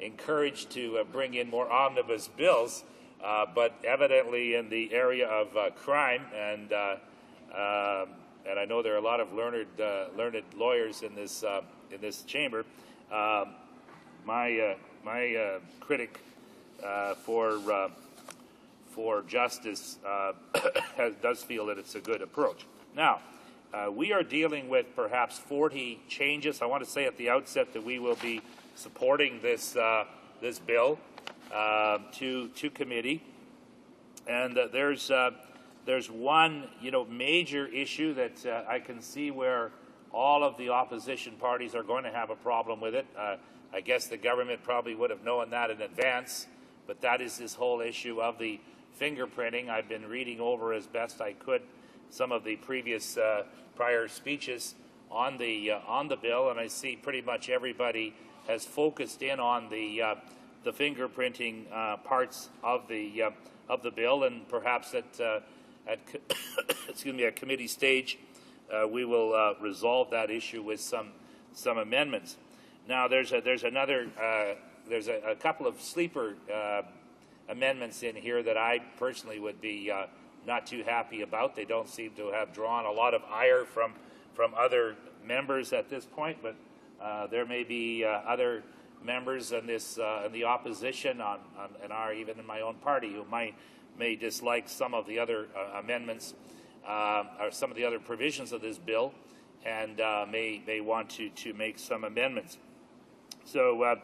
encouraged to bring in more omnibus bills, but evidently in the area of crime, and I know there are a lot of learned lawyers in this chamber. My critic for justice does feel that it's a good approach. Now, we are dealing with perhaps 40 changes. I want to say at the outset that we will be supporting this bill to committee, and there's one major issue that I can see where all of the opposition parties are going to have a problem with it. I guess the government probably would have known that in advance, but that is this whole issue of the fingerprinting. I've been reading over as best I could some of the prior speeches on the bill, and I see pretty much everybody has focused in on the fingerprinting parts of the bill, and perhaps at at committee stage we will resolve that issue with some amendments. Now there's a couple of sleeper amendments in here that I personally would be not too happy about. They don't seem to have drawn a lot of ire from other members at this point, but there may be other members in the opposition even in my own party who may dislike some of the other amendments or some of the other provisions of this bill. and may want to make some amendments. So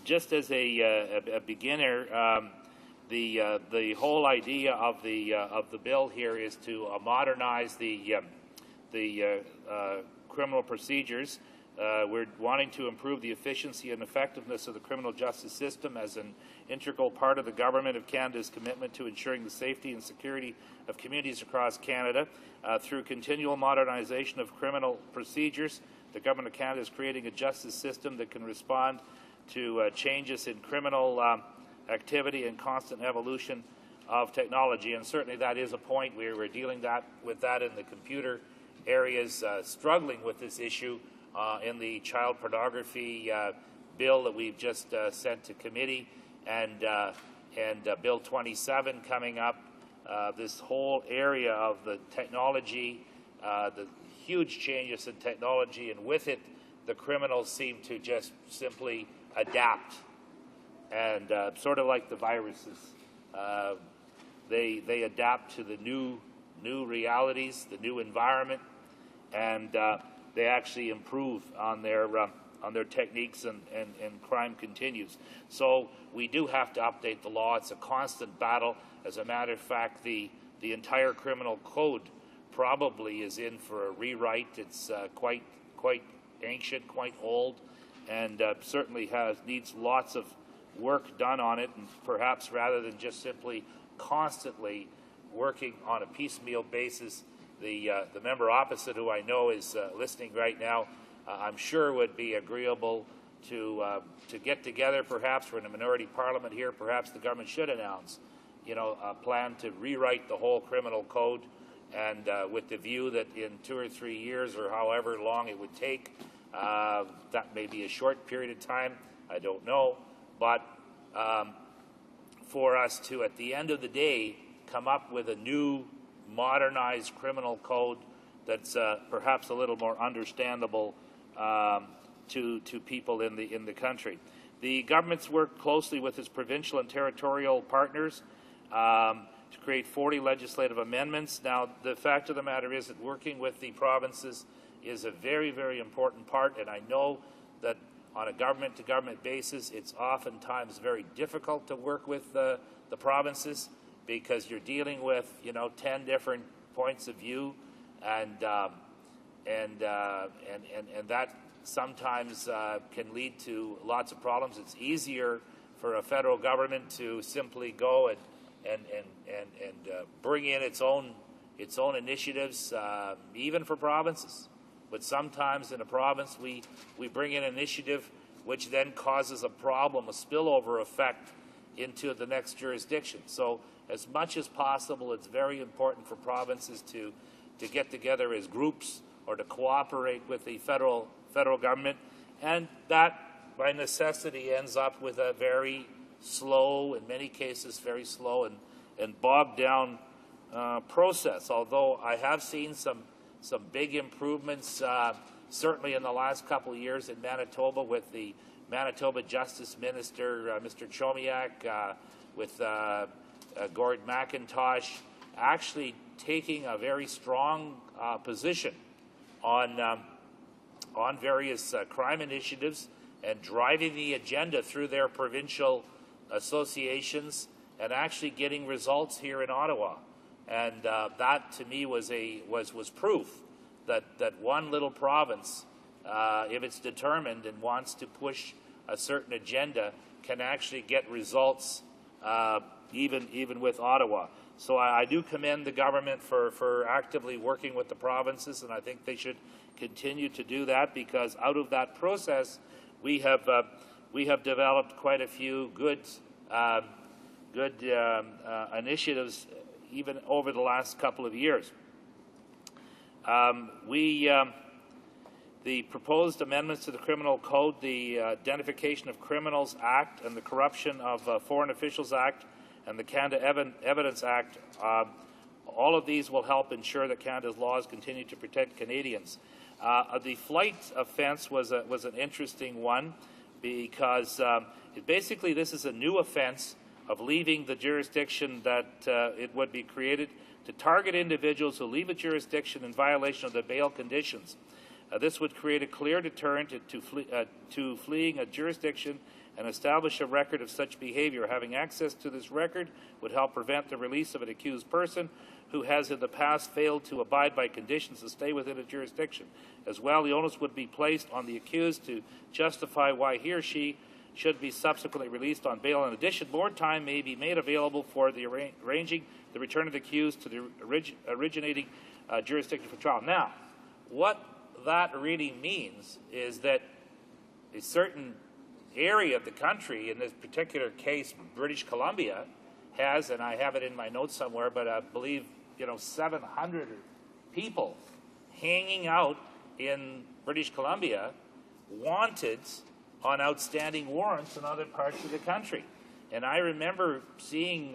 just as a beginner, the whole idea of the bill here is to modernize the criminal procedures. We're wanting to improve the efficiency and effectiveness of the criminal justice system as an integral part of the Government of Canada's commitment to ensuring the safety and security of communities across Canada. Through continual modernization of criminal procedures, the Government of Canada is creating a justice system that can respond to changes in criminal activity and constant evolution of technology. And certainly that is a point where we're dealing with that in the computer areas, struggling with this issue in the child pornography bill that we've just sent to committee, and Bill 27 coming up. This whole area of the technology, the huge changes in technology, and with it, the criminals seem to just simply adapt, and sort of like the viruses, they adapt to the new realities, the new environment, and they actually improve on their techniques, and crime continues. So we do have to update the law. It's a constant battle. As a matter of fact, the entire criminal code probably is in for a rewrite. It's quite ancient, quite old, and certainly needs lots of work done on it, and perhaps rather than just simply constantly working on a piecemeal basis, the member opposite, who I know is listening right now, I'm sure would be agreeable to get together. Perhaps we're in a minority parliament here. Perhaps the government should announce, a plan to rewrite the whole criminal code, and with the view that in 2 or 3 years, or however long it would take, that may be a short period of time, I don't know, but for us to, at the end of the day, come up with a new modernized criminal code that's perhaps a little more understandable to people in the country. The government's worked closely with its provincial and territorial partners to create 40 legislative amendments. Now, the fact of the matter is that working with the provinces is a very, very important part, and I know that on a government-to-government basis, it's oftentimes very difficult to work with the provinces, because you're dealing with 10 different points of view, and that sometimes can lead to lots of problems. It's easier for a federal government to simply go and bring in its own initiatives, even for provinces. But sometimes in a province, we bring in an initiative which then causes a problem, a spillover effect into the next jurisdiction. So as much as possible, it's very important for provinces to get together as groups or to cooperate with the federal government, and that by necessity ends up with a very slow, in many cases very slow and bogged down process. Although I have seen some big improvements, certainly in the last couple of years in Manitoba, with the Manitoba Justice Minister, Mr. Chomiak, with Gord McIntosh, actually taking a very strong position on various crime initiatives and driving the agenda through their provincial associations and actually getting results here in Ottawa. And that, to me, was proof that one little province, if it's determined and wants to push a certain agenda, can actually get results even with Ottawa. So I do commend the government for actively working with the provinces, and I think they should continue to do that, because out of that process, we have developed quite a few good initiatives even over the last couple of years. The proposed amendments to the Criminal Code, the Identification of Criminals Act and the Corruption of Foreign Officials Act and the Canada Evidence Act, all of these will help ensure that Canada's laws continue to protect Canadians. The flight offence was an interesting one, because basically this is a new offence of leaving the jurisdiction that it would be created to target individuals who leave a jurisdiction in violation of the bail conditions. This would create a clear deterrent to fleeing a jurisdiction and establish a record of such behavior. Having access to this record would help prevent the release of an accused person who has in the past failed to abide by conditions to stay within a jurisdiction. As well, the onus would be placed on the accused to justify why he or she should be subsequently released on bail. In addition, more time may be made available for the arranging the return of the accused to the originating jurisdiction for trial. Now, what that really means is that a certain area of the country, in this particular case, British Columbia, has, and I have it in my notes somewhere, but I believe 700 people hanging out in British Columbia, wanted on outstanding warrants in other parts of the country. And I remember seeing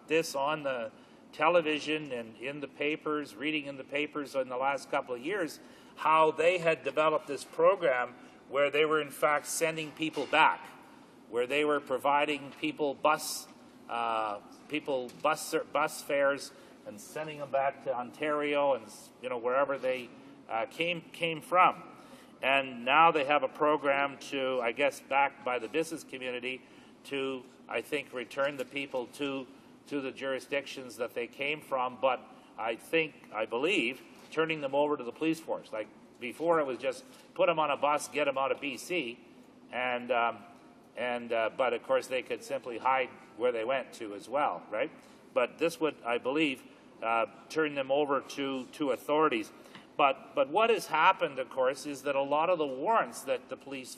this on the television and in the papers, reading in the papers in the last couple of years, how they had developed this program where they were in fact sending people back, where they were providing people bus fares and sending them back to Ontario and wherever they came from. And now they have a program to, I guess, backed by the business community, to, I think, return the people to the jurisdictions that they came from, but I believe, turning them over to the police force. Like before, it was just put them on a bus, get them out of BC, but of course they could simply hide where they went to as well, right? But this would, I believe, turn them over to authorities. But what has happened, of course, is that a lot of the warrants that the police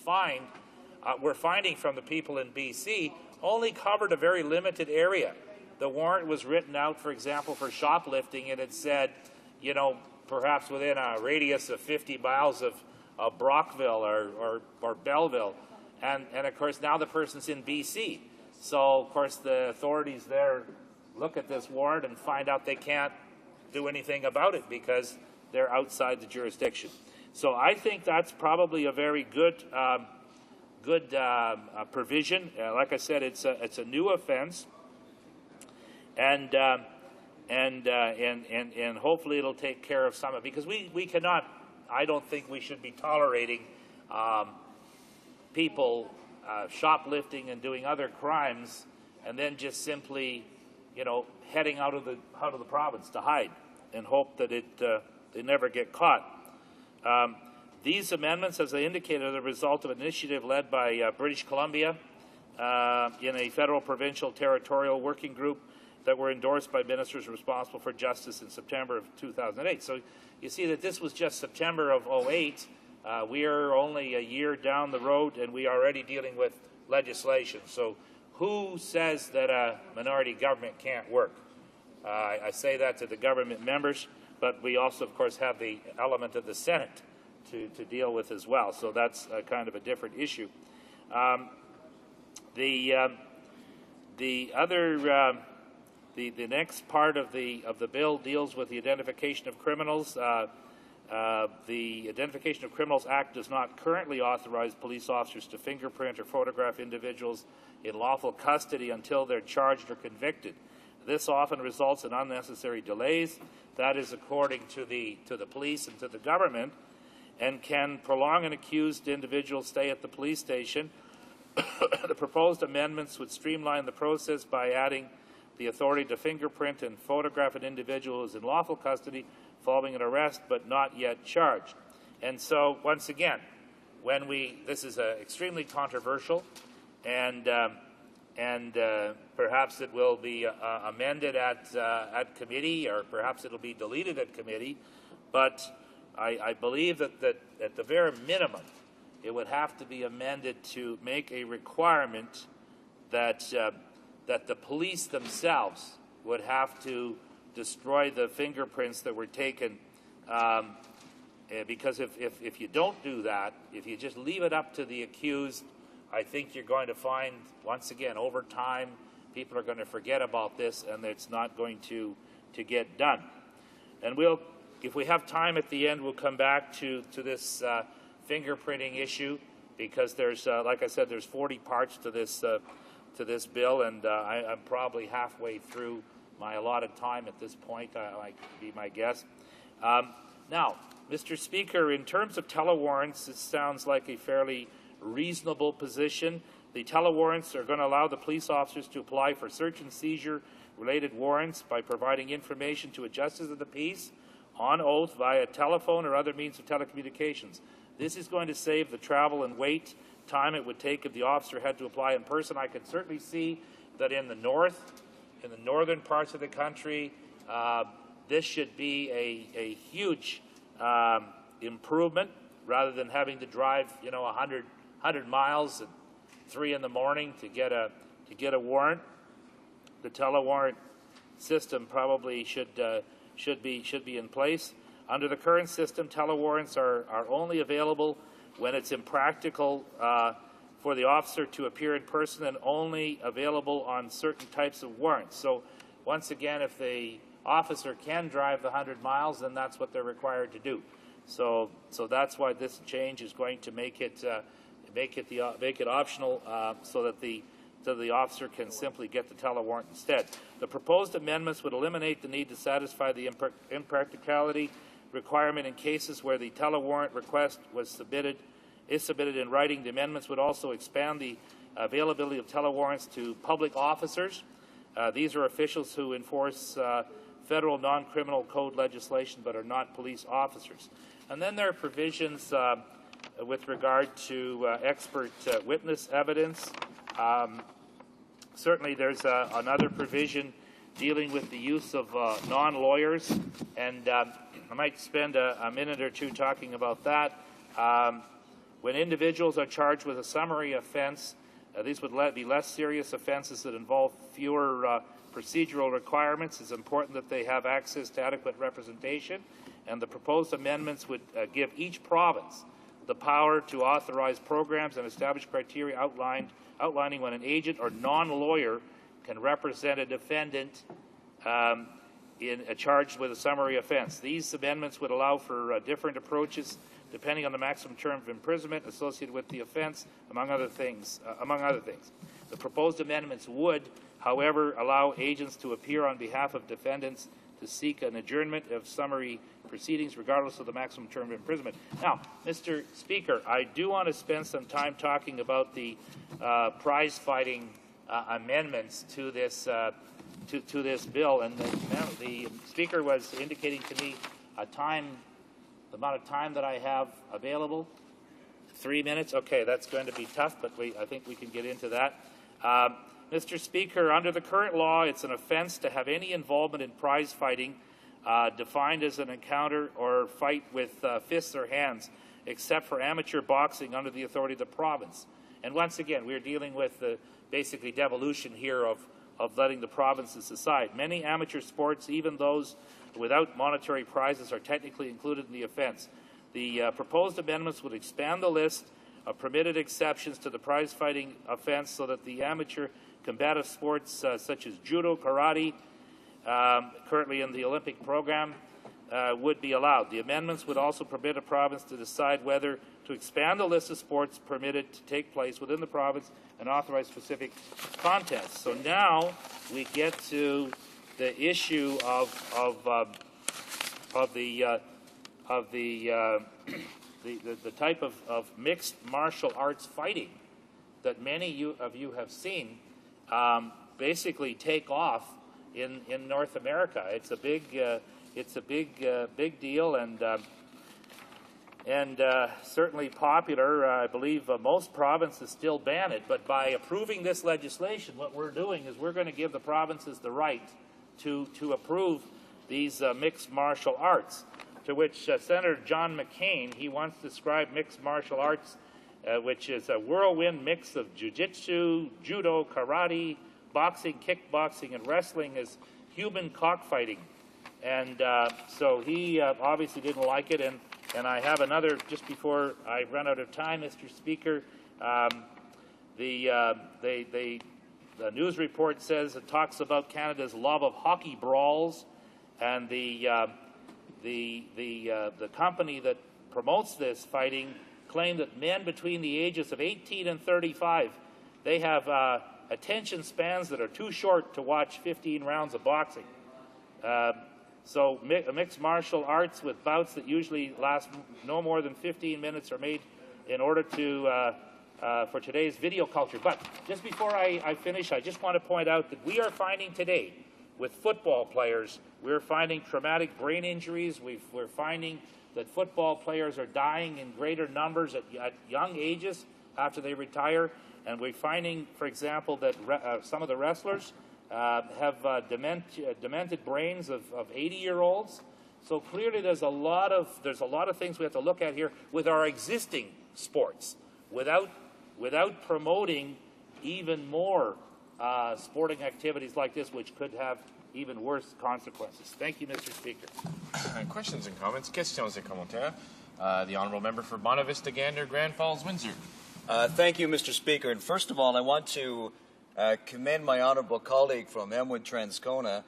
were finding from the people in BC only covered a very limited area. The warrant was written out, for example, for shoplifting, and it said, perhaps within a radius of 50 miles of Brockville or Belleville. And of course, now the person's in BC. So, of course, the authorities there look at this warrant and find out they can't do anything about it because they're outside the jurisdiction. So I think that's probably a very good provision. Like I said, it's a new offense, and hopefully it'll take care of some of it, because we cannot. I don't think we should be tolerating people shoplifting and doing other crimes, and then just simply, heading out of the province to hide and hope that they never get caught. These amendments, as I indicated, are the result of an initiative led by British Columbia in a federal, provincial, territorial working group that were endorsed by ministers responsible for justice in September of 2008. So you see that this was just September of 2008. We are only a year down the road, and we are already dealing with legislation. So who says that a minority government can't work? I say that to the government members, but we also, of course, have the element of the Senate to deal with as well. So that's kind of a different issue. The next part of the bill deals with the identification of criminals. The Identification of Criminals Act does not currently authorize police officers to fingerprint or photograph individuals in lawful custody until they're charged or convicted. This often results in unnecessary delays. That is according to the police and to the government, and can prolong an accused individual's stay at the police station. The proposed amendments would streamline the process by adding the authority to fingerprint and photograph an individual who is in lawful custody following an arrest but not yet charged. And so, once again, this is extremely controversial, and perhaps it will be amended at committee, or perhaps it will be deleted at committee. But I believe that at the very minimum, it would have to be amended to make a requirement that the police themselves would have to destroy the fingerprints that were taken, because if you don't do that, if you just leave it up to the accused, I think you're going to find, once again, over time, people are going to forget about this, and it's not going to get done. And if we have time at the end, we'll come back to this fingerprinting issue, because there's, like I said, there's 40 parts to this bill, and I'm probably halfway through my allotted time at this point. I be my guess. Now, Mr. Speaker, in terms of telewarrants, it sounds like a fairly reasonable position. The telewarrants are going to allow the police officers to apply for search and seizure related warrants by providing information to a justice of the peace on oath via telephone or other means of telecommunications. This is going to save the travel and wait time it would take if the officer had to apply in person. I could certainly see that in the northern parts of the country, this should be a huge improvement rather than having to drive, 100 miles at 3 in the morning to get a warrant. The telewarrant system probably should be in place. Under the current system, telewarrants are only available when it's impractical for the officer to appear in person and only available on certain types of warrants. So once again, if the officer can drive the 100 miles, then that's what they're required to do. So that's why this change is going to make it optional so that the officer can simply get the telewarrant instead. The proposed amendments would eliminate the need to satisfy the impracticality requirement in cases where the telewarrant request is submitted in writing. The amendments would also expand the availability of telewarrants to public officers. These are officials who enforce federal non-criminal code legislation but are not police officers. And then there are provisions with regard to expert witness evidence. Certainly there's another provision dealing with the use of non-lawyers, and I might spend a minute or two talking about that. When individuals are charged with a summary offense, these would be less serious offenses that involve fewer procedural requirements. It's important that they have access to adequate representation, and the proposed amendments would give each province the power to authorize programs and establish criteria outlining when an agent or non-lawyer can represent a defendant charged with a summary offense. These amendments would allow for different approaches depending on the maximum term of imprisonment associated with the offense, among other things. The proposed amendments would, however, allow agents to appear on behalf of defendants to seek an adjournment of summary proceedings regardless of the maximum term of imprisonment. Now, Mr. Speaker, I do want to spend some time talking about the prize-fighting amendments to this bill, and the Speaker was indicating to me the amount of time that I have available. 3 minutes? Okay, that's going to be tough, but I think we can get into that. Mr. Speaker, under the current law, it's an offense to have any involvement in prize fighting defined as an encounter or fight with fists or hands, except for amateur boxing under the authority of the province. And once again, we're dealing with basically devolution here of letting the provinces decide. Many amateur sports, even those without monetary prizes, are technically included in the offense. The proposed amendments would expand the list of permitted exceptions to the prize-fighting offense so that the amateur combative sports such as judo, karate, currently in the Olympic program, would be allowed. The amendments would also permit a province to decide whether to expand the list of sports permitted to take place within the province and authorize specific contests. So now we get to the issue of the type of mixed martial arts fighting that many of you have seen basically take off in North America. It's a big deal, and certainly popular. I believe most provinces still ban it, but by approving this legislation, what we're doing is we're going to give the provinces the right to approve these mixed martial arts, to which Senator John McCain, he once described mixed martial arts, which is a whirlwind mix of jiu-jitsu, judo, karate, boxing, kickboxing, and wrestling, as human cockfighting. And so he obviously didn't like it, and I have another, just before I run out of time, Mr. Speaker. The news report says it talks about Canada's love of hockey brawls, and the company that promotes this fighting claimed that men between the ages of 18 and 35, they have attention spans that are too short to watch 15 rounds of boxing. So mixed martial arts with bouts that usually last no more than 15 minutes are made in order to for today's video culture. But just before I finish, I just want to point out that we are finding today with football players, we're finding traumatic brain injuries. We're finding that football players are dying in greater numbers at young ages after they retire. And we're finding, for example, that some of the wrestlers have demented brains of 80-year-olds. So clearly there's a lot of things we have to look at here with our existing sports without promoting even more sporting activities like this, which could have even worse consequences. Thank you, Mr. Speaker. Questions and comments? Questions et commentaires. The Honourable Member for Bonavista, Gander, Grand Falls, Windsor. Thank you, Mr. Speaker. And first of all, I want to commend my honourable colleague from Elmwood Transcona.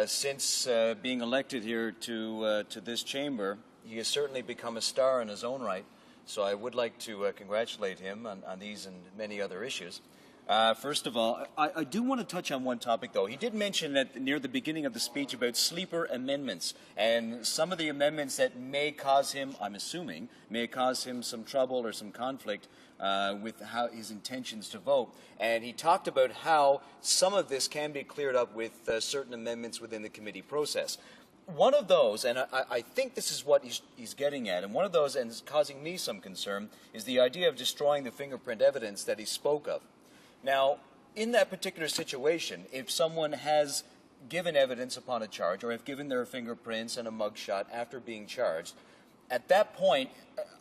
Since being elected here to this chamber, he has certainly become a star in his own right. So I would like to congratulate him on these and many other issues. First of all, I do want to touch on one topic, though. He did mention that near the beginning of the speech about sleeper amendments and some of the amendments that may cause him, I'm assuming, may cause him some trouble or some conflict with how his intentions to vote. And he talked about how some of this can be cleared up with certain amendments within the committee process. One of those, and I think this is what he's getting at, and one of those, and is causing me some concern, is the idea of destroying the fingerprint evidence that he spoke of. Now, in that particular situation, if someone has given evidence upon a charge or have given their fingerprints and a mugshot after being charged, at that point,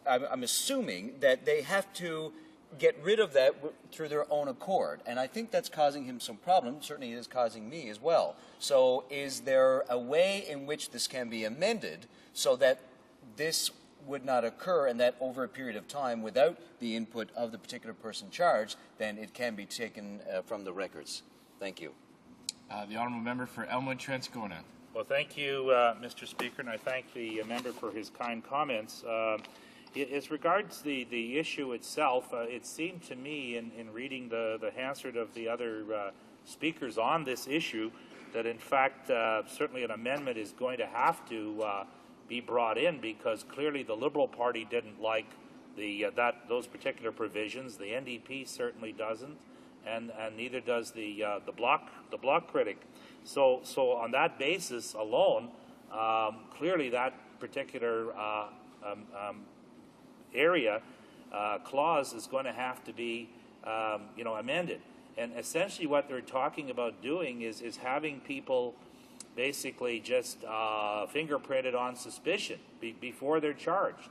I'm assuming that they have to get rid of that through their own accord. And I think that's causing him some problems. Certainly it is causing me as well. So is there a way in which this can be amended so that this would not occur, and that over a period of time, without the input of the particular person charged, then it can be taken from the records? Thank you. The Honourable Member for Elmwood Transcona. Well, thank you, Mr. Speaker, and I thank the member for his kind comments. As regards the issue itself, it seemed to me in reading the Hansard of the other speakers on this issue that, in fact, certainly an amendment is going to have to be brought in, because clearly the Liberal Party didn't like those particular provisions. The NDP certainly doesn't, and neither does the Bloc critic. So on that basis alone, clearly that particular area clause is going to have to be amended. And essentially what they're talking about doing is having people basically just fingerprinted on suspicion before they're charged.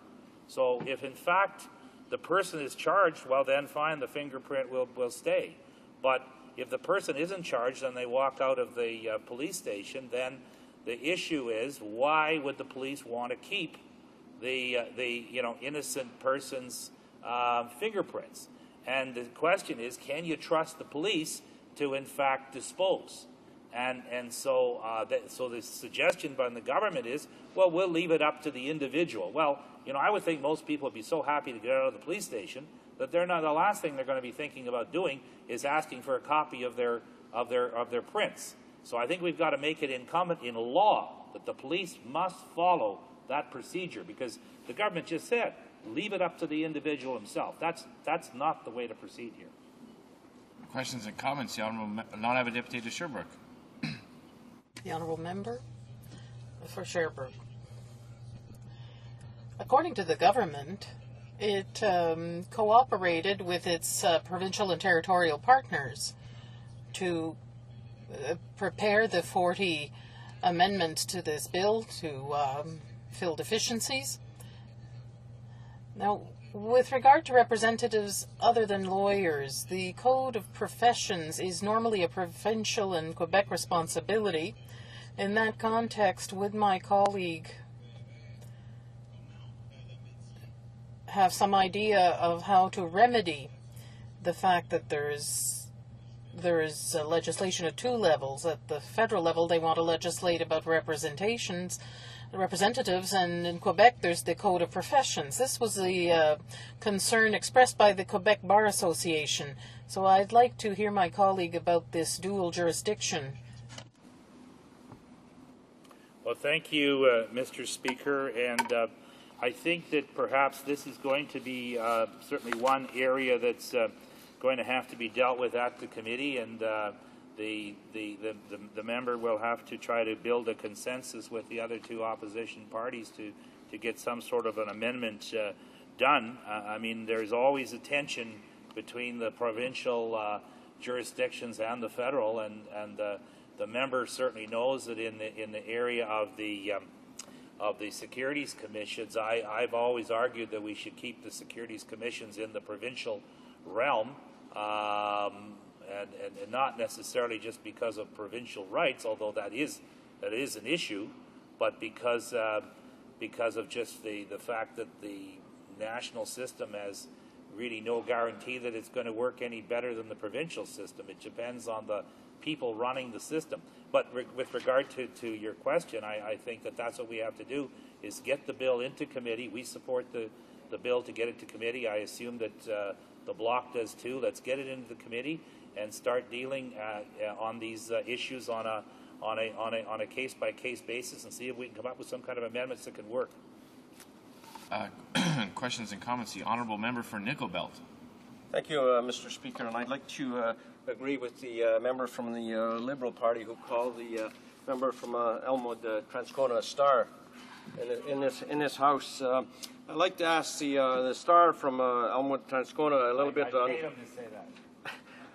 So if in fact the person is charged, well then fine, the fingerprint will stay. But if the person isn't charged and they walk out of the police station, then the issue is, why would the police want to keep the innocent person's fingerprints? And the question is, can you trust the police to in fact dispose? And so the suggestion by the government is, well, we'll leave it up to the individual. Well, I would think most people would be so happy to get out of the police station that they're not, the last thing they're going to be thinking about doing is asking for a copy of their prints. So I think we've got to make it incumbent in law that the police must follow that procedure, because the government just said, leave it up to the individual himself. That's not the way to proceed here. Questions and comments? The Honourable Non-Avid Deputy to Sherbrooke. The Honourable Member for Sherbrooke. According to the government, it cooperated with its provincial and territorial partners to prepare the 40 amendments to this bill to fill deficiencies. Now, with regard to representatives other than lawyers, the Code of Professions is normally a provincial and Quebec responsibility. In that context, would my colleague have some idea of how to remedy the fact that there is legislation at two levels? At the federal level, they want to legislate about representatives, and in Quebec, there's the Code of Professions. This was the concern expressed by the Quebec Bar Association. So I'd like to hear my colleague about this dual jurisdiction. Well, thank you, Mr. Speaker, and I think that perhaps this is going to be certainly one area that's going to have to be dealt with at the committee, and the member will have to try to build a consensus with the other two opposition parties to get some sort of an amendment done. I mean, there's always a tension between the provincial jurisdictions and the federal, and the member certainly knows that in the area of the securities commissions, I've always argued that we should keep the securities commissions in the provincial realm, and not necessarily just because of provincial rights, although that is an issue, but because of just the fact that the national system has really no guarantee that it's going to work any better than the provincial system. It depends on the people running the system. But with regard to your question, I think that that's what we have to do, is get the bill into committee. We support the bill to get it to committee. I assume that the Bloc does too. Let's get it into the committee and start dealing on these issues on a case-by-case basis, and see if we can come up with some kind of amendments that can work. Questions and comments. The honourable member for Nickel Belt. Thank you, Mr. Speaker, and I'd like to agree with the member from the Liberal Party who called the member from Elmwood Transcona a star in this House. I'd like to ask the star from Elmwood Transcona a little bit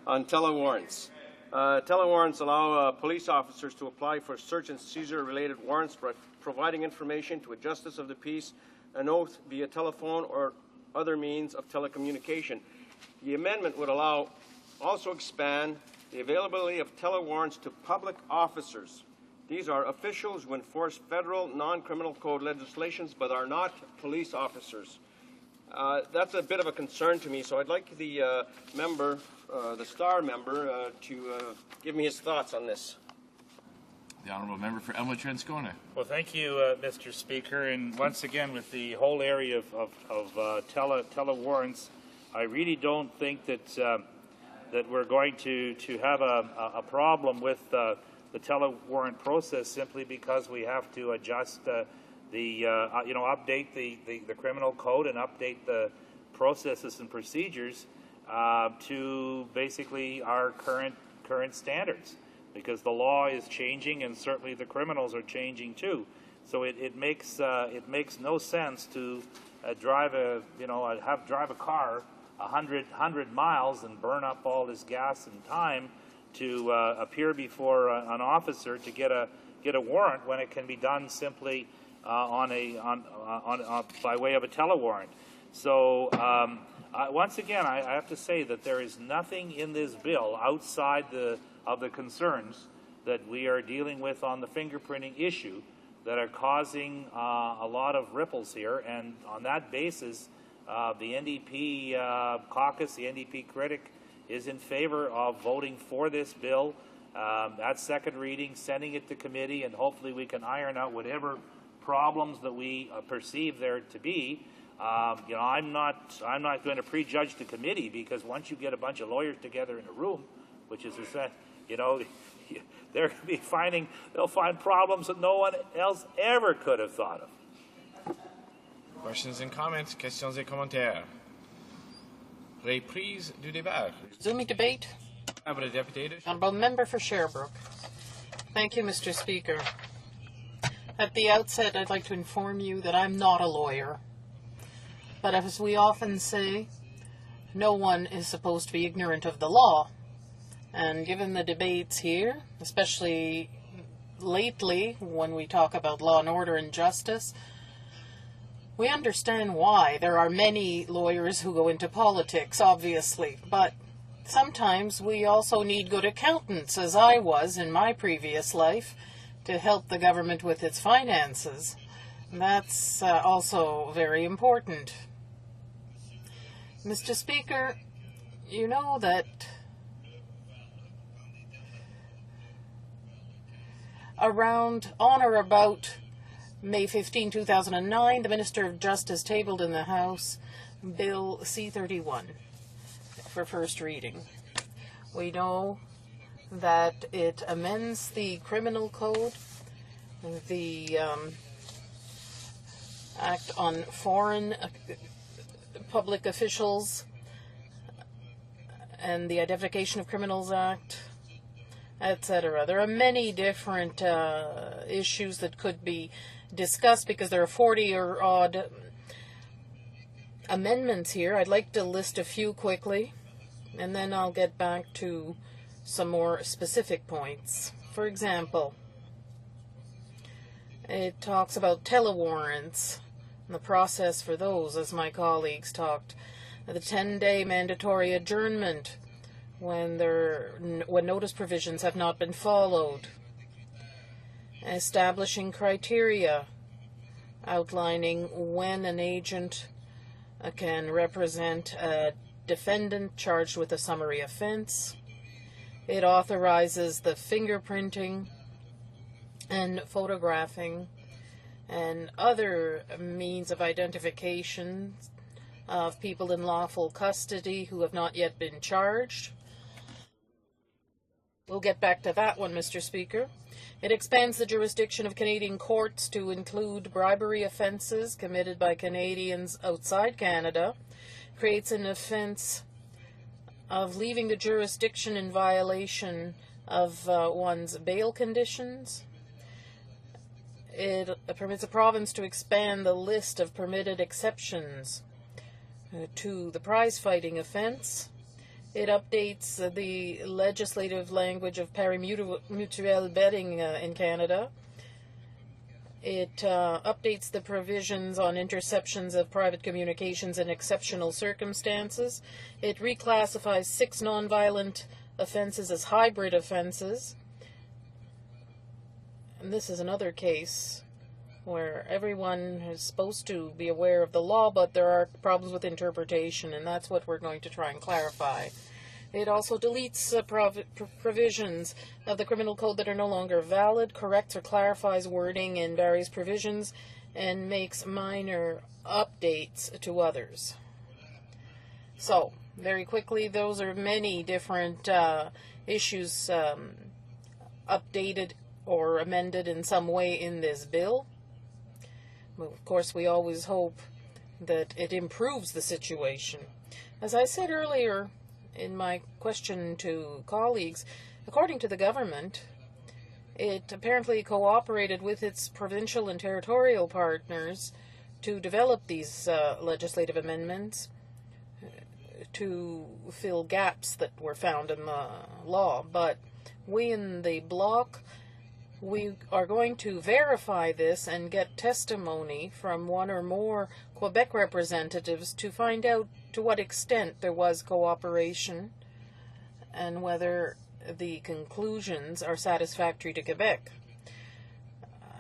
on telewarrants. Telewarrants allow police officers to apply for search and seizure related warrants for providing information to a justice of the peace, an oath via telephone or other means of telecommunication. The amendment would also expand the availability of telewarrants to public officers. These are officials who enforce federal non-criminal code legislations but are not police officers. That's a bit of a concern to me, so I'd like the member, the star member, to give me his thoughts on this. The honourable member for Elmwood Transcona. Well, thank you, Mr. Speaker. And once again, with the whole area of telewarrants, I really don't think that we're going to have a problem with the telewarrant process, simply because we have to adjust update the criminal code and update the processes and procedures to basically our current standards, because the law is changing and certainly the criminals are changing too. So it makes no sense to drive a car 100 miles and burn up all this gas and time to appear before an officer to get a warrant, when it can be done simply by way of a telewarrant. So once again, I have to say that there is nothing in this bill outside of the concerns that we are dealing with on the fingerprinting issue that are causing a lot of ripples here, and on that basis, the NDP caucus, the NDP critic, is in favor of voting for this bill at second reading, sending it to committee, and hopefully we can iron out whatever problems that we perceive there to be. I'm not going to prejudge the committee, because once you get a bunch of lawyers together in a room, which is they'll find problems that no one else ever could have thought of. Questions and comments. Questions et commentaires. Reprise du débat. Resuming debate. Honourable member for Sherbrooke. Thank you, Mr. Speaker. At the outset, I'd like to inform you that I'm not a lawyer. But as we often say, no one is supposed to be ignorant of the law. And given the debates here, especially lately when we talk about law and order and justice, we understand why. There are many lawyers who go into politics, obviously, but sometimes we also need good accountants, as I was in my previous life, to help the government with its finances. That's also very important. Mr. Speaker, you know that on or about May 15, 2009, the Minister of Justice tabled in the House Bill C-31 for first reading. We know that it amends the criminal code the Act on Foreign Public Officials and the Identification of Criminals Act, etc. There are many different issues that could be discussed because there are 40 or odd amendments here. I'd like to list a few quickly, and then I'll get back to some more specific points. For example, it talks about telewarrants and the process for those, as my colleagues talked. The 10-day mandatory adjournment when notice provisions have not been followed. Establishing criteria outlining when an agent can represent a defendant charged with a summary offense. It authorizes the fingerprinting and photographing and other means of identification of people in lawful custody who have not yet been charged. We'll get back to that one, Mr. Speaker. It expands the jurisdiction of Canadian courts to include bribery offences committed by Canadians outside Canada, creates an offence of leaving the jurisdiction in violation of one's bail conditions. It permits a province to expand the list of permitted exceptions to the prize-fighting offence. It updates the legislative language of pari-mutuel betting in Canada. It updates the provisions on interceptions of private communications in exceptional circumstances. It reclassifies 6 nonviolent offences as hybrid offences. And this is another case where everyone is supposed to be aware of the law, but there are problems with interpretation, and that's what we're going to try and clarify. It also deletes provisions of the criminal code that are no longer valid, corrects or clarifies wording in various provisions, and makes minor updates to others. So, very quickly, those are many different issues updated or amended in some way in this bill. Of course, we always hope that it improves the situation. As I said earlier in my question to colleagues, according to the government, it apparently cooperated with its provincial and territorial partners to develop these legislative amendments to fill gaps that were found in the law. But we in the Bloc, we are going to verify this and get testimony from one or more Quebec representatives to find out to what extent there was cooperation and whether the conclusions are satisfactory to Quebec.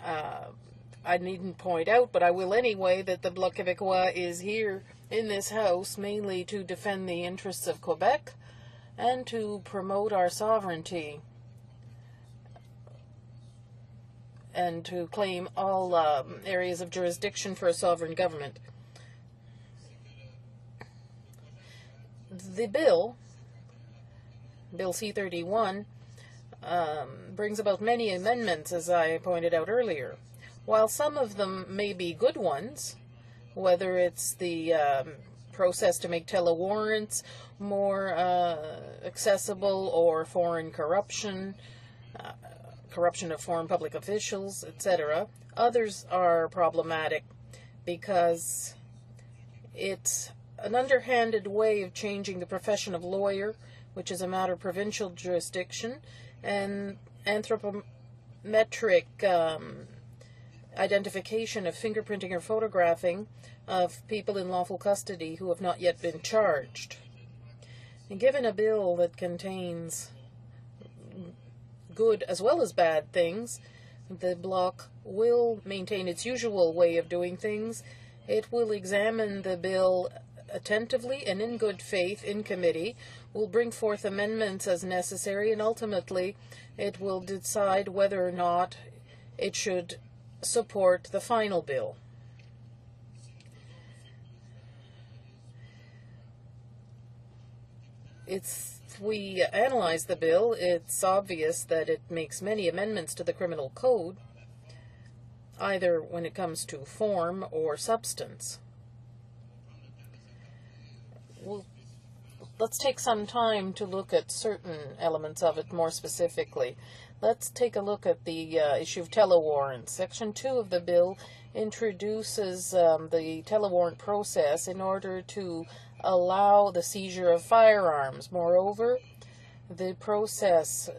I needn't point out, but I will anyway, that the Bloc Québécois is here in this House mainly to defend the interests of Quebec and to promote our sovereignty and to claim all areas of jurisdiction for a sovereign government. The bill, Bill C-31, brings about many amendments, as I pointed out earlier. While some of them may be good ones, whether it's the process to make telewarrants more accessible or foreign corruption, corruption of foreign public officials, etc. Others are problematic because it's an underhanded way of changing the profession of lawyer, which is a matter of provincial jurisdiction, and anthropometric identification of fingerprinting or photographing of people in lawful custody who have not yet been charged. And given a bill that contains good as well as bad things, the Bloc will maintain its usual way of doing things. It will examine the bill attentively and in good faith in committee, will bring forth amendments as necessary, and ultimately it will decide whether or not it should support the final bill. If we analyze the bill, it's obvious that it makes many amendments to the criminal code, either when it comes to form or substance. Well, let's take some time to look at certain elements of it more specifically. Let's take a look at the issue of telewarrants. Section 2 of the bill introduces the telewarrant process in order to allow the seizure of firearms. Moreover, the process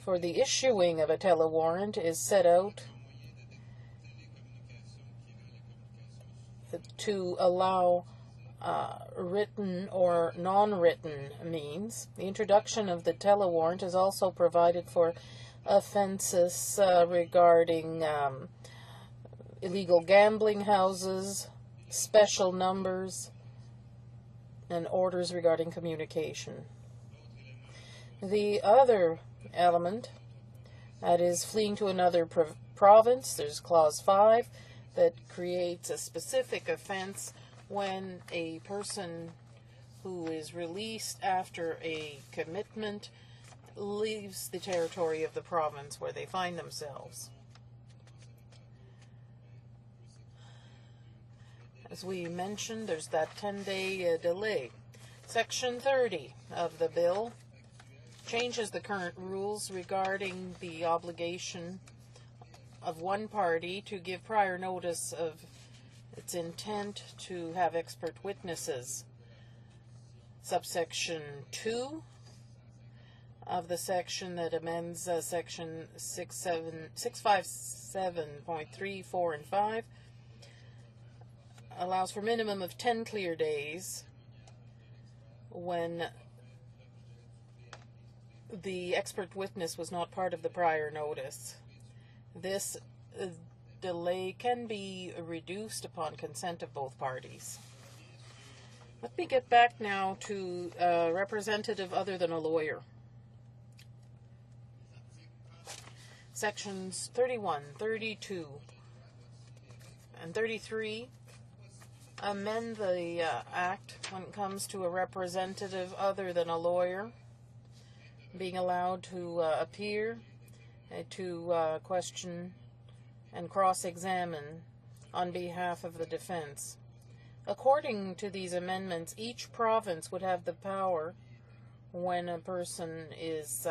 for the issuing of a telewarrant is set out to allow written or non-written means. The introduction of the telewarrant is also provided for offenses regarding illegal gambling houses, special numbers, and orders regarding communication. The other element, that is fleeing to another province, there's Clause 5 that creates a specific offense when a person who is released after a commitment leaves the territory of the province where they find themselves. As we mentioned, there's that 10-day delay. Section 30 of the bill changes the current rules regarding the obligation of one party to give prior notice of its intent to have expert witnesses. Subsection 2 of the section that amends section 657.3, 4, and 5 allows for a minimum of 10 clear days when the expert witness was not part of the prior notice. This delay can be reduced upon consent of both parties. Let me get back now to a representative other than a lawyer. Sections 31, 32, and 33 amend the Act when it comes to a representative other than a lawyer being allowed to appear, to question and cross-examine on behalf of the defense. According to these amendments, each province would have the power, when a person is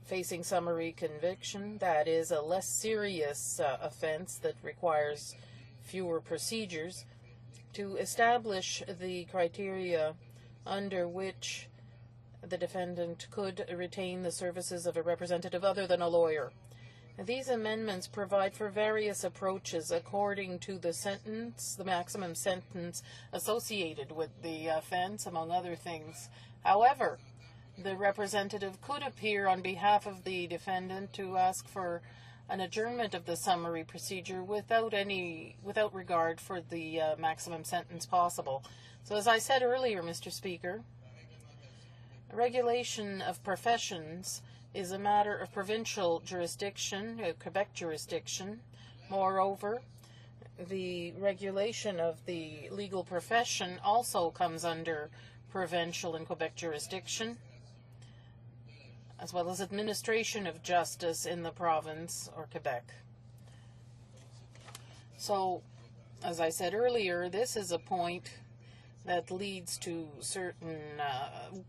facing summary conviction, that is a less serious offense that requires fewer procedures, to establish the criteria under which the defendant could retain the services of a representative other than a lawyer. These amendments provide for various approaches according to the sentence, the maximum sentence associated with the offense, among other things. However, the representative could appear on behalf of the defendant to ask for an adjournment of the summary procedure without regard for the maximum sentence possible. So as I said earlier, Mr. Speaker, regulation of professions is a matter of provincial jurisdiction, Quebec jurisdiction. Moreover, the regulation of the legal profession also comes under provincial and Quebec jurisdiction, as well as administration of justice in the province or Quebec. So, as I said earlier, this is a point that leads to certain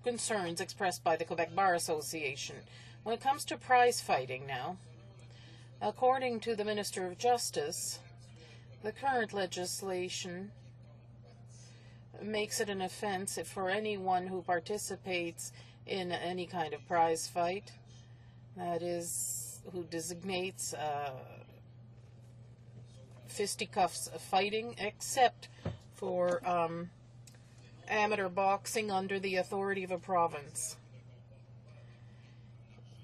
concerns expressed by the Quebec Bar Association. When it comes to prize fighting now, according to the Minister of Justice, the current legislation makes it an offense for anyone who participates in any kind of prize fight, that is, who designates fisticuffs fighting, except for amateur boxing under the authority of a province.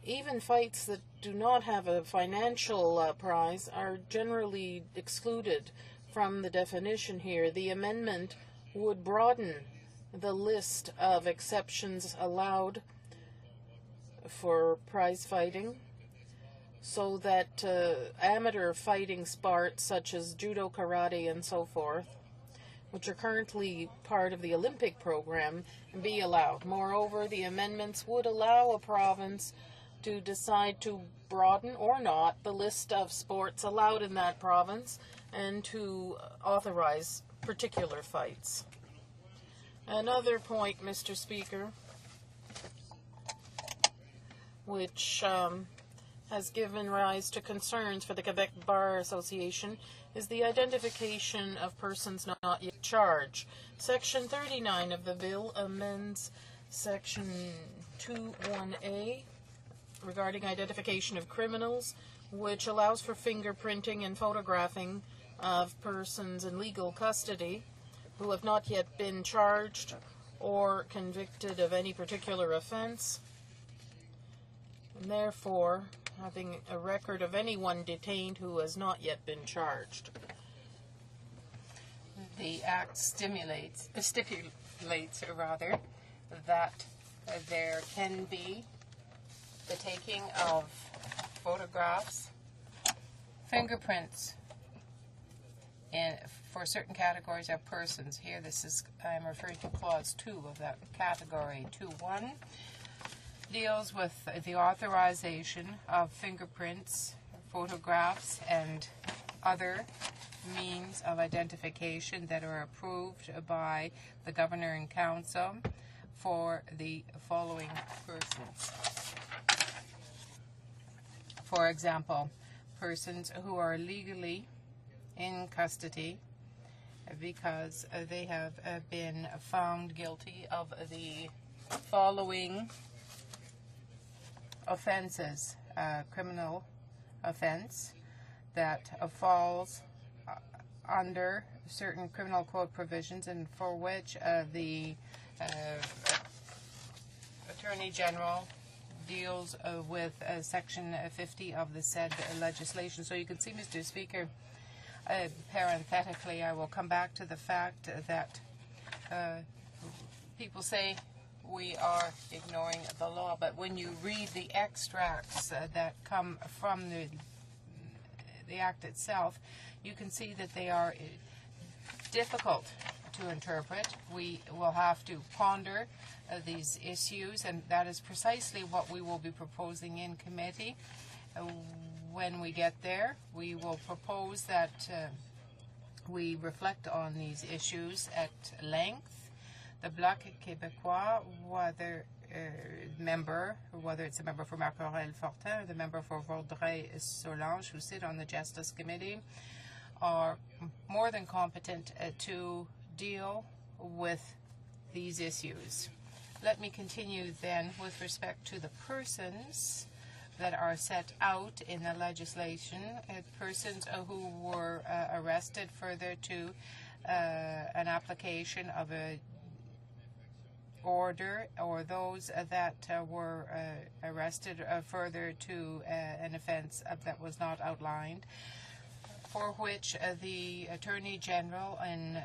Even fights that do not have a financial prize are generally excluded from the definition here. The amendment would broaden the list of exceptions allowed for prize fighting so that amateur fighting sports such as judo, karate, and so forth, which are currently part of the Olympic program, be allowed. Moreover, the amendments would allow a province to decide to broaden or not the list of sports allowed in that province and to authorize particular fights. Another point, Mr. Speaker, which has given rise to concerns for the Quebec Bar Association is the identification of persons not yet charged. Section 39 of the bill amends Section 21A regarding identification of criminals, which allows for fingerprinting and photographing of persons in legal custody who have not yet been charged or convicted of any particular offense, and therefore having a record of anyone detained who has not yet been charged. The Act stipulates that there can be the taking of photographs, fingerprints, for certain categories of persons. Here, I'm referring to Clause 2 of that category. 2.1 deals with the authorization of fingerprints, photographs, and other means of identification that are approved by the Governor and Council for the following persons. For example, persons who are legally in custody because they have been found guilty of the following offenses: criminal offense that falls under certain criminal code provisions and for which the Attorney General deals with Section 50 of the said legislation. So you can see, Mr. Speaker, parenthetically, I will come back to the fact that people say we are ignoring the law, but when you read the extracts that come from the Act itself, you can see that they are difficult to interpret. We will have to ponder these issues, and that is precisely what we will be proposing in committee. When we get there, we will propose that we reflect on these issues at length. The Bloc Québécois, whether it's a member for Marc-Aurèle-Fortin or the member for Vaudreuil-Solange, who sit on the Justice Committee, are more than competent to deal with these issues. Let me continue then with respect to the persons that are set out in the legislation, persons who were arrested further to an application of a order, or those that were arrested further to an offense that was not outlined, for which the Attorney General in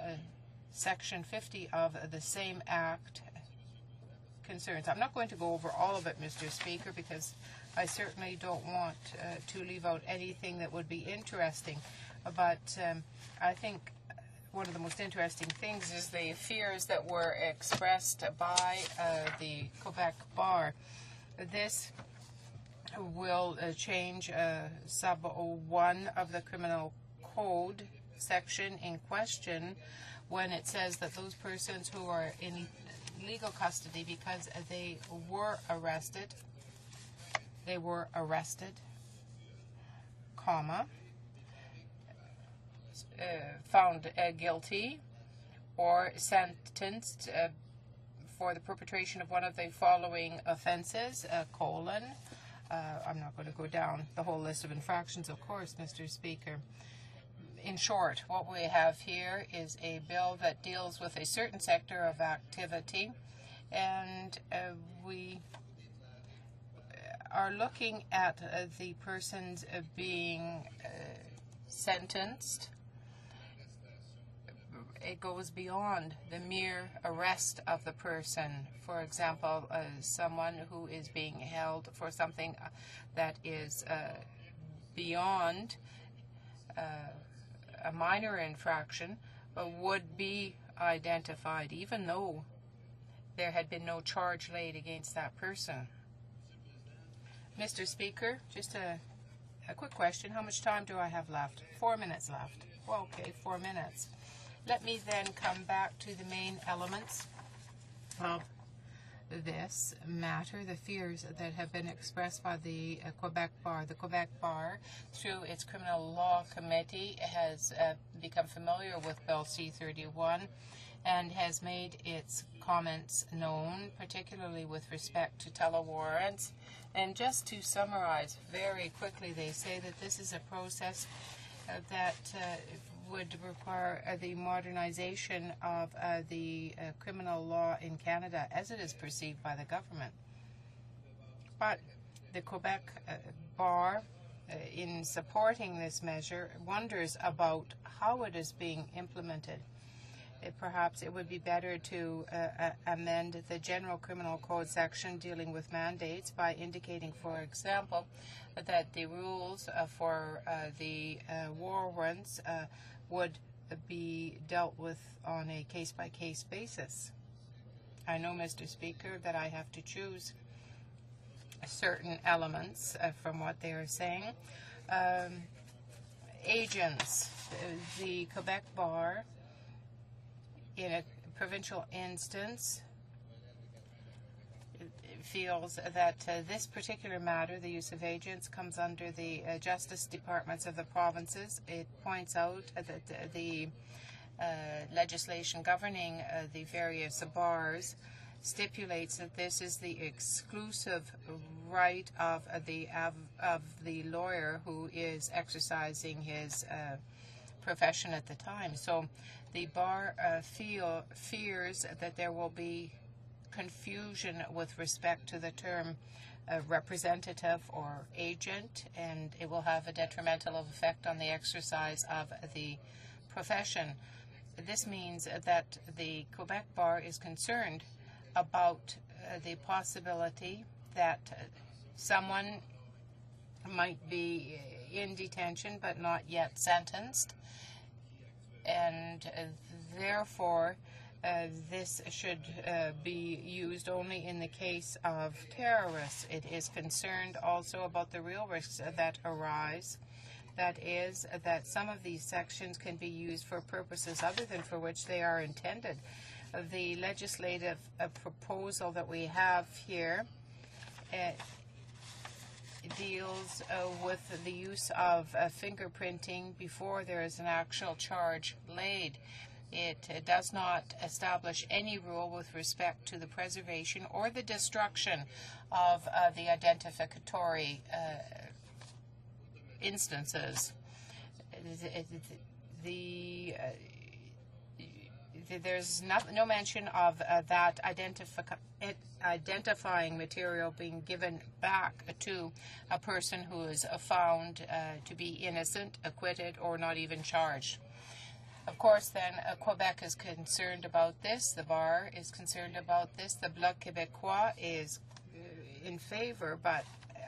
Section 50 of the same Act concerns. I'm not going to go over all of it, Mr. Speaker, because I certainly don't want to leave out anything that would be interesting, but I think one of the most interesting things is the fears that were expressed by the Quebec Bar. This will change sub 1 of the Criminal Code section in question when it says that those persons who are in legal custody because they were arrested, comma, found guilty or sentenced for the perpetration of one of the following offenses, colon. I'm not going to go down the whole list of infractions, of course, Mr. Speaker. In short, what we have here is a bill that deals with a certain sector of activity, and we are looking at the persons being sentenced. It goes beyond the mere arrest of the person. For example, someone who is being held for something that is beyond a minor infraction would be identified, even though there had been no charge laid against that person. Mr. Speaker, just a quick question. How much time do I have left? 4 minutes left. Well, okay, 4 minutes. Let me then come back to the main elements of this matter, the fears that have been expressed by the Quebec Bar. The Quebec Bar, through its Criminal Law Committee, has become familiar with Bill C-31 and has made its comments known, particularly with respect to telewarrants. And just to summarize very quickly, they say that this is a process that would require the modernization of the criminal law in Canada as it is perceived by the government. But the Quebec Bar, in supporting this measure, wonders about how it is being implemented. Perhaps it would be better to amend the General Criminal Code section dealing with mandates by indicating, for example, that the rules for the warrants would be dealt with on a case-by-case basis. I know, Mr. Speaker, that I have to choose certain elements from what they are saying. Agents, the Quebec Bar, in a provincial instance, feels that this particular matter, the use of agents, comes under the justice departments of the provinces. It points out that the legislation governing the various bars stipulates that this is the exclusive right of the lawyer who is exercising his profession at the time. So the bar fears that there will be confusion with respect to the term representative or agent, and it will have a detrimental effect on the exercise of the profession. This means that the Quebec Bar is concerned about the possibility that someone might be in detention but not yet sentenced, and therefore this should be used only in the case of terrorists. It is concerned also about the real risks that arise. That is, that some of these sections can be used for purposes other than for which they are intended. The legislative proposal that we have here deals with the use of fingerprinting before there is an actual charge laid. It does not establish any rule with respect to the preservation or the destruction of the identificatory instances. There's no mention of that identifying material being given back to a person who is found to be innocent, acquitted, or not even charged. Of course, then, Quebec is concerned about this. The Bar is concerned about this. The Bloc Québécois is in favor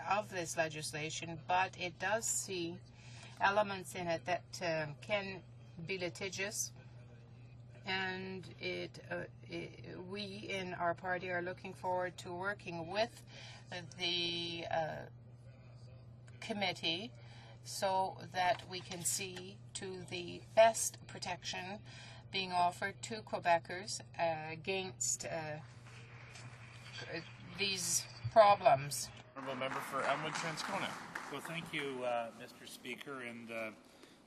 of this legislation, but it does see elements in it that can be litigious. And we in our party are looking forward to working with the committee so that we can see to the best protection being offered to Quebecers against these problems. Honourable Member for Elmwood-Transcona. Well, thank you, Mr. Speaker. And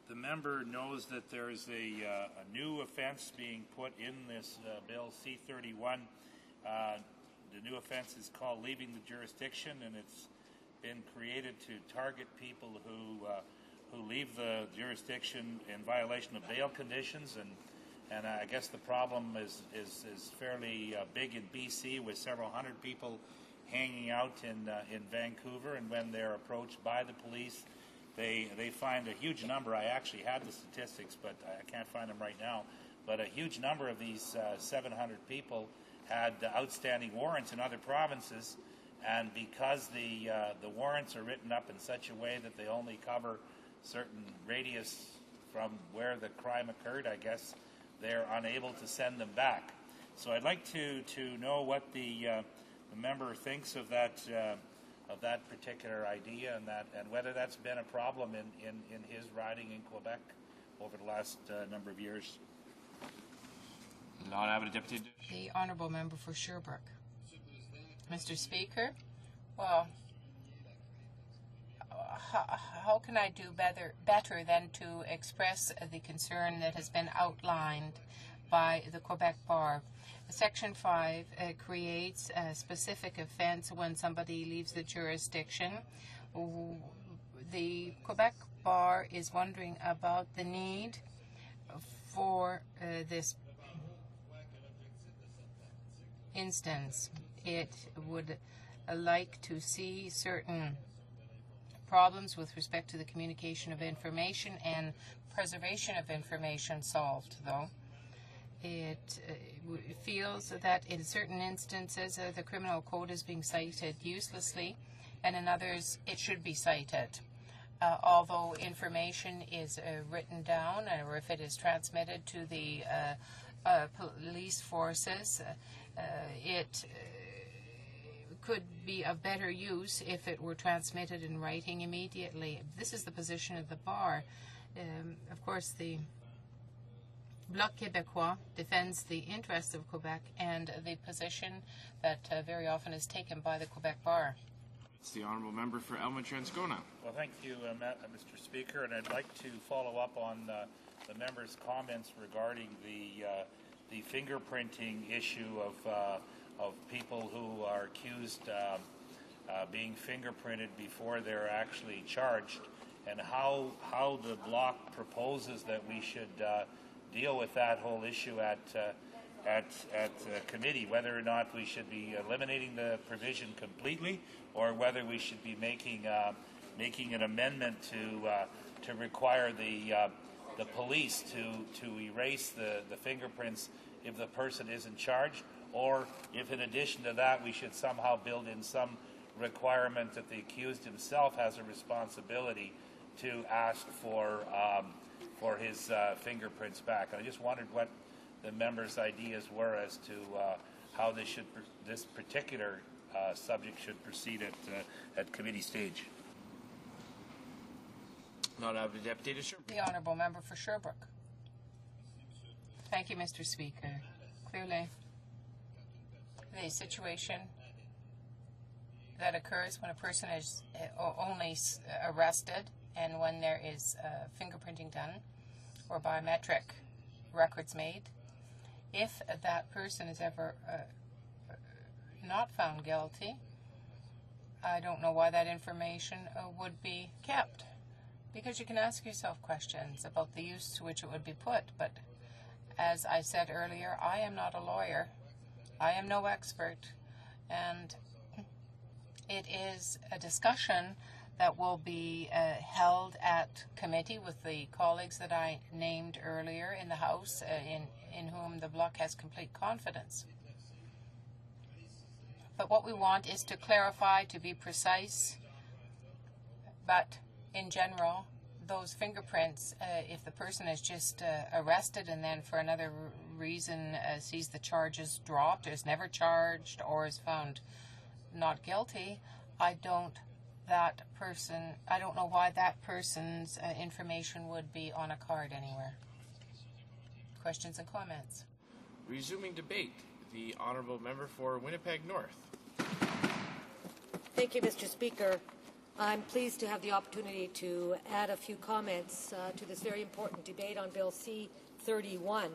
the member knows that there is a new offence being put in this Bill C-31. The new offence is called leaving the jurisdiction, and it's been created to target people who leave the jurisdiction in violation of bail conditions, and I guess the problem is fairly big in BC, with several hundred people hanging out in Vancouver, and when they're approached by the police, they find a huge number. I actually had the statistics, but I can't find them right now. But a huge number of these 700 people had outstanding warrants in other provinces, and because the warrants are written up in such a way that they only cover certain radius from where the crime occurred, I guess they're unable to send them back. So I'd like to know what the member thinks of that that particular idea, and whether that's been a problem in his riding in Quebec over the last number of years. The honourable member for Sherbrooke. Mr. Speaker, well, how can I do better than to express the concern that has been outlined by the Quebec Bar? Section 5 creates a specific offence when somebody leaves the jurisdiction. The Quebec Bar is wondering about the need for this instance. It would like to see certain problems with respect to the communication of information and preservation of information solved, though. It feels that in certain instances the criminal code is being cited uselessly, and in others it should be cited. Although information is written down, or if it is transmitted to the police forces, it could be of better use if it were transmitted in writing immediately. This is the position of the bar. Of course, the Bloc Québécois defends the interests of Quebec and the position that very often is taken by the Quebec Bar. It's the honourable member for Elmwood-Transcona. Well, thank you, Mr. Speaker, and I'd like to follow up on the member's comments regarding the fingerprinting issue of people who are accused being fingerprinted before they're actually charged, and how the Bloc proposes that we should deal with that whole issue at committee, whether or not we should be eliminating the provision completely, or whether we should be making an amendment to require the police to erase the fingerprints if the person isn't charged, or if in addition to that we should somehow build in some requirement that the accused himself has a responsibility to ask for his fingerprints back. And I just wondered what the members' ideas were as to how this particular subject should proceed at committee stage. The honourable member for Sherbrooke. Thank you, Mr. Speaker. Clearly, the situation that occurs when a person is only arrested and when there is fingerprinting done or biometric records made, if that person is ever not found guilty, I don't know why that information would be kept, because you can ask yourself questions about the use to which it would be put. But as I said earlier, I am not a lawyer. I am no expert, and it is a discussion that will be held at committee with the colleagues that I named earlier in the House, in whom the Bloc has complete confidence. But what we want is to clarify, to be precise, but in general, those fingerprints, if the person is just arrested and then for another reason sees the charges dropped, or is never charged, or is found not guilty, I don't know why that person's information would be on a card anywhere. Questions and comments? Resuming debate, the honourable member for Winnipeg North. Thank you, Mr. Speaker. I'm pleased to have the opportunity to add a few comments to this very important debate on Bill C-31,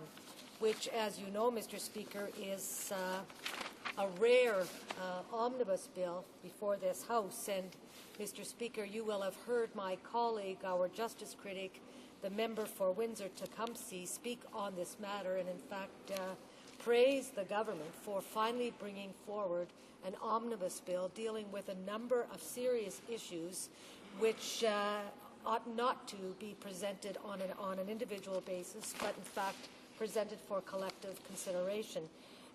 which, as you know, Mr. Speaker, is a rare omnibus bill before this House. And, Mr. Speaker, you will have heard my colleague, our justice critic, the member for Windsor-Tecumseh, speak on this matter and, in fact, praise the government for finally bringing forward an omnibus bill dealing with a number of serious issues which ought not to be presented on an individual basis, but in fact presented for collective consideration.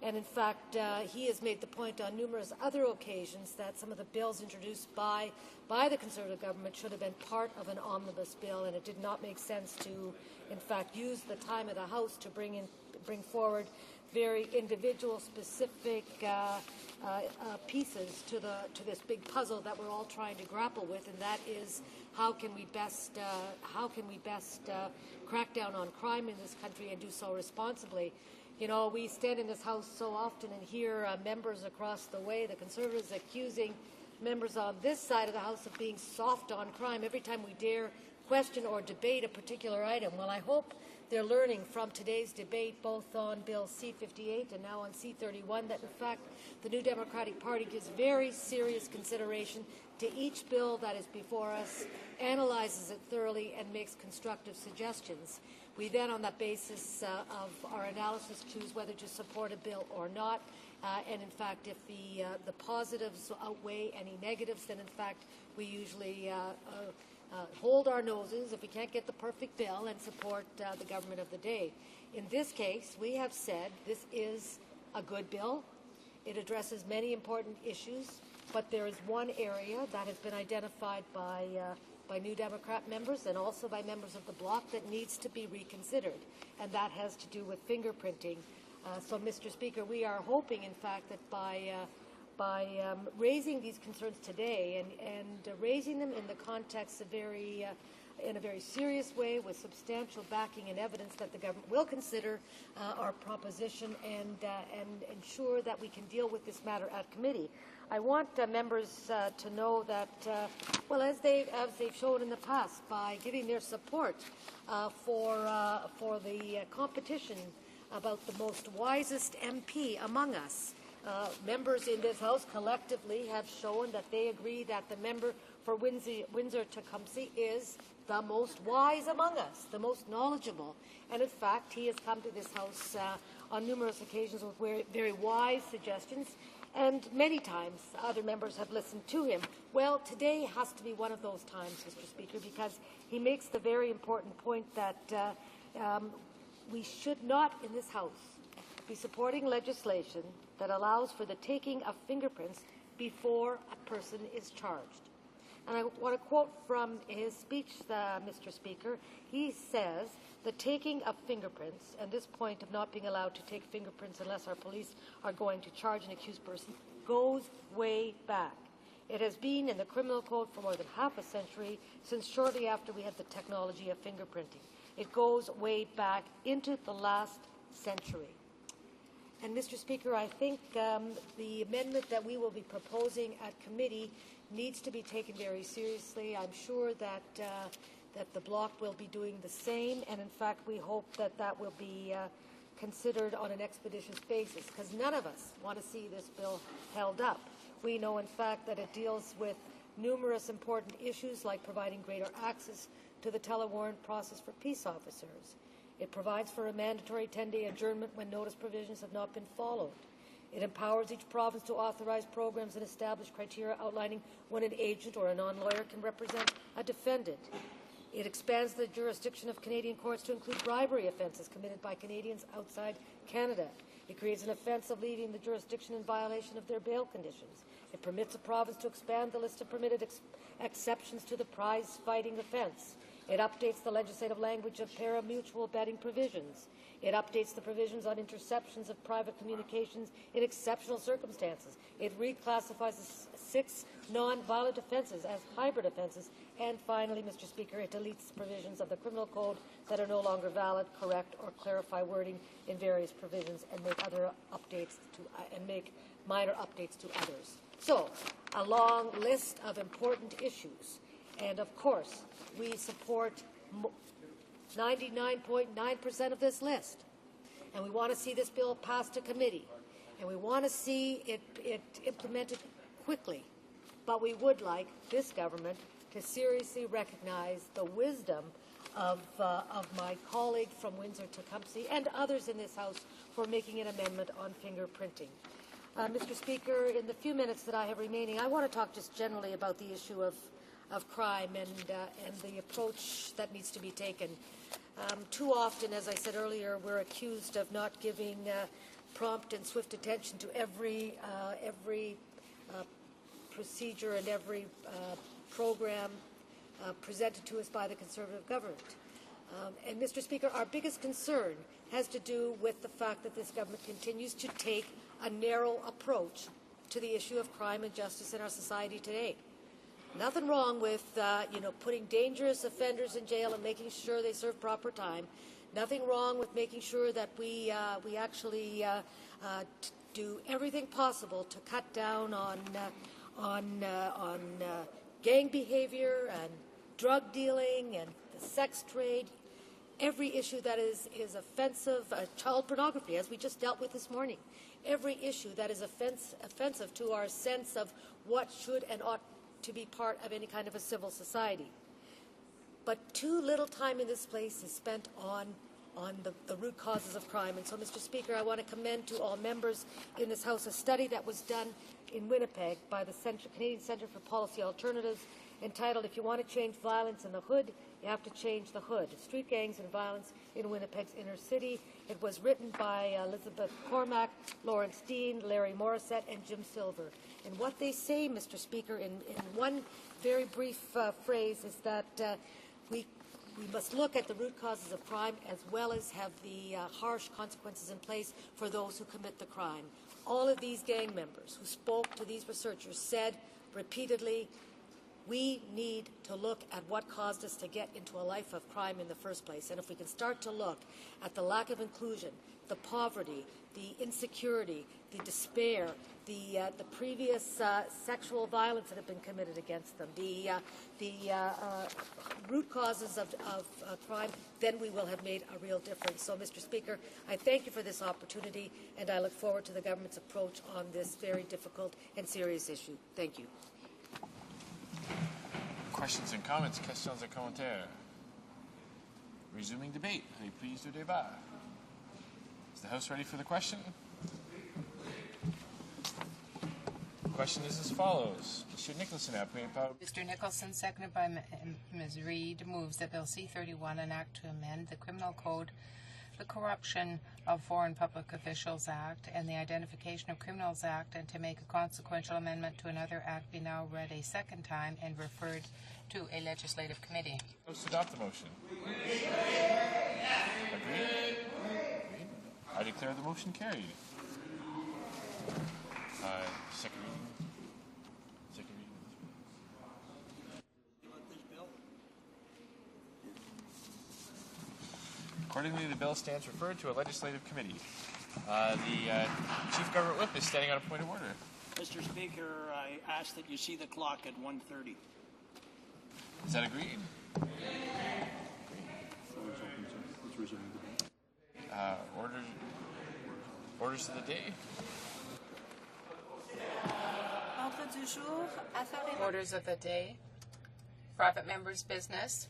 And in fact, he has made the point on numerous other occasions that some of the bills introduced by the Conservative government should have been part of an omnibus bill, and it did not make sense to, in fact, use the time of the House to bring forward very individual, specific pieces to this big puzzle that we're all trying to grapple with, and that is how can we best crack down on crime in this country and do so responsibly. You know, we stand in this House so often and hear members across the way, the Conservatives, accusing members on this side of the House of being soft on crime every time we dare question or debate a particular item. Well, I hope they're learning from today's debate, both on Bill C-58 and now on C-31, that in fact the New Democratic Party gives very serious consideration to each bill that is before us, analyzes it thoroughly, and makes constructive suggestions. We then, on that basis of our analysis, choose whether to support a bill or not. And in fact, if the positives outweigh any negatives, then in fact we usually hold our noses if we can't get the perfect bill and support the government of the day. In this case, we have said this is a good bill. It addresses many important issues, but there is one area that has been identified by New Democrat members and also by members of the bloc that needs to be reconsidered, and that has to do with fingerprinting. So, Mr. Speaker, we are hoping, in fact, that by raising these concerns today and raising them in the context of in a very serious way with substantial backing and evidence, that the government will consider our proposition and ensure that we can deal with this matter at committee. I want members to know that, well, as they've shown in the past by giving their support for the competition about the most wisest MP among us, members in this House collectively have shown that they agree that the member for Windsor-Tecumseh is the most wise among us, the most knowledgeable. And in fact, he has come to this House on numerous occasions with very wise suggestions, and many times other members have listened to him. Well, today has to be one of those times, Mr. Speaker, because he makes the very important point that we should not, in this House, be supporting legislation that allows for the taking of fingerprints before a person is charged. And I want to quote from his speech, Mr. Speaker. He says, the taking of fingerprints, and this point of not being allowed to take fingerprints unless our police are going to charge an accused person, goes way back. It has been in the criminal code for more than half a century, since shortly after we had the technology of fingerprinting. It goes way back into the last century. And, Mr. Speaker, I think the amendment that we will be proposing at committee needs to be taken very seriously. I'm sure that the bloc will be doing the same, and in fact we hope that will be considered on an expeditious basis, because none of us want to see this bill held up. We know, in fact, that it deals with numerous important issues like providing greater access to the telewarrant process for peace officers. It provides for a mandatory 10-day adjournment when notice provisions have not been followed. It empowers each province to authorize programs and establish criteria outlining when an agent or a non-lawyer can represent a defendant. It expands the jurisdiction of Canadian courts to include bribery offences committed by Canadians outside Canada. It creates an offence of leaving the jurisdiction in violation of their bail conditions. It permits a province to expand the list of permitted exceptions to the prize-fighting offence. It updates the legislative language of pari-mutuel betting provisions. It updates the provisions on interceptions of private communications in exceptional circumstances. It reclassifies 6 non-violent offences as hybrid offences. And finally, Mr. Speaker, it deletes provisions of the criminal code that are no longer valid, correct, or clarify wording in various provisions and make other updates make minor updates to others. So, a long list of important issues. And of course, we support 99.9% of this list. And we want to see this bill passed to committee. And we want to see it implemented quickly. But we would like this government to seriously recognize the wisdom of my colleague from Windsor-Tecumseh and others in this House for making an amendment on fingerprinting. Mr. Speaker, in the few minutes that I have remaining, I want to talk just generally about the issue of crime and the approach that needs to be taken. Too often, as I said earlier, we're accused of not giving prompt and swift attention to every procedure and every program presented to us by the Conservative government. And, Mr. Speaker, our biggest concern has to do with the fact that this government continues to take a narrow approach to the issue of crime and justice in our society today. Nothing wrong with putting dangerous offenders in jail and making sure they serve proper time. Nothing wrong with making sure that we actually do everything possible to cut down on gang behavior and drug dealing and the sex trade. Every issue that is offensive, child pornography, as we just dealt with this morning. Every issue that is offensive to our sense of what should and ought to be part of any kind of a civil society. But too little time in this place is spent on the root causes of crime. And so, Mr. Speaker, I want to commend to all members in this House a study that was done in Winnipeg by the Canadian Centre for Policy Alternatives entitled, "If You Want to Change Violence in the Hood, You Have to Change the Hood: Street Gangs and Violence in Winnipeg's Inner City." It was written by Elizabeth Cormack, Lawrence Dean, Larry Morissette, and Jim Silver. And what they say, Mr. Speaker, in one very brief phrase is that we must look at the root causes of crime as well as have the harsh consequences in place for those who commit the crime. All of these gang members who spoke to these researchers said repeatedly, we need to look at what caused us to get into a life of crime in the first place. And if we can start to look at the lack of inclusion, the poverty, the insecurity, the despair, the previous sexual violence that have been committed against them, the root causes of crime, then we will have made a real difference. So, Mr. Speaker, I thank you for this opportunity, and I look forward to the government's approach on this very difficult and serious issue. Thank you. Questions and comments, questions et commentaires. Resuming debate. Reprise du débat. Is the House ready for the question? The question is as follows. Mr. Nicholson, Mr. Nicholson, seconded by Ms. Reid, moves that Bill C-31, an act to amend the Criminal Code, the Corruption of Foreign Public Officials Act, and the Identification of Criminals Act, and to make a consequential amendment to another act, be now read a second time and referred to a legislative committee. Let's adopt the motion. Agreed? I declare the motion carried. Second reading. Accordingly, the bill stands referred to a legislative committee. The Chief Government Whip is standing on a point of order. Mr. Speaker, I ask that you see the clock at 1:30. Is that agreed? Orders of the day. Orders of the day. Private members' business.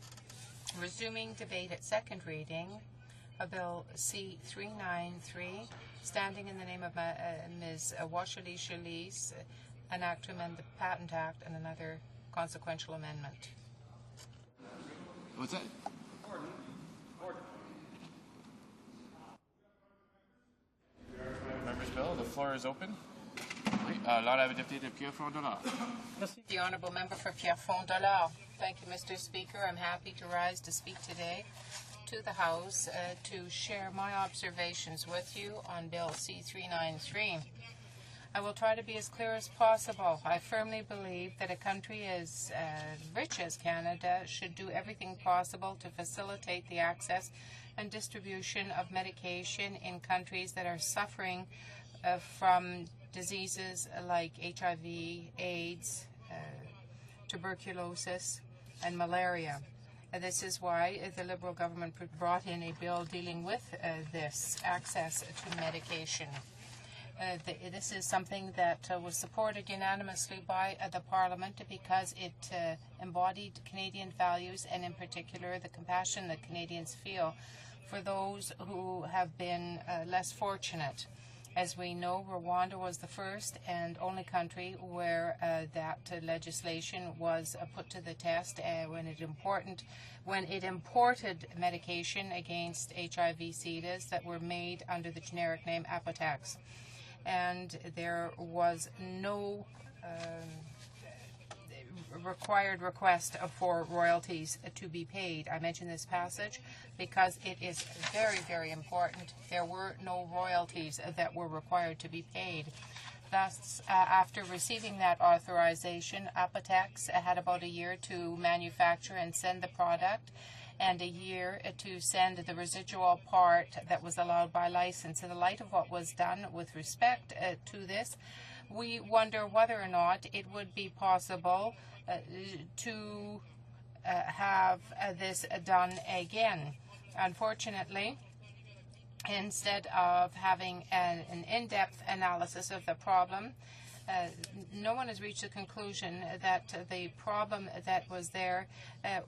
Resuming debate at second reading of Bill C-393, standing in the name of Ms. Washali Shalice, an act to amend the Patent Act and another consequential amendment. What's that? Members' bill, the floor is open. The Honourable Member for Pierrefonds-Dollard. Thank you, Mr. Speaker. I'm happy to rise to speak today to the House to share my observations with you on Bill C-393. I will try to be as clear as possible. I firmly believe that a country as rich as Canada should do everything possible to facilitate the access and distribution of medication in countries that are suffering from diseases like HIV, AIDS, tuberculosis, and malaria. This is why the Liberal government brought in a bill dealing with this access to medication. This is something that was supported unanimously by the Parliament because it embodied Canadian values, and in particular the compassion that Canadians feel for those who have been less fortunate. As we know, Rwanda was the first and only country where that legislation was put to the test when it imported medication against HIV/SIDAs that were made under the generic name Apotex. And there was no required request for royalties to be paid. I mention this passage because it is very, very important. There were no royalties that were required to be paid. Thus, after receiving that authorization, Apotex had about a year to manufacture and send the product, and a year to send the residual part that was allowed by license. In the light of what was done with respect to this, we wonder whether or not it would be possible to have this done again. Unfortunately, instead of having an in-depth analysis of the problem, no one has reached the conclusion that the problem that was there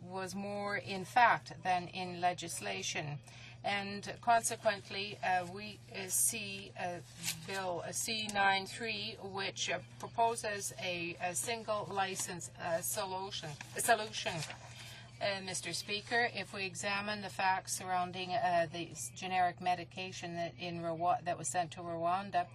was more in fact than in legislation. And consequently, we see Bill C-93, which proposes a single license solution. Mr. Speaker, if we examine the facts surrounding the generic medication that was sent to Rwanda,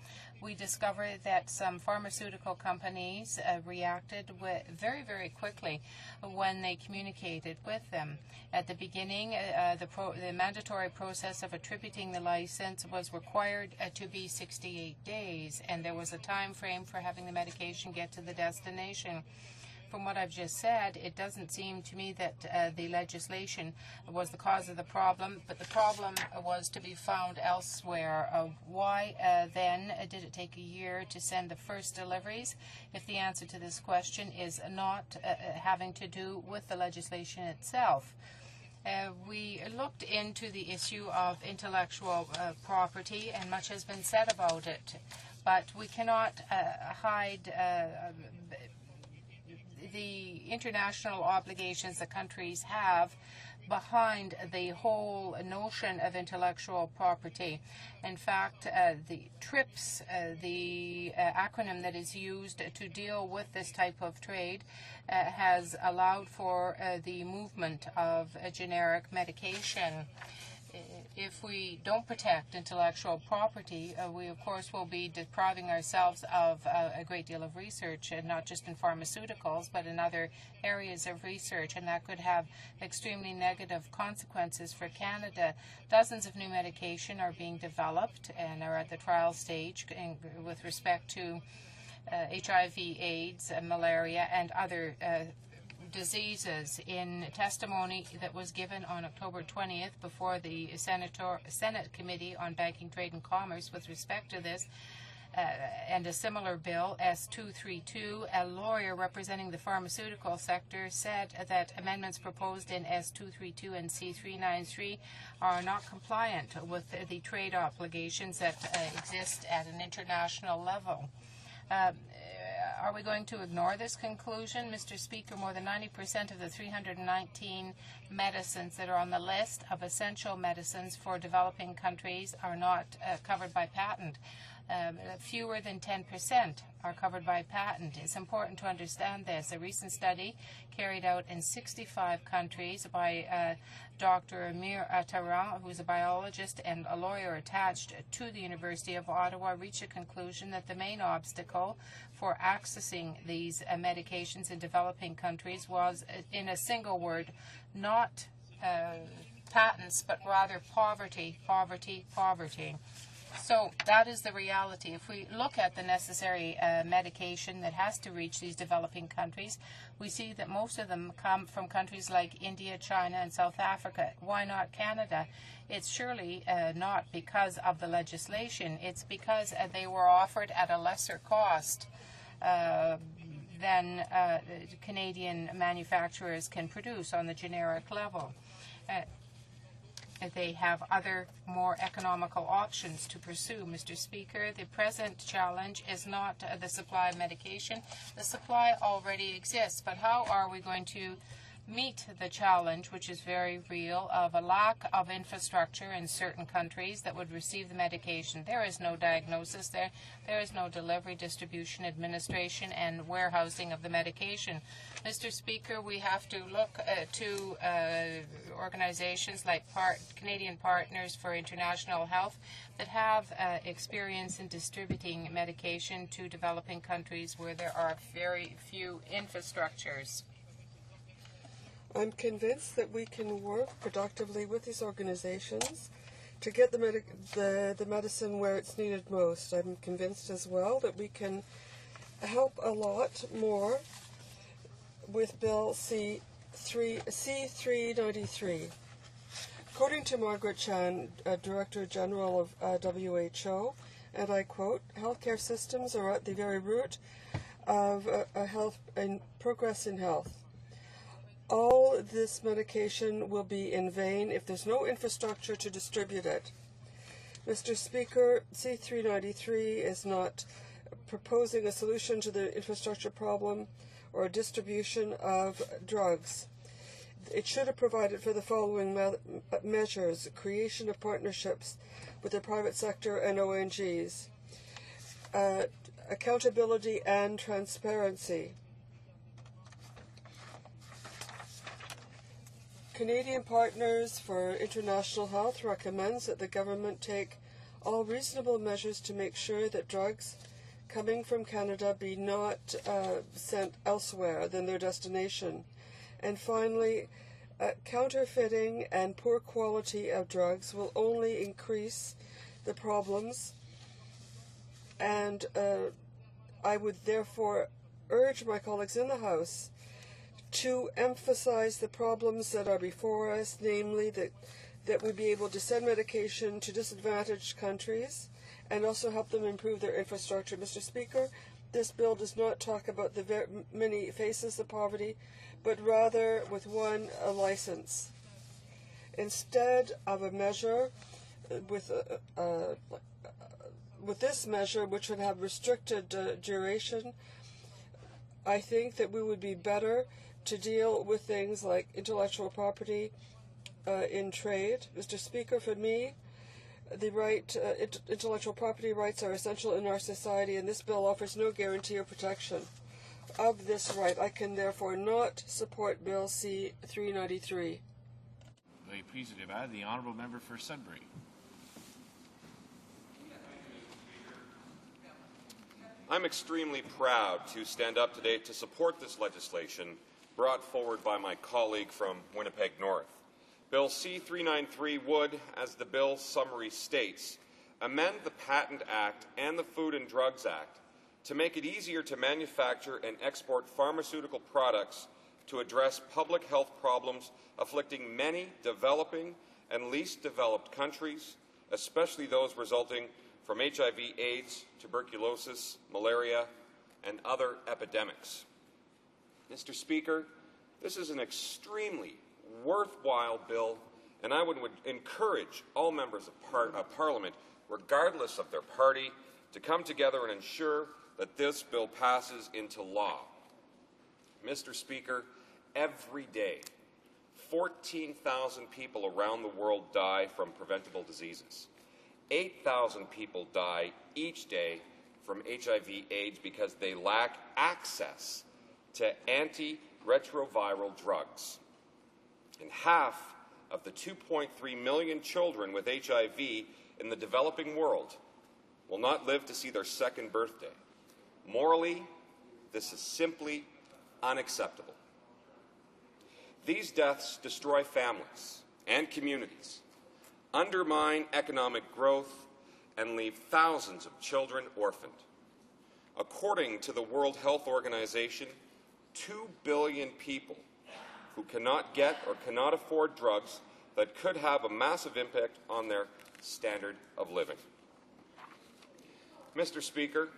we discover that some pharmaceutical companies reacted very, very quickly when they communicated with them. At the beginning, the mandatory process of attributing the license was required to be 68 days, and there was a time frame for having the medication get to the destination. From what I've just said, it doesn't seem to me that the legislation was the cause of the problem, but the problem was to be found elsewhere. Why then did it take a year to send the first deliveries? If the answer to this question is not having to do with the legislation itself. We looked into the issue of intellectual property, and much has been said about it, but we cannot hide the international obligations the countries have behind the whole notion of intellectual property. In fact, the TRIPS, the acronym that is used to deal with this type of trade, has allowed for the movement of generic medication. If we don't protect intellectual property, we of course will be depriving ourselves of a great deal of research, and not just in pharmaceuticals, but in other areas of research, and that could have extremely negative consequences for Canada. Dozens of new medication are being developed and are at the trial stage with respect to HIV, AIDS, malaria, and other diseases. In testimony that was given on October 20th before the Senate Committee on Banking, Trade and Commerce with respect to this, and a similar bill, S-232, a lawyer representing the pharmaceutical sector said that amendments proposed in S-232 and C-393 are not compliant with the trade obligations that exist at an international level. Are we going to ignore this conclusion? Mr. Speaker, more than 90% of the 319 medicines that are on the list of essential medicines for developing countries are not covered by patent. Fewer than 10% are covered by patent. It's important to understand this. A recent study carried out in 65 countries by Dr. Amir Attaran, who is a biologist and a lawyer attached to the University of Ottawa, reached a conclusion that the main obstacle for accessing these medications in developing countries was, in a single word, not patents, but rather poverty, poverty, poverty. So that is the reality. If we look at the necessary medication that has to reach these developing countries, we see that most of them come from countries like India, China, and South Africa. Why not Canada? It's surely not because of the legislation. It's because they were offered at a lesser cost than Canadian manufacturers can produce on the generic level. They have other more economical options to pursue. Mr. Speaker, the present challenge is not the supply of medication. The supply already exists, but how are we going to meet the challenge, which is very real, of a lack of infrastructure in certain countries that would receive the medication. There is no diagnosis there. There is no delivery, distribution, administration, and warehousing of the medication. Mr. Speaker, we have to look to organizations like Canadian Partners for International Health that have experience in distributing medication to developing countries where there are very few infrastructures. I'm convinced that we can work productively with these organizations to get the medicine where it's needed most. I'm convinced as well that we can help a lot more with Bill C-393. According to Margaret Chan, Director General of WHO, and I quote, "Healthcare systems are at the very root of health and progress in health. All this medication will be in vain if there's no infrastructure to distribute it." Mr. Speaker, C-393 is not proposing a solution to the infrastructure problem or a distribution of drugs. It should have provided for the following measures: creation of partnerships with the private sector and ONGs, accountability and transparency. Canadian Partners for International Health recommends that the government take all reasonable measures to make sure that drugs coming from Canada be not sent elsewhere than their destination. And finally, counterfeiting and poor quality of drugs will only increase the problems, and I would therefore urge my colleagues in the House to emphasize the problems that are before us, namely that we be able to send medication to disadvantaged countries and also help them improve their infrastructure. Mr. Speaker, this bill does not talk about the many faces of poverty, but rather with one, a license. Instead of a measure with this measure, which would have restricted duration, I think that we would be better to deal with things like intellectual property in trade. Mr. Speaker, for me, the intellectual property rights are essential in our society, and this bill offers no guarantee or protection of this right. I can therefore not support Bill C-393. Very pleased to have the honourable member for Sudbury. I'm extremely proud to stand up today to support this legislation brought forward by my colleague from Winnipeg North. Bill C-393 would, as the bill summary states, amend the Patent Act and the Food and Drugs Act to make it easier to manufacture and export pharmaceutical products to address public health problems afflicting many developing and least developed countries, especially those resulting from HIV/AIDS, tuberculosis, malaria, and other epidemics. Mr. Speaker, this is an extremely worthwhile bill, and I would encourage all members of Parliament, regardless of their party, to come together and ensure that this bill passes into law. Mr. Speaker, every day, 14,000 people around the world die from preventable diseases. 8,000 people die each day from HIV/AIDS because they lack access to antiretroviral drugs. And half of the 2.3 million children with HIV in the developing world will not live to see their second birthday. Morally, this is simply unacceptable. These deaths destroy families and communities, undermine economic growth, and leave thousands of children orphaned. According to the World Health Organization, 2 billion people who cannot get or cannot afford drugs that could have a massive impact on their standard of living. Mr. Speaker,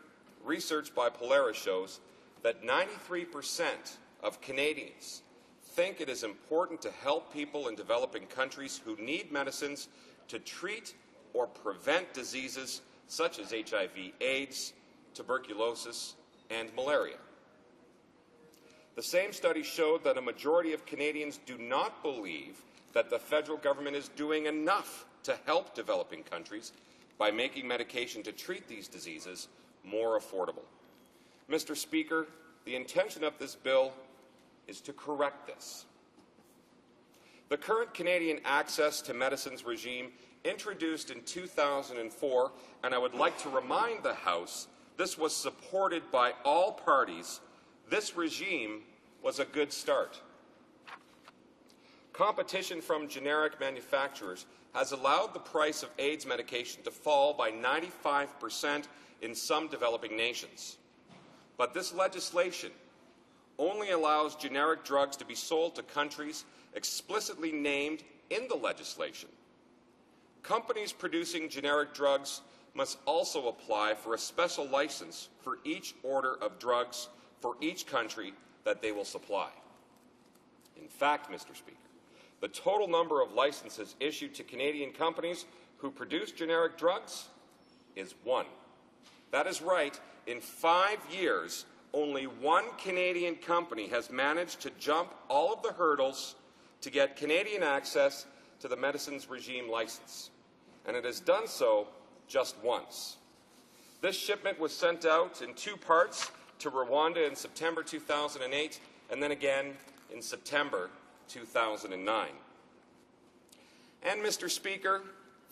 research by Polaris shows that 93% of Canadians think it is important to help people in developing countries who need medicines to treat or prevent diseases such as HIV/AIDS, tuberculosis, and malaria. The same study showed that a majority of Canadians do not believe that the federal government is doing enough to help developing countries by making medication to treat these diseases more affordable. Mr. Speaker, the intention of this bill is to correct this. The current Canadian access to medicines regime, introduced in 2004, and I would like to remind the House this was supported by all parties. This regime was a good start. Competition from generic manufacturers has allowed the price of AIDS medication to fall by 95% in some developing nations. But this legislation only allows generic drugs to be sold to countries explicitly named in the legislation. Companies producing generic drugs must also apply for a special license for each order of drugs for each country that they will supply. In fact, Mr. Speaker, the total number of licenses issued to Canadian companies who produce generic drugs is 1. That is right. In 5 years, only one Canadian company has managed to jump all of the hurdles to get Canadian access to the medicines regime license, and it has done so just once. This shipment was sent out in 2 parts to Rwanda in September 2008 and then again in September 2009. And, Mr. Speaker,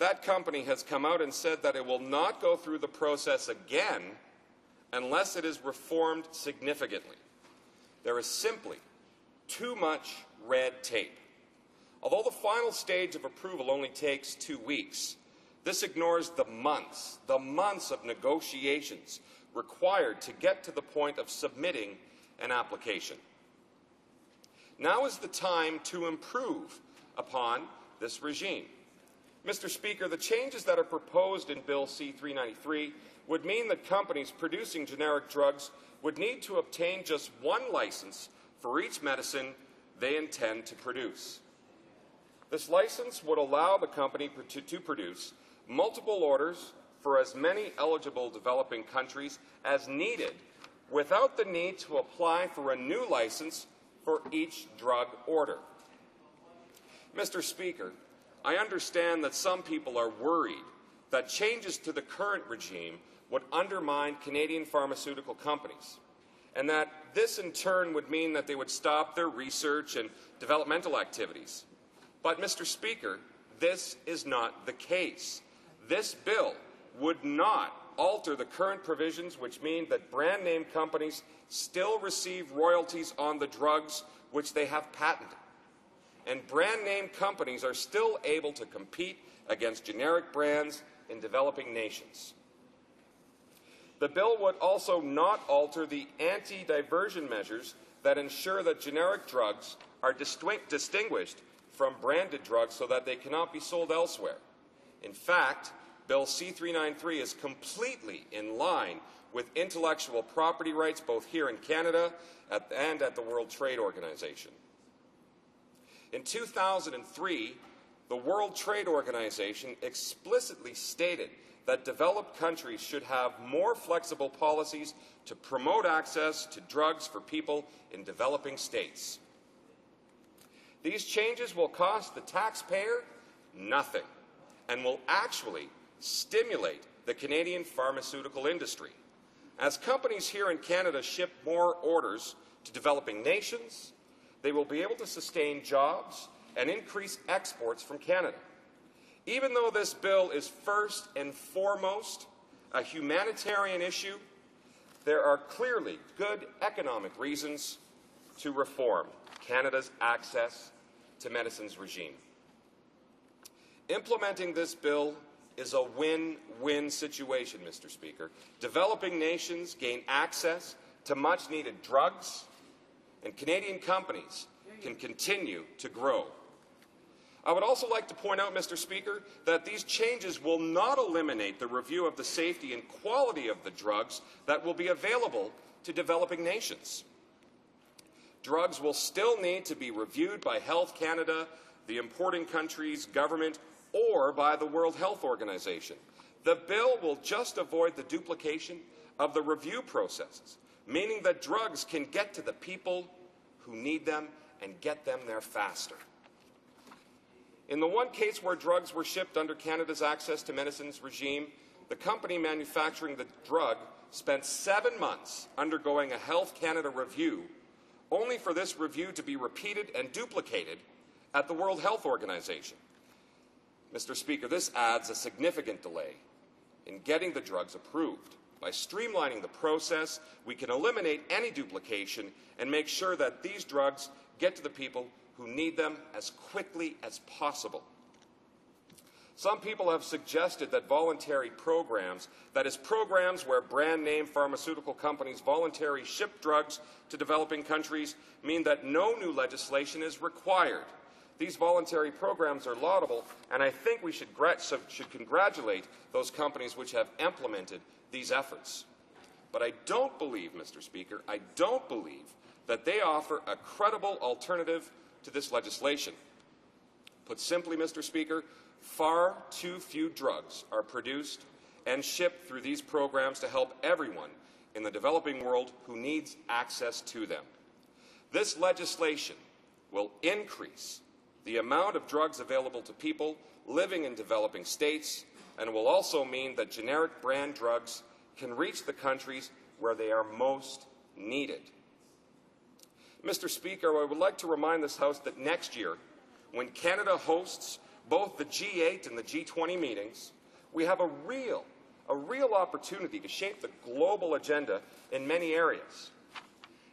that company has come out and said that it will not go through the process again unless it is reformed significantly. There is simply too much red tape. Although the final stage of approval only takes 2 weeks, this ignores the months of negotiations required to get to the point of submitting an application. Now is the time to improve upon this regime. Mr. Speaker, the changes that are proposed in Bill C-393 would mean that companies producing generic drugs would need to obtain just 1 license for each medicine they intend to produce. This license would allow the company to produce multiple orders for as many eligible developing countries as needed without the need to apply for a new license for each drug order. Mr. Speaker, I understand that some people are worried that changes to the current regime would undermine Canadian pharmaceutical companies, and that this in turn would mean that they would stop their research and developmental activities. But, Mr. Speaker, this is not the case. This bill would not alter the current provisions, which mean that brand name companies still receive royalties on the drugs which they have patented. And brand name companies are still able to compete against generic brands in developing nations. The bill would also not alter the anti-diversion measures that ensure that generic drugs are distinguished from branded drugs so that they cannot be sold elsewhere. In fact, Bill C-393 is completely in line with intellectual property rights both here in Canada and at the World Trade Organization. In 2003, the World Trade Organization explicitly stated that developed countries should have more flexible policies to promote access to drugs for people in developing states. These changes will cost the taxpayer nothing and will actually stimulate the Canadian pharmaceutical industry. As companies here in Canada ship more orders to developing nations, they will be able to sustain jobs and increase exports from Canada. Even though this bill is first and foremost a humanitarian issue, there are clearly good economic reasons to reform Canada's access to medicines regime. Implementing this bill is a win-win situation, Mr. Speaker. Developing nations gain access to much-needed drugs, and Canadian companies can continue to grow. I would also like to point out, Mr. Speaker, that these changes will not eliminate the review of the safety and quality of the drugs that will be available to developing nations. Drugs will still need to be reviewed by Health Canada, the importing country's government, or by the World Health Organization. The bill will just avoid the duplication of the review processes, meaning that drugs can get to the people who need them and get them there faster. In the one case where drugs were shipped under Canada's Access to Medicines regime, the company manufacturing the drug spent 7 months undergoing a Health Canada review, only for this review to be repeated and duplicated at the World Health Organization. Mr. Speaker, this adds a significant delay in getting the drugs approved. By streamlining the process, we can eliminate any duplication and make sure that these drugs get to the people who need them as quickly as possible. Some people have suggested that voluntary programs, that is, programs where brand-name pharmaceutical companies voluntarily ship drugs to developing countries, mean that no new legislation is required. These voluntary programs are laudable, and I think we should congratulate those companies which have implemented these efforts. But I don't believe, Mr. Speaker, I don't believe that they offer a credible alternative to this legislation. Put simply, Mr. Speaker, far too few drugs are produced and shipped through these programs to help everyone in the developing world who needs access to them. This legislation will increase the amount of drugs available to people living in developing states, and will also mean that generic brand drugs can reach the countries where they are most needed. Mr. Speaker, I would like to remind this House that next year, when Canada hosts both the G8 and the G20 meetings, we have a real opportunity to shape the global agenda in many areas.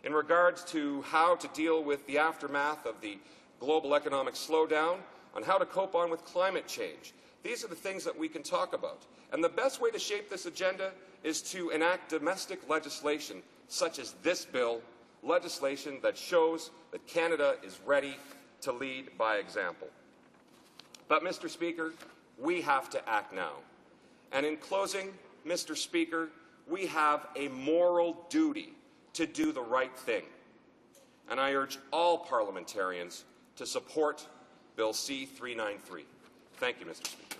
In regards to how to deal with the aftermath of the global economic slowdown, on how to cope on with climate change, these are the things that we can talk about. And the best way to shape this agenda is to enact domestic legislation such as this bill, legislation that shows that Canada is ready to lead by example. But, Mr. Speaker, we have to act now. And in closing, Mr. Speaker, we have a moral duty to do the right thing. And I urge all parliamentarians to support Bill C-393. Thank you, Mr. Speaker.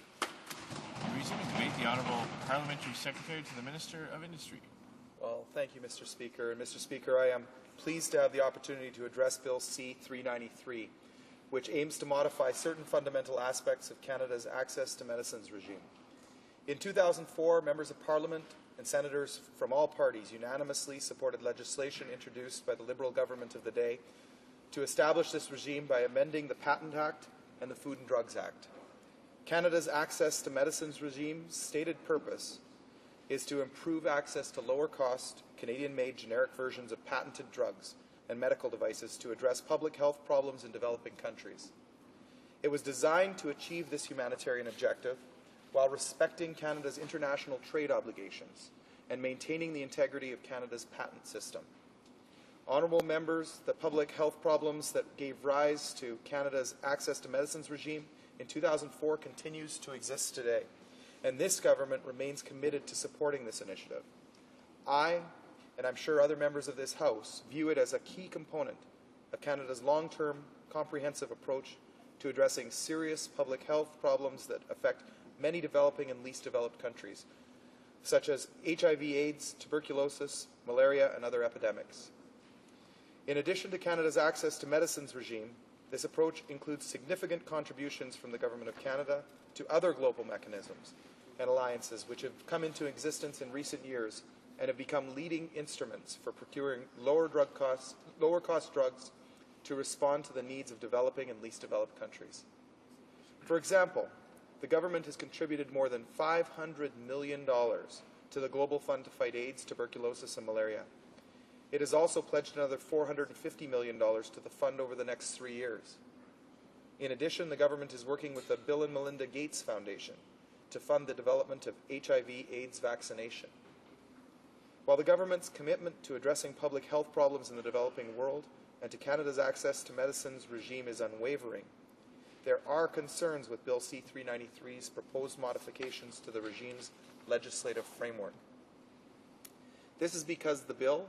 Resuming debate, the Honourable Parliamentary Secretary to the Minister of Industry. Well, thank you, Mr. Speaker. And Mr. Speaker, I am pleased to have the opportunity to address Bill C-393, which aims to modify certain fundamental aspects of Canada's access to medicines regime. In 2004, members of Parliament and senators from all parties unanimously supported legislation introduced by the Liberal government of the day to establish this regime by amending the Patent Act and the Food and Drugs Act. Canada's access to medicines regime's stated purpose is to improve access to lower-cost, Canadian-made generic versions of patented drugs and medical devices to address public health problems in developing countries. It was designed to achieve this humanitarian objective while respecting Canada's international trade obligations and maintaining the integrity of Canada's patent system. Honourable members, the public health problems that gave rise to Canada's access to medicines regime in 2004 continues to exist today, and this government remains committed to supporting this initiative. I, and I'm sure other members of this House, view it as a key component of Canada's long-term comprehensive approach to addressing serious public health problems that affect many developing and least developed countries, such as HIV/AIDS, tuberculosis, malaria, and other epidemics. In addition to Canada's access to medicines regime, this approach includes significant contributions from the Government of Canada to other global mechanisms and alliances which have come into existence in recent years and have become leading instruments for procuring lower-cost drugs to respond to the needs of developing and least developed countries. For example, the government has contributed more than $500 million to the Global Fund to fight AIDS, tuberculosis, and malaria. It has also pledged another $450 million to the fund over the next 3 years. In addition, the government is working with the Bill and Melinda Gates Foundation to fund the development of HIV/AIDS vaccination. While the government's commitment to addressing public health problems in the developing world and to Canada's access to medicines regime is unwavering, there are concerns with Bill C-393's proposed modifications to the regime's legislative framework. This is because the bill,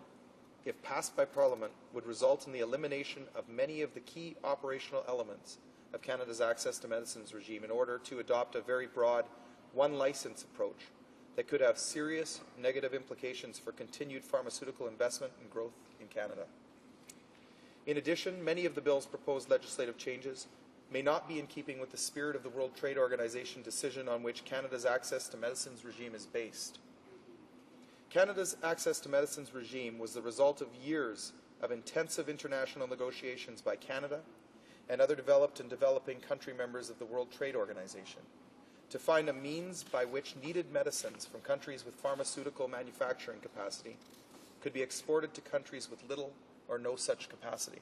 if passed by Parliament, would result in the elimination of many of the key operational elements of Canada's access to medicines regime in order to adopt a very broad one-license approach that could have serious negative implications for continued pharmaceutical investment and growth in Canada. In addition, many of the bill's proposed legislative changes may not be in keeping with the spirit of the World Trade Organization decision on which Canada's access to medicines regime is based. Canada's access to medicines regime was the result of years of intensive international negotiations by Canada and other developed and developing country members of the World Trade Organization to find a means by which needed medicines from countries with pharmaceutical manufacturing capacity could be exported to countries with little or no such capacity.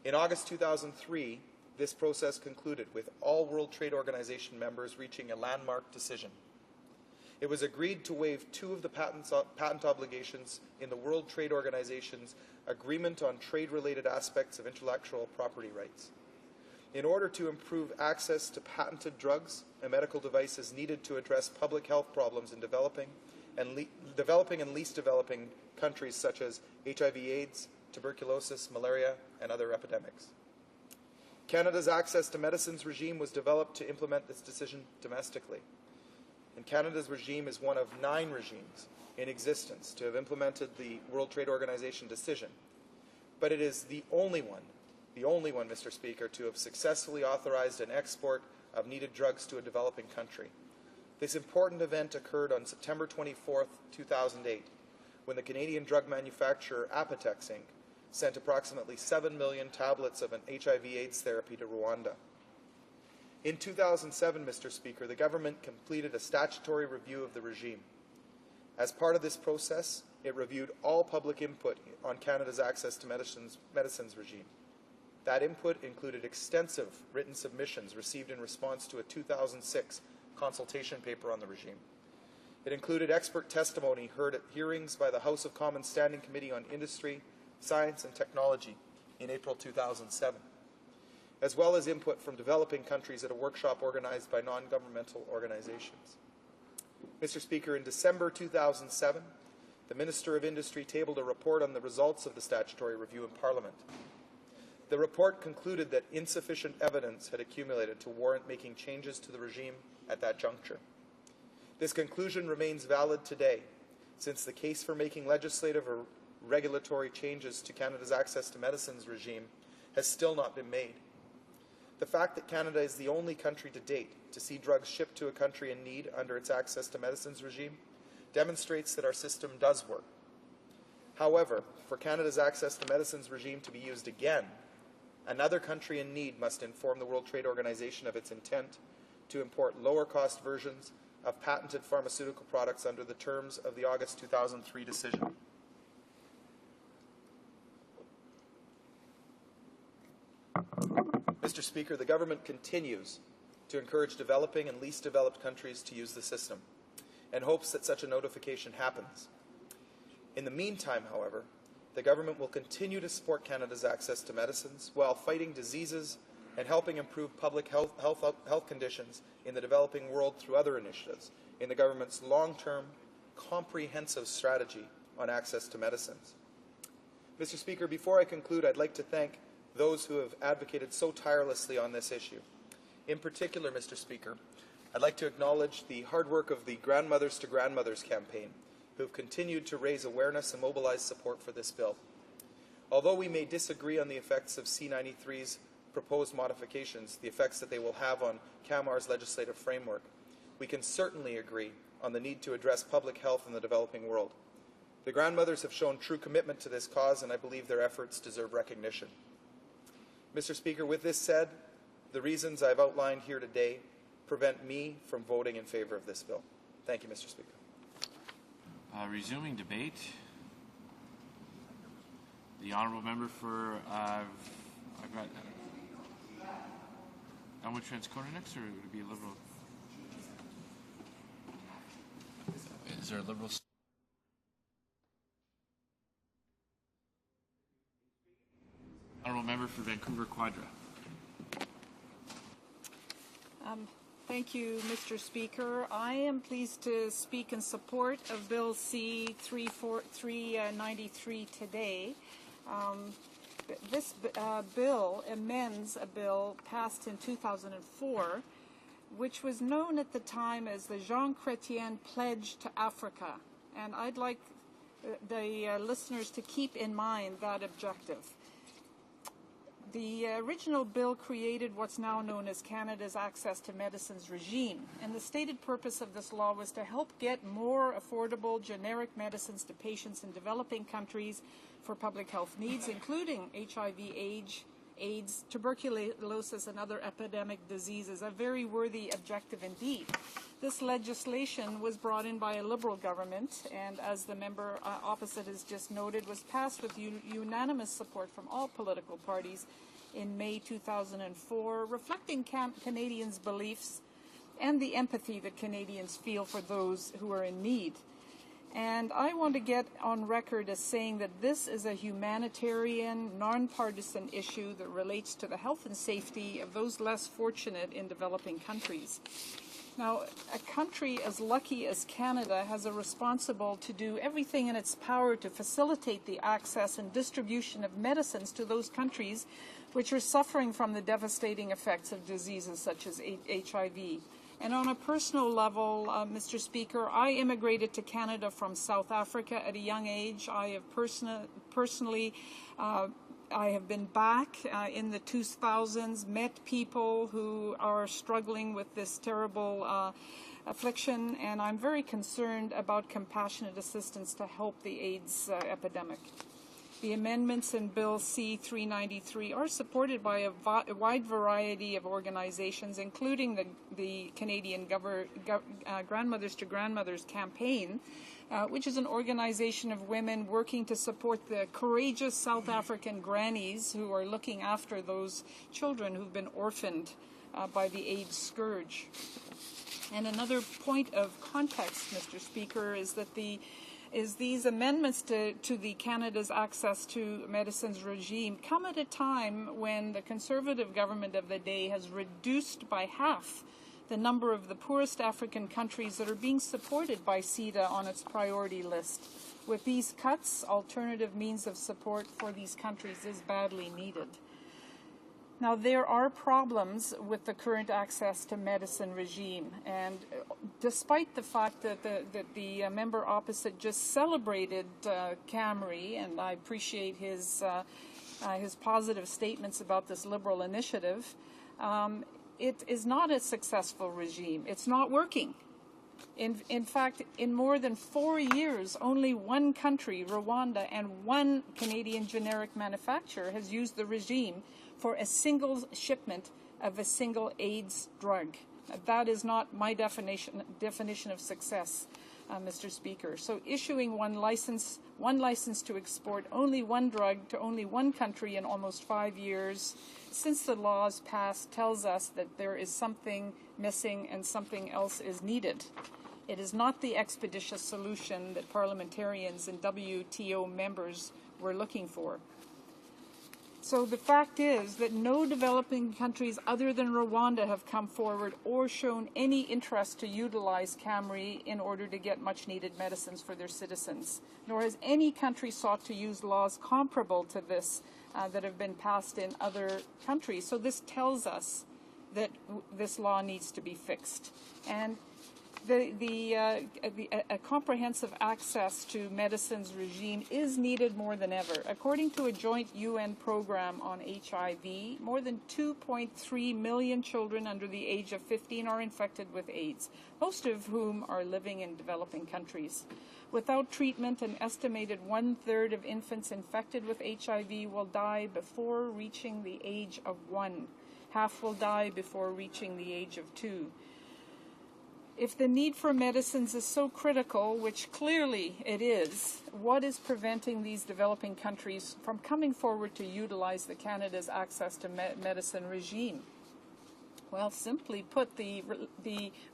In August 2003, this process concluded with all World Trade Organization members reaching a landmark decision. It was agreed to waive two of the patent obligations in the World Trade Organization's Agreement on Trade-Related Aspects of Intellectual Property Rights. In order to improve access to patented drugs and medical devices needed to address public health problems in developing and least developing countries such as HIV/AIDS, tuberculosis, malaria, and other epidemics. Canada's access to medicines regime was developed to implement this decision domestically. And Canada's regime is one of 9 regimes in existence to have implemented the World Trade Organization decision. But it is the only one, Mr. Speaker, to have successfully authorized an export of needed drugs to a developing country. This important event occurred on September 24, 2008, when the Canadian drug manufacturer Apotex Inc. sent approximately 7 million tablets of an HIV/AIDS therapy to Rwanda. In 2007, Mr. Speaker, the government completed a statutory review of the regime. As part of this process, it reviewed all public input on Canada's access to medicines regime. That input included extensive written submissions received in response to a 2006 consultation paper on the regime. It included expert testimony heard at hearings by the House of Commons Standing Committee on Industry, Science and Technology in April 2007, as well as input from developing countries at a workshop organized by non-governmental organizations. Mr. Speaker, in December 2007, the Minister of Industry tabled a report on the results of the statutory review in Parliament. The report concluded that insufficient evidence had accumulated to warrant making changes to the regime at that juncture. This conclusion remains valid today, since the case for making legislative or regulatory changes to Canada's access to medicines regime has still not been made. The fact that Canada is the only country to date to see drugs shipped to a country in need under its access to medicines regime demonstrates that our system does work. However, for Canada's access to medicines regime to be used again, another country in need must inform the World Trade Organization of its intent to import lower-cost versions of patented pharmaceutical products under the terms of the August 2003 decision. Mr. Speaker, the government continues to encourage developing and least developed countries to use the system and hopes that such a notification happens. In the meantime, however, the government will continue to support Canada's access to medicines while fighting diseases and helping improve public health conditions in the developing world through other initiatives in the government's long-term, comprehensive strategy on access to medicines. Mr. Speaker, before I conclude, I'd like to thank those who have advocated so tirelessly on this issue. In particular, Mr. Speaker, I'd like to acknowledge the hard work of the Grandmothers to Grandmothers campaign, who have continued to raise awareness and mobilize support for this bill. Although we may disagree on the effects of C93's proposed modifications, the effects that they will have on CAMAR's legislative framework, we can certainly agree on the need to address public health in the developing world. The grandmothers have shown true commitment to this cause, and I believe their efforts deserve recognition. Mr. Speaker, with this said, the reasons I've outlined here today prevent me from voting in favor of this bill. Thank you, Mr. Speaker. Resuming debate. The honourable member for I've got Elmwood Transcona next, or would it be a Liberal? Is there a Liberal? Honourable member for Vancouver Quadra. Thank you, Mr. Speaker. I am pleased to speak in support of Bill C-393 today. This bill amends a bill passed in 2004, which was known at the time as the Jean Chrétien Pledge to Africa. And I'd like the listeners to keep in mind that objective. The original bill created what's now known as Canada's Access to Medicines regime, and the stated purpose of this law was to help get more affordable generic medicines to patients in developing countries for public health needs, including HIV, AIDS, tuberculosis, and other epidemic diseases, a very worthy objective indeed. This legislation was brought in by a Liberal government, and as the member opposite has just noted, was passed with unanimous support from all political parties in May 2004, reflecting Canadians' beliefs and the empathy that Canadians feel for those who are in need. And I want to get on record as saying that this is a humanitarian, nonpartisan issue that relates to the health and safety of those less fortunate in developing countries. Now, a country as lucky as Canada has a responsibility to do everything in its power to facilitate the access and distribution of medicines to those countries which are suffering from the devastating effects of diseases such as HIV. And on a personal level, Mr. Speaker, I immigrated to Canada from South Africa at a young age. I have personally I have been back in the 2000s, met people who are struggling with this terrible affliction, and I'm very concerned about compassionate assistance to help the AIDS epidemic. The amendments in Bill C-393 are supported by a wide variety of organizations, including the Canadian Grandmothers to Grandmothers campaign, which is an organization of women working to support the courageous South African grannies who are looking after those children who've been orphaned by the AIDS scourge. And another point of context, Mr. Speaker, is that these amendments to the Canada's Access to Medicines regime come at a time when the Conservative government of the day has reduced by half the number of the poorest African countries that are being supported by CEDA on its priority list. With these cuts, alternative means of support for these countries is badly needed. Now, there are problems with the current access to medicine regime, and despite the fact that the member opposite just celebrated Camry, and I appreciate his positive statements about this Liberal initiative, it is not a successful regime. It's not working. In fact, in more than 4 years, only one country, Rwanda, and one Canadian generic manufacturer has used the regime for a single shipment of a single AIDS drug. That is not my definition of success, Mr. Speaker. So issuing one license to export only one drug to only one country in almost 5 years since the laws passed tells us that there is something missing and something else is needed. It is not the expeditious solution that parliamentarians and WTO members were looking for. So the fact is that no developing countries other than Rwanda have come forward or shown any interest to utilize Camry in order to get much-needed medicines for their citizens, nor has any country sought to use laws comparable to this that have been passed in other countries. So this tells us that this law needs to be fixed. And a comprehensive access to medicines regime is needed more than ever. According to a joint UN program on HIV, more than 2.3 million children under the age of 15 are infected with AIDS, most of whom are living in developing countries. Without treatment, an estimated 1/3 of infants infected with HIV will die before reaching the age of 1. Half will die before reaching the age of 2. If the need for medicines is so critical, which clearly it is, what is preventing these developing countries from coming forward to utilize the Canada's Access to Medicine regime? Well, simply put, the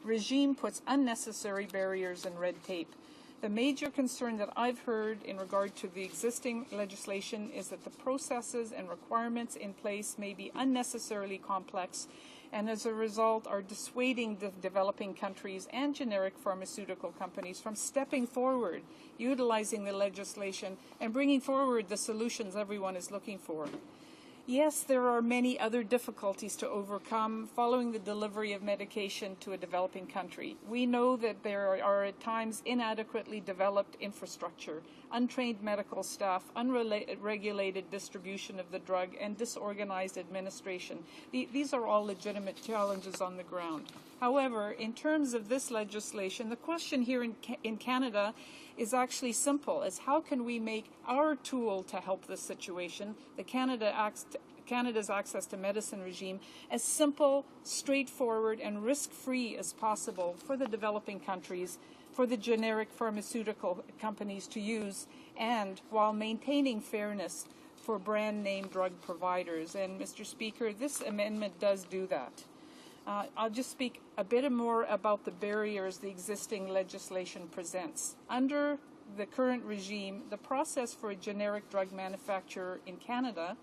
regime puts unnecessary barriers and red tape. The major concern that I've heard in regard to the existing legislation is that the processes and requirements in place may be unnecessarily complex, and as a result are dissuading the developing countries and generic pharmaceutical companies from stepping forward, utilizing the legislation, and bringing forward the solutions everyone is looking for. Yes, there are many other difficulties to overcome following the delivery of medication to a developing country. We know that there are at times inadequately developed infrastructure, untrained medical staff, unregulated distribution of the drug, and disorganized administration. These are all legitimate challenges on the ground. However, in terms of this legislation, the question here in Canada is actually simple, as how can we make our tool to help this situation, the Canada's Access to Medicine regime, as simple, straightforward, and risk-free as possible for the developing countries, for the generic pharmaceutical companies to use, and while maintaining fairness for brand-name drug providers. And Mr. Speaker, this amendment does do that. I'll just speak a bit more about the barriers the existing legislation presents. Under the current regime, the process for a generic drug manufacturer in Canada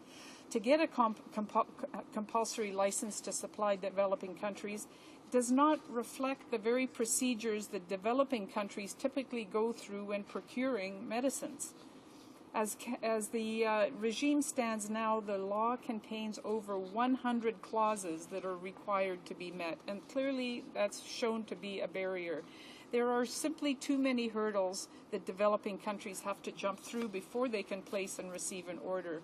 to get a compulsory license to supply developing countries does not reflect the very procedures that developing countries typically go through when procuring medicines. As the regime stands now, the law contains over 100 clauses that are required to be met, and clearly that's shown to be a barrier. There are simply too many hurdles that developing countries have to jump through before they can place and receive an order.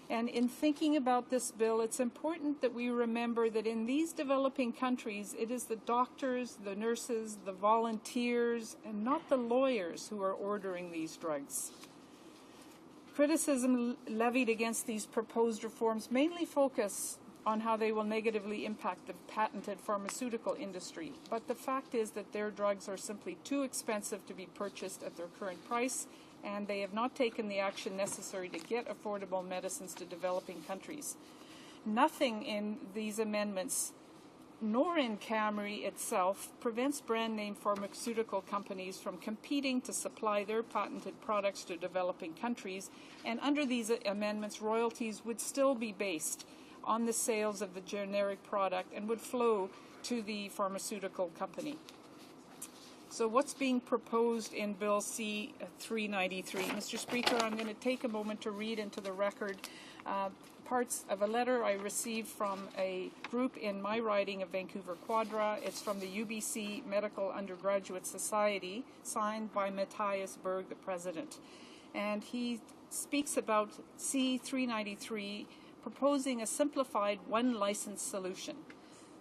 And in thinking about this bill, it's important that we remember that in these developing countries, it is the doctors, the nurses, the volunteers, and not the lawyers who are ordering these drugs. Criticism levied against these proposed reforms mainly focus on how they will negatively impact the patented pharmaceutical industry. But the fact is that their drugs are simply too expensive to be purchased at their current price, and they have not taken the action necessary to get affordable medicines to developing countries. Nothing in these amendments, nor in CAMRI itself, prevents brand-name pharmaceutical companies from competing to supply their patented products to developing countries, and under these amendments, royalties would still be based on the sales of the generic product and would flow to the pharmaceutical company. So what's being proposed in Bill C-393? Mr. Speaker, I'm going to take a moment to read into the record parts of a letter I received from a group in my riding of Vancouver Quadra. It's from the UBC Medical Undergraduate Society, signed by Matthias Berg, the president. And he speaks about C-393 proposing a simplified one-license solution.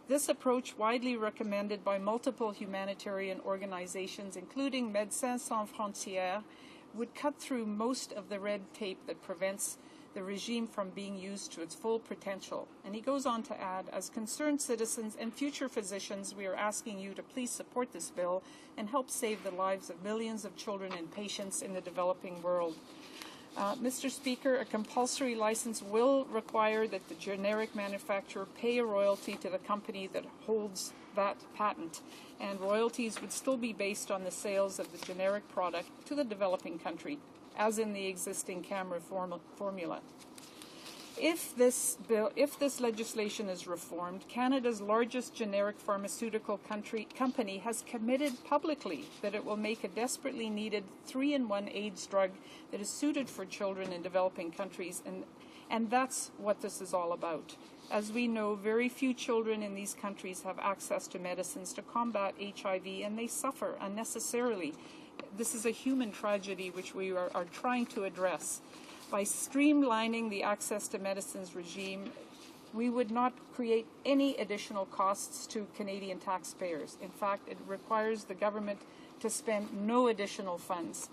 This approach, widely recommended by multiple humanitarian organizations, including Médecins Sans Frontières, would cut through most of the red tape that prevents the regime from being used to its full potential. And he goes on to add, as concerned citizens and future physicians, we are asking you to please support this bill and help save the lives of millions of children and patients in the developing world. Mr. Speaker, a compulsory license will require that the generic manufacturer pay a royalty to the company that holds that patent, and royalties would still be based on the sales of the generic product to the developing country, as in the existing CAMRA formula. If this legislation is reformed, Canada's largest generic pharmaceutical company has committed publicly that it will make a desperately needed 3-in-1 AIDS drug that is suited for children in developing countries, and that's what this is all about. As we know, very few children in these countries have access to medicines to combat HIV, and they suffer unnecessarily. This is a human tragedy which we are trying to address. By streamlining the access to medicines regime, we would not create any additional costs to Canadian taxpayers. In fact, it requires the government to spend no additional funds.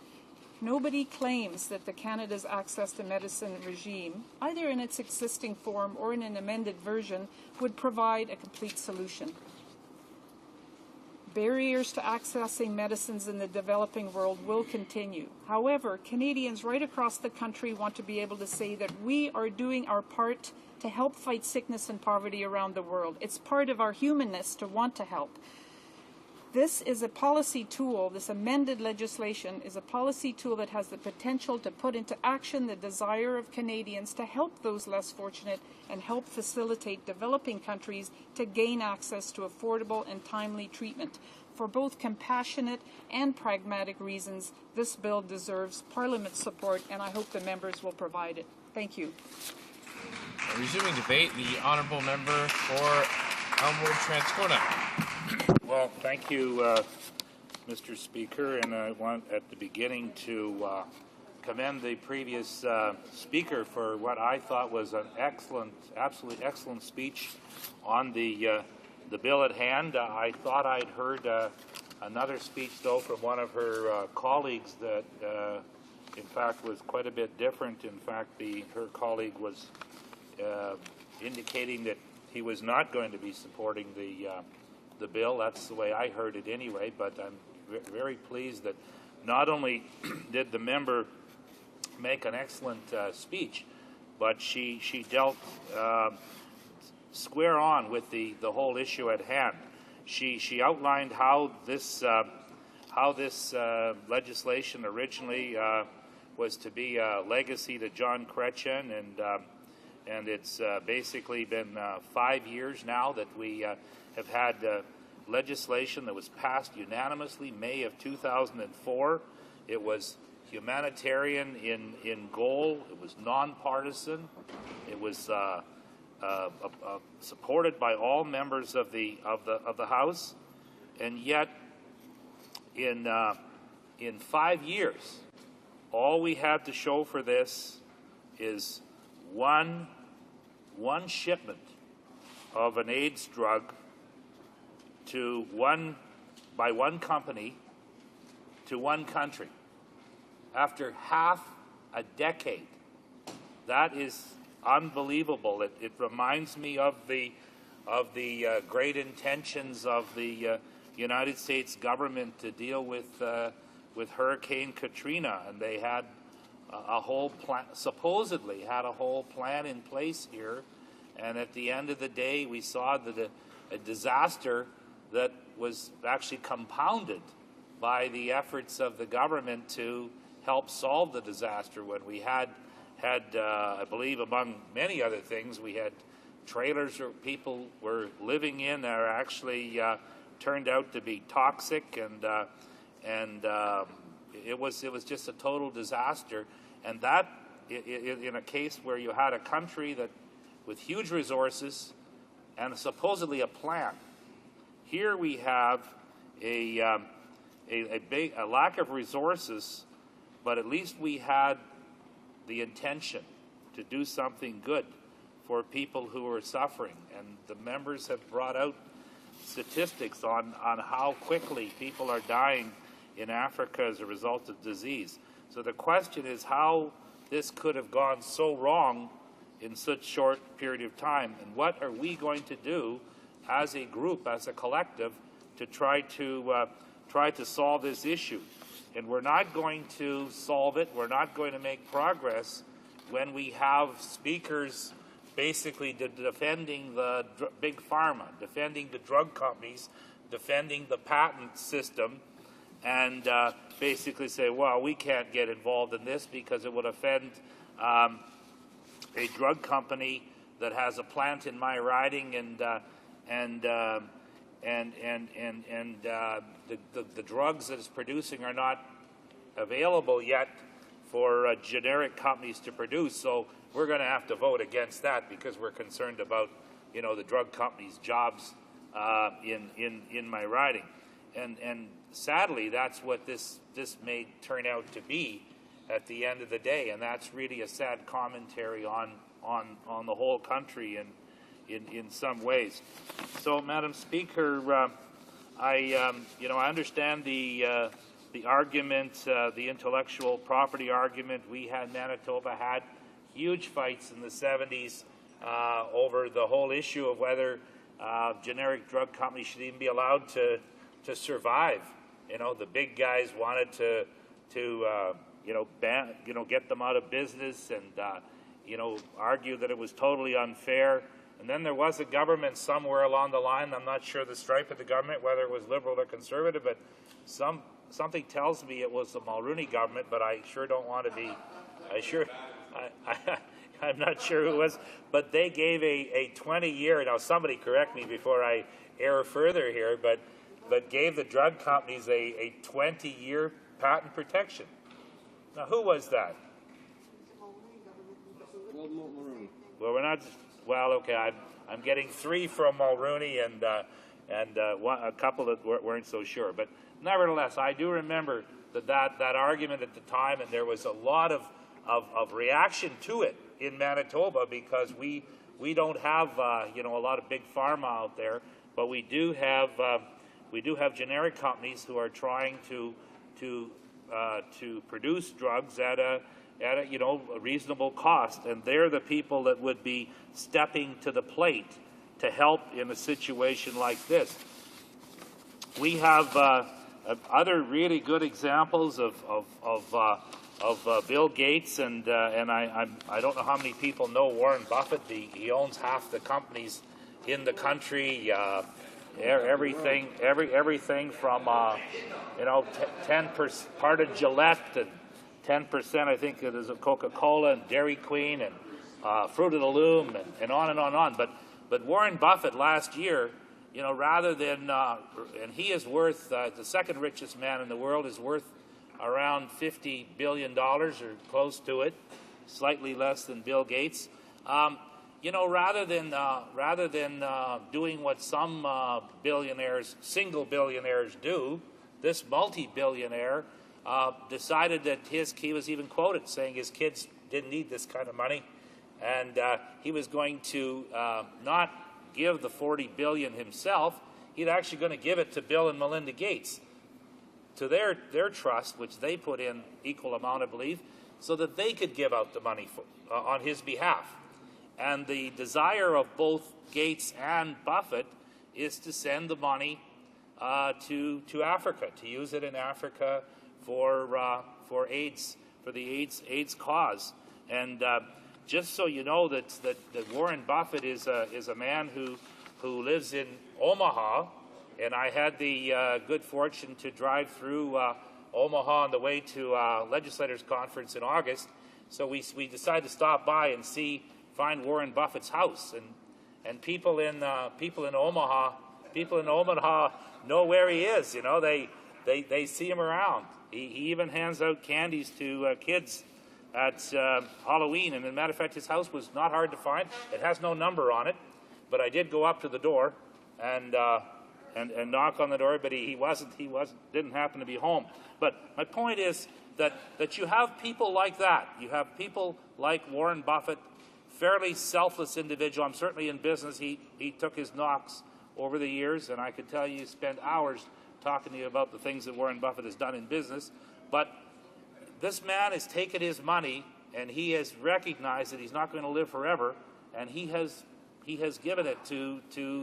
Nobody claims that the Canada's Access to Medicine regime, either in its existing form or in an amended version, would provide a complete solution. Barriers to accessing medicines in the developing world will continue. However, Canadians right across the country want to be able to say that we are doing our part to help fight sickness and poverty around the world. It's part of our humanness to want to help. This is a policy tool, this amended legislation is a policy tool that has the potential to put into action the desire of Canadians to help those less fortunate and help facilitate developing countries to gain access to affordable and timely treatment. For both compassionate and pragmatic reasons, this bill deserves Parliament's support, and I hope the members will provide it. Thank you. Resuming debate, the honourable member for Elmwood Transcona. Well, thank you, Mr. Speaker, and I want at the beginning to commend the previous speaker for what I thought was an excellent, absolutely excellent speech on the bill at hand. I thought I'd heard another speech, though, from one of her colleagues that, in fact, was quite a bit different. In fact, her colleague was indicating that he was not going to be supporting the bill. That's the way I heard it anyway, but I'm very pleased that not only did the member make an excellent speech, but she dealt square on with the whole issue at hand. She outlined how this legislation originally was to be a legacy to John Chrétien, and it's basically been 5 years now that we have had legislation that was passed unanimously May of 2004. It was humanitarian in goal. It was nonpartisan. It was supported by all members of the House, and yet in 5 years, all we had to show for this is one shipment of an AIDS drug by one company to one country after half a decade. That is unbelievable. It reminds me of the great intentions of the United States government to deal with Hurricane Katrina, and they had a whole plan, supposedly had a whole plan in place here, and at the end of the day, we saw that a disaster that was actually compounded by the efforts of the government to help solve the disaster. When we had I believe, among many other things, we had trailers that people were living in that are actually turned out to be toxic, and it was just a total disaster. And that, in a case where you had a country that with huge resources and supposedly a plan, here we have a lack of resources, but at least we had the intention to do something good for people who are suffering. And the members have brought out statistics on how quickly people are dying in Africa as a result of disease. So the question is how this could have gone so wrong in such short period of time, and what are we going to do as a group, as a collective, to try to solve this issue. And we're not going to solve it, we're not going to make progress when we have speakers basically defending the big pharma, defending the drug companies, defending the patent system, and basically say, well, we can't get involved in this because it would offend a drug company that has a plant in my riding, and the drugs that it's producing are not available yet for generic companies to produce. So we're going to have to vote against that because we're concerned about, the drug companies' jobs in my riding. And sadly, that's what this may turn out to be at the end of the day, and that's really a sad commentary on the whole country in some ways. So, Madam Speaker, I understand the argument, the intellectual property argument. We had Manitoba had huge fights in the 70s over the whole issue of whether generic drug companies should even be allowed to survive. The big guys wanted to ban, get them out of business, and argue that it was totally unfair. And then there was a government somewhere along the line. I'm not sure the stripe of the government, whether it was liberal or conservative, but something tells me it was the Mulroney government. But I sure don't want to be. I'm not sure who it was, but they gave a 20-year. Now somebody correct me before I err further here, but gave the drug companies a 20-year patent protection. Now who was that? Well, we're not. Well, okay. I'm getting 3 from Mulrooney and a couple that weren't so sure. But nevertheless, I do remember that argument at the time, and there was a lot of reaction to it in Manitoba because we don't have a lot of big pharma out there, but we do have generic companies who are trying to produce drugs at a reasonable cost, and they're the people that would be stepping to the plate to help in a situation like this. We have other really good examples of Bill Gates, and I don't know how many people know Warren Buffett. He owns half the companies in the country. Everything from 10% part of Gillette and 10% I think it is of Coca-Cola and Dairy Queen and Fruit of the Loom and on and on and on. But Warren Buffett last year, rather than and he is worth the second richest man in the world is worth around $50 billion or close to it, slightly less than Bill Gates. Rather than doing what some single billionaires do, this multi-billionaire decided that he was even quoted saying his kids didn't need this kind of money, and he was going to not give the $40 billion himself. He's actually going to give it to Bill and Melinda Gates, to their trust, which they put in equal amount, I believe, so that they could give out the money on his behalf. And the desire of both Gates and Buffett is to send the money to Africa, to use it in Africa for AIDS, for the AIDS cause. And just so you know that Warren Buffett is a man who lives in Omaha, and I had the good fortune to drive through Omaha on the way to Legislators Conference in August. So we decided to stop by and find Warren Buffett's house, and people in Omaha know where he is. They see him around. He even hands out candies to kids at Halloween. And as a matter of fact, his house was not hard to find. It has no number on it, but I did go up to the door and knock on the door, but he didn't happen to be home. But my point is that you have people like that. You have people like Warren Buffett, fairly selfless individual. I'm certainly in business. He took his knocks over the years, and I could tell you spend hours talking to you about the things that Warren Buffett has done in business. But this man has taken his money, and he has recognized that he's not going to live forever, and he has given it to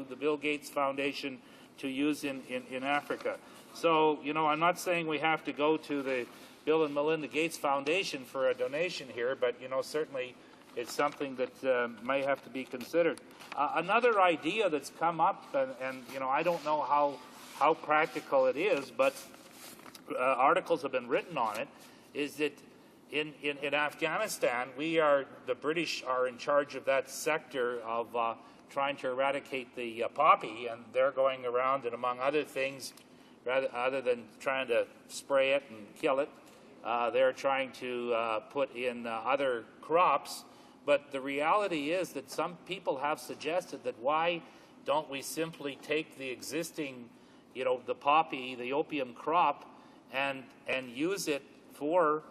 the Bill Gates Foundation to use in Africa. So, I'm not saying we have to go to the Bill and Melinda Gates Foundation for a donation here, but, certainly it's something that may have to be considered. Another idea that's come up, and I don't know how practical it is, but articles have been written on it, is that in Afghanistan, the British are in charge of that sector of trying to eradicate the poppy, and they're going around and among other things, rather than trying to spray it and kill it, they're trying to put in other crops. But the reality is that some people have suggested that why don't we simply take the existing, the poppy, the opium crop, and use it for,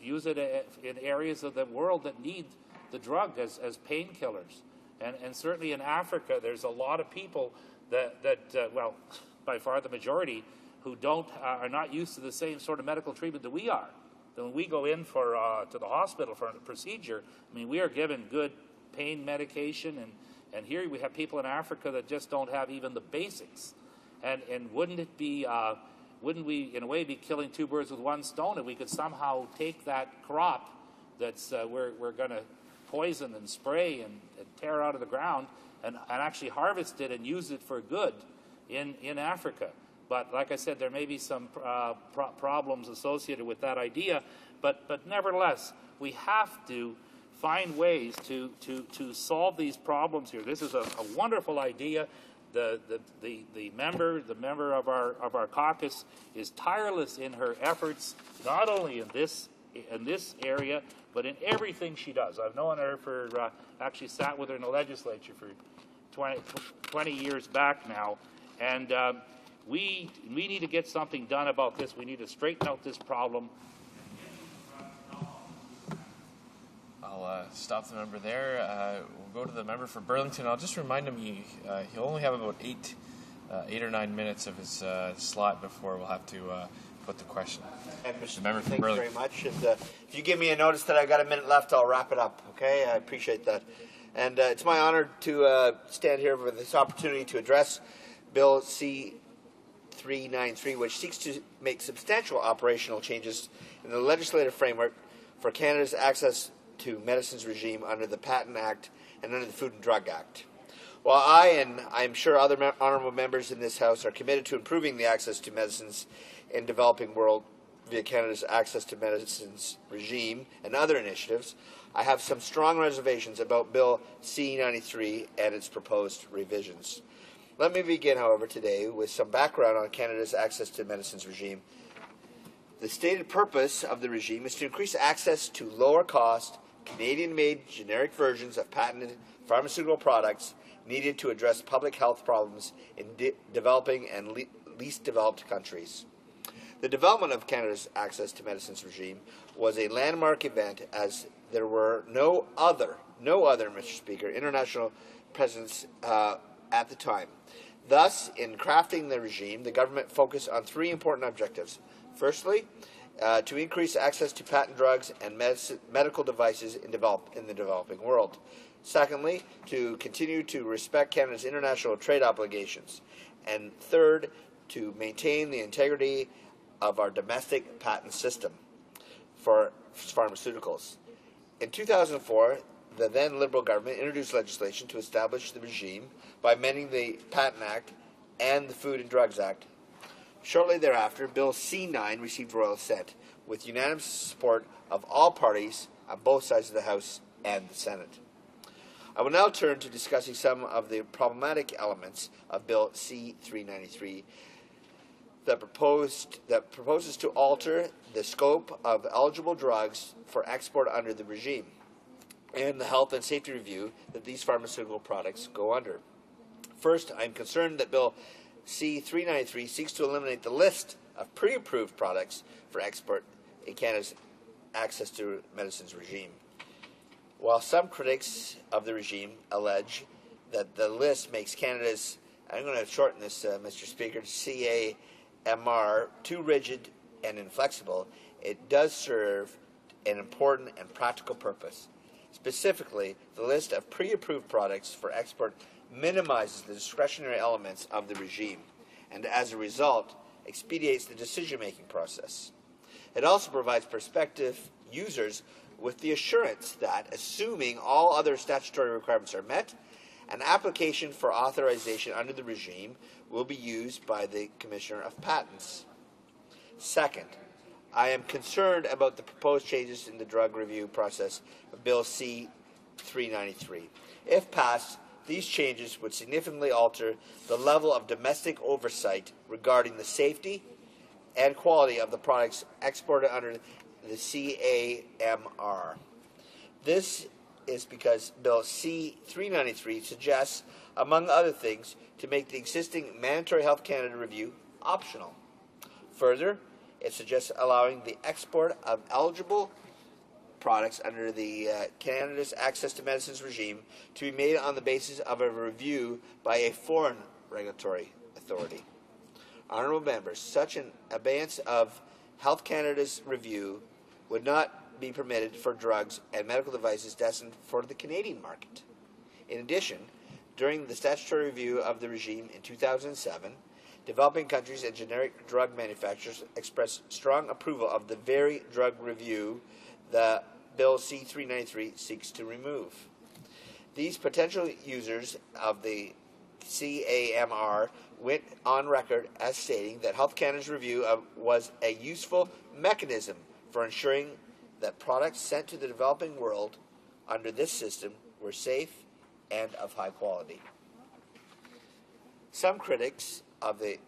use it in areas of the world that need the drug as painkillers. And certainly in Africa, there's a lot of people that by far the majority, who are not used to the same sort of medical treatment that we are. Then when we go in to the hospital for a procedure, we are given good pain medication, and here we have people in Africa that just don't have even the basics. And wouldn't we in a way be killing two birds with one stone if we could somehow take that crop that's we're going to poison and spray and tear out of the ground and actually harvest it and use it for good in Africa? But like I said, there may be some problems associated with that idea. But nevertheless, we have to find ways to solve these problems here. This is a wonderful idea. The member of our caucus is tireless in her efforts, not only in this in this area, but in everything she does. I've known her for, actually sat with her in the legislature for 20 years back now, and we need to get something done about this. We need to straighten out this problem. I'll stop the member there. We'll go to the member for Burlington. I'll just remind him he'll only have about 8 or 9 minutes of his slot before we'll have to put the question. And Mr. The member for Thank you Burlington. very much. And if you give me a notice that I've got a minute left, I'll wrap it up. Okay, I appreciate that. And it's my honor to stand here with this opportunity to address Bill C-393, which seeks to make substantial operational changes in the legislative framework for Canada's access to medicines regime under the Patent Act and under the Food and Drug Act. While I, and I'm sure other honourable members in this House, are committed to improving the access to medicines in the developing world via Canada's access to medicines regime and other initiatives, I have some strong reservations about Bill C-93 and its proposed revisions. Let me begin, however, today with some background on Canada's access to medicines regime. The stated purpose of the regime is to increase access to lower-cost, Canadian-made generic versions of patented pharmaceutical products needed to address public health problems in developing and least developed countries. The development of Canada's access to medicines regime was a landmark event, as there were no other, Mr. Speaker, international precedents at the time. Thus, in crafting the regime, the government focused on 3 important objectives. Firstly, to increase access to patent drugs and medical devices in the developing world. Secondly, to continue to respect Canada's international trade obligations. And third, to maintain the integrity of our domestic patent system for pharmaceuticals. In 2004, the then Liberal government introduced legislation to establish the regime by amending the Patent Act and the Food and Drugs Act. Shortly thereafter, Bill C-9 received royal assent, with unanimous support of all parties on both sides of the House and the Senate. I will now turn to discussing some of the problematic elements of Bill C-393 that proposes to alter the scope of eligible drugs for export under the regime and the health and safety review that these pharmaceutical products go under. First, I am concerned that Bill C-393 seeks to eliminate the list of pre-approved products for export in Canada's access to medicines regime. While some critics of the regime allege that the list makes Canada's, I'm going to shorten this, Mr. Speaker, to CAMR, too rigid and inflexible, it does serve an important and practical purpose. Specifically, the list of pre-approved products for export minimizes the discretionary elements of the regime and, as a result, expedites the decision-making process. It also provides prospective users with the assurance that, assuming all other statutory requirements are met, an application for authorization under the regime will be used by the Commissioner of Patents. Second, I am concerned about the proposed changes in the drug review process of Bill C-393. If passed, these changes would significantly alter the level of domestic oversight regarding the safety and quality of the products exported under the CAMR. This is because Bill C-393 suggests, among other things, to make the existing mandatory Health Canada review optional. Further, it suggests allowing the export of eligible products under the Canada's Access to Medicines regime to be made on the basis of a review by a foreign regulatory authority. Honourable members, such an abeyance of Health Canada's review would not be permitted for drugs and medical devices destined for the Canadian market. In addition, during the statutory review of the regime in 2007, developing countries and generic drug manufacturers expressed strong approval of the very drug review the Bill C-393 seeks to remove. These potential users of the CAMR went on record as stating that Health Canada's review was a useful mechanism for ensuring that products sent to the developing world under this system were safe and of high quality. Some critics of the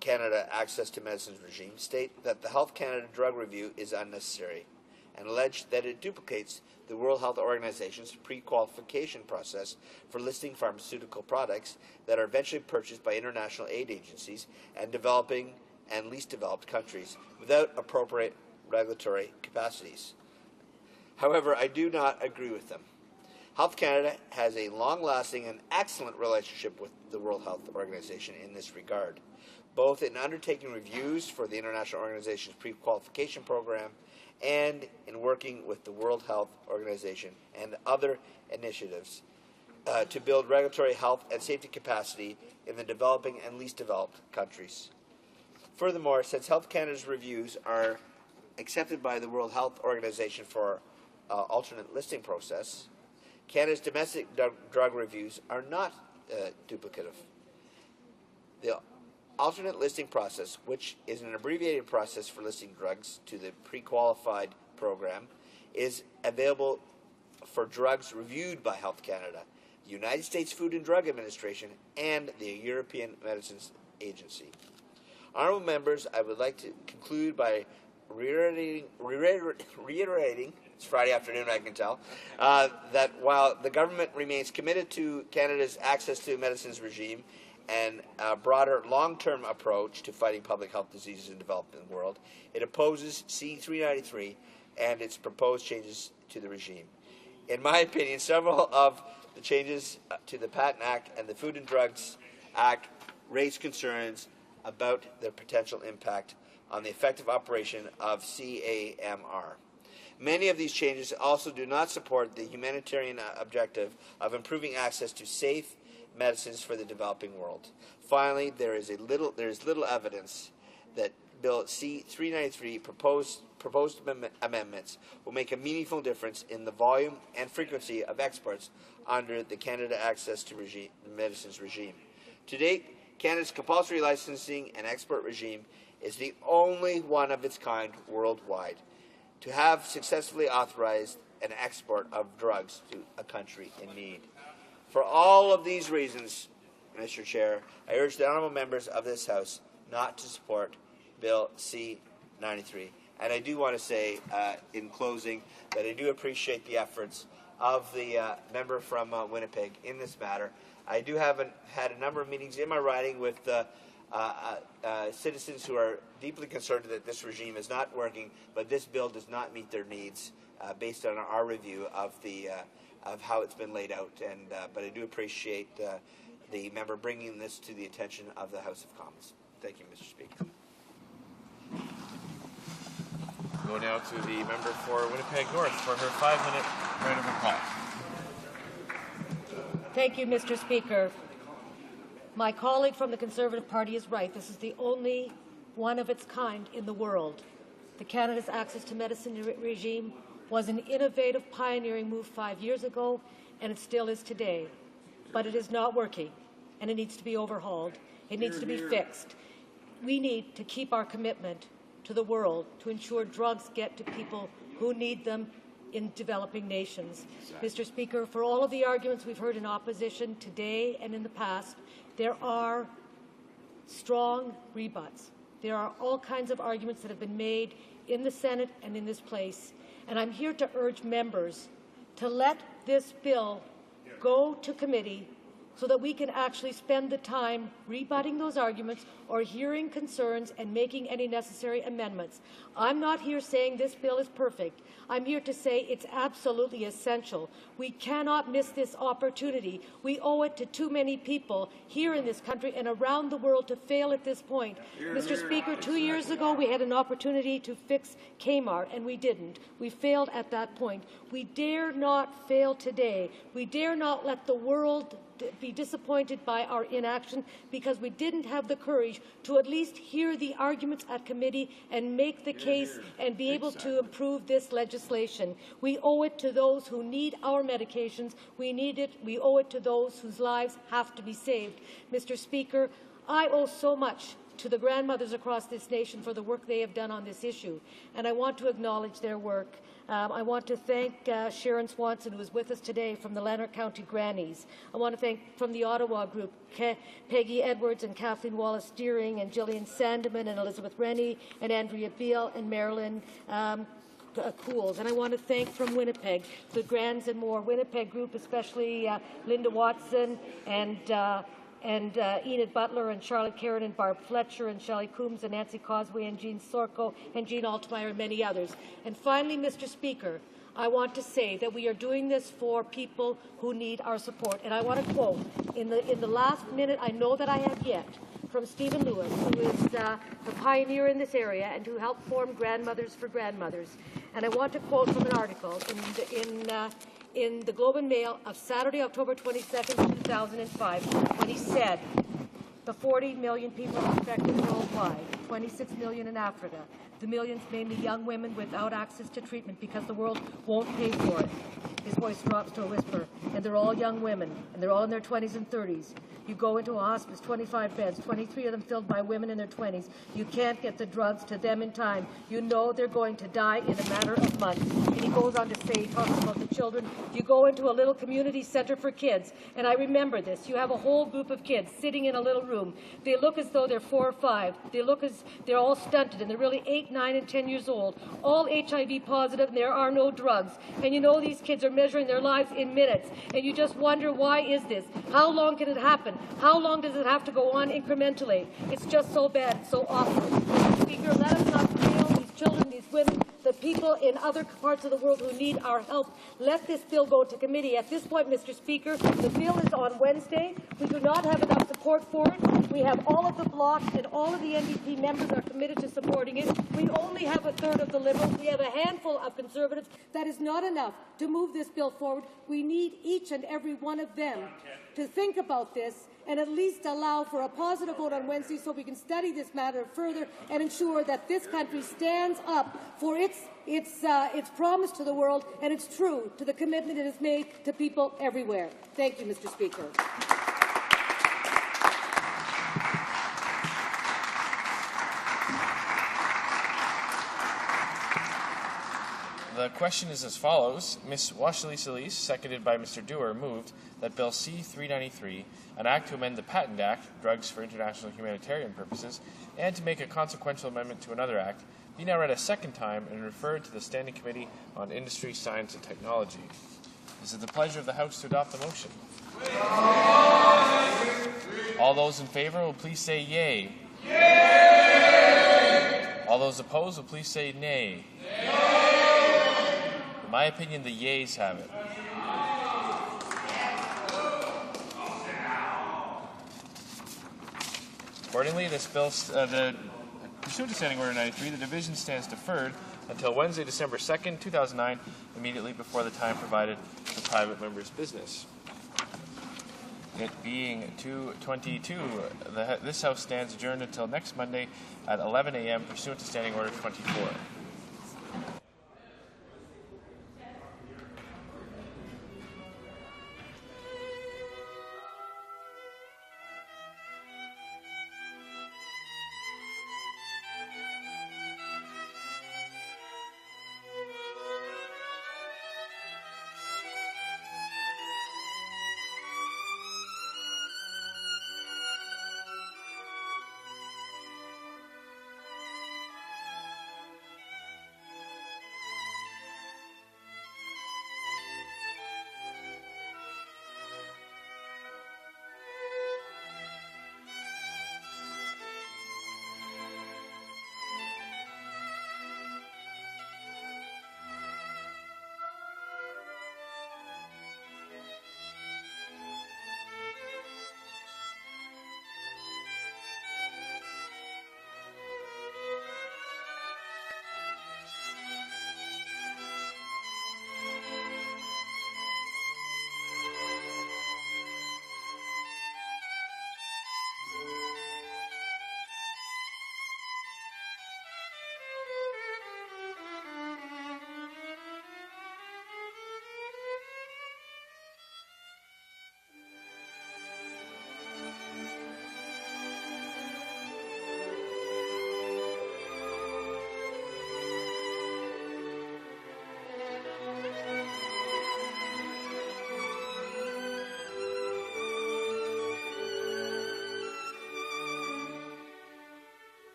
Canada Access to Medicines regime state that the Health Canada drug review is unnecessary and alleged that it duplicates the World Health Organization's pre-qualification process for listing pharmaceutical products that are eventually purchased by international aid agencies and developing and least developed countries without appropriate regulatory capacities. However, I do not agree with them. Health Canada has a long-lasting and excellent relationship with the World Health Organization in this regard, both in undertaking reviews for the International Organization's pre-qualification program and in working with the World Health Organization and other initiatives to build regulatory health and safety capacity in the developing and least developed countries. Furthermore, since Health Canada's reviews are accepted by the World Health Organization for alternate listing process, Canada's domestic drug reviews are not duplicative. The alternate listing process, which is an abbreviated process for listing drugs to the pre-qualified program, is available for drugs reviewed by Health Canada, the United States Food and Drug Administration, and the European Medicines Agency. Honourable members, I would like to conclude by reiterating it's Friday afternoon, I can tell, that while the government remains committed to Canada's access to medicines regime and a broader long-term approach to fighting public health diseases in the developing world, it opposes C-393 and its proposed changes to the regime. In my opinion, several of the changes to the Patent Act and the Food and Drugs Act raise concerns about their potential impact on the effective operation of CAMR. Many of these changes also do not support the humanitarian objective of improving access to safe medicines for the developing world. Finally, there is little evidence that Bill C-393 proposed amendments will make a meaningful difference in the volume and frequency of exports under the Canada Access to Medicines regime. To date, Canada's compulsory licensing and export regime is the only one of its kind worldwide to have successfully authorized an export of drugs to a country in need. For all of these reasons, Mr. Chair, I urge the honourable members of this House not to support Bill C-93. And I do want to say, in closing, that I do appreciate the efforts of the member from Winnipeg in this matter. I do have had a number of meetings in my riding with citizens who are deeply concerned that this regime is not working, but this bill does not meet their needs based on our review of how it's been laid out. But I do appreciate the member bringing this to the attention of the House of Commons. Thank you, Mr. Speaker. Go now to the member for Winnipeg North for her 5-minute right of reply. Thank you, Mr. Speaker. My colleague from the Conservative Party is right. This is the only one of its kind in the world. The Canada's Access to Medicine regime was an innovative, pioneering move 5 years ago, and it still is today. But it is not working, and it needs to be overhauled. It needs to be fixed. We need to keep our commitment to the world to ensure drugs get to people who need them in developing nations. Mr. Speaker, for all of the arguments we've heard in opposition today and in the past, there are strong rebuts. There are all kinds of arguments that have been made in the Senate and in this place. And I'm here to urge members to let this bill go to committee so that we can actually spend the time rebutting those arguments or hearing concerns and making any necessary amendments. I'm not here saying this bill is perfect. I'm here to say it's absolutely essential. We cannot miss this opportunity. We owe it to too many people here in this country and around the world to fail at this point. Mr. Speaker, 2 years ago we had an opportunity to fix Kmart, and we didn't. We failed at that point. We dare not fail today. We dare not let the world be disappointed by our inaction because we didn't have the courage to at least hear the arguments at committee and make the case and be able to improve this legislation. We owe it to those who need our medications. We owe it to those whose lives have to be saved. Mr. Speaker, I owe so much to the grandmothers across this nation for the work they have done on this issue, and I want to acknowledge their work. I want to thank Sharon Swanson, who is with us today from the Lanark County Grannies. I want to thank from the Ottawa group, Peggy Edwards and Kathleen Wallace-Deering and Gillian Sandeman and Elizabeth Rennie and Andrea Beale and Marilyn pools. And I want to thank from Winnipeg, the Grands and More Winnipeg group, especially Linda Watson and Enid Butler and Charlotte Caron and Barb Fletcher and Shelley Coombs and Nancy Causeway and Jean Sorko and Jean Altmeyer and many others. And finally, Mr. Speaker, I want to say that we are doing this for people who need our support. And I want to quote, in the last minute I know that I have yet, from Stephen Lewis, who is a pioneer in this area and who helped form Grandmothers for Grandmothers. And I want to quote from an article in the Globe and Mail of Saturday, October 22nd, 2005, when he said, the 40 million people affected worldwide, 26 million in Africa, the millions, mainly young women, without access to treatment because the world won't pay for it. His voice drops to a whisper, and they're all young women, and they're all in their 20s and 30s. You go into a hospice, 25 beds, 23 of them filled by women in their 20s. You can't get the drugs to them in time. You know they're going to die in a matter of months. And he goes on to say, he talks about the children. You go into a little community center for kids, and I remember this. You have a whole group of kids sitting in a little room. They look as though they're 4 or 5. They look as they're all stunted, and they're really 8, 9, and 10 years old, all HIV positive, and there are no drugs. And you know these kids are measuring their lives in minutes, and you just wonder, why is this? How long can it happen? How long does it have to go on incrementally? It's just so bad, so awful. Mr. Speaker, let us not fail these children, these women, the people in other parts of the world who need our help. Let this bill go to committee. At this point, Mr. Speaker, the bill is on Wednesday. We do not have enough support for it. We have all of the blocs and all of the NDP members are committed to supporting it. We only have a third of the Liberals. We have a handful of Conservatives. That is not enough to move this bill forward. We need each and every one of them to think about this and at least allow for a positive vote on Wednesday so we can study this matter further and ensure that this country stands up for its promise to the world and it's true to the commitment it has made to people everywhere. Thank you, Mr. Speaker. The question is as follows. Ms. Washley-Solis, seconded by Mr. Dewar, moved that Bill C-393, an act to amend the Patent Act, Drugs for International Humanitarian Purposes, and to make a consequential amendment to another act, be now read a second time and referred to the Standing Committee on Industry, Science and Technology. Is it the pleasure of the House to adopt the motion? All those in favor will please say yea. Yay! All those opposed will please say nay. Nay! In my opinion, the yeas have it. Accordingly, this bill, pursuant to Standing Order 93, the division stands deferred until Wednesday, December 2nd, 2009, immediately before the time provided for private members' business. It being 2:22, this House stands adjourned until next Monday at 11 a.m. pursuant to Standing Order 24.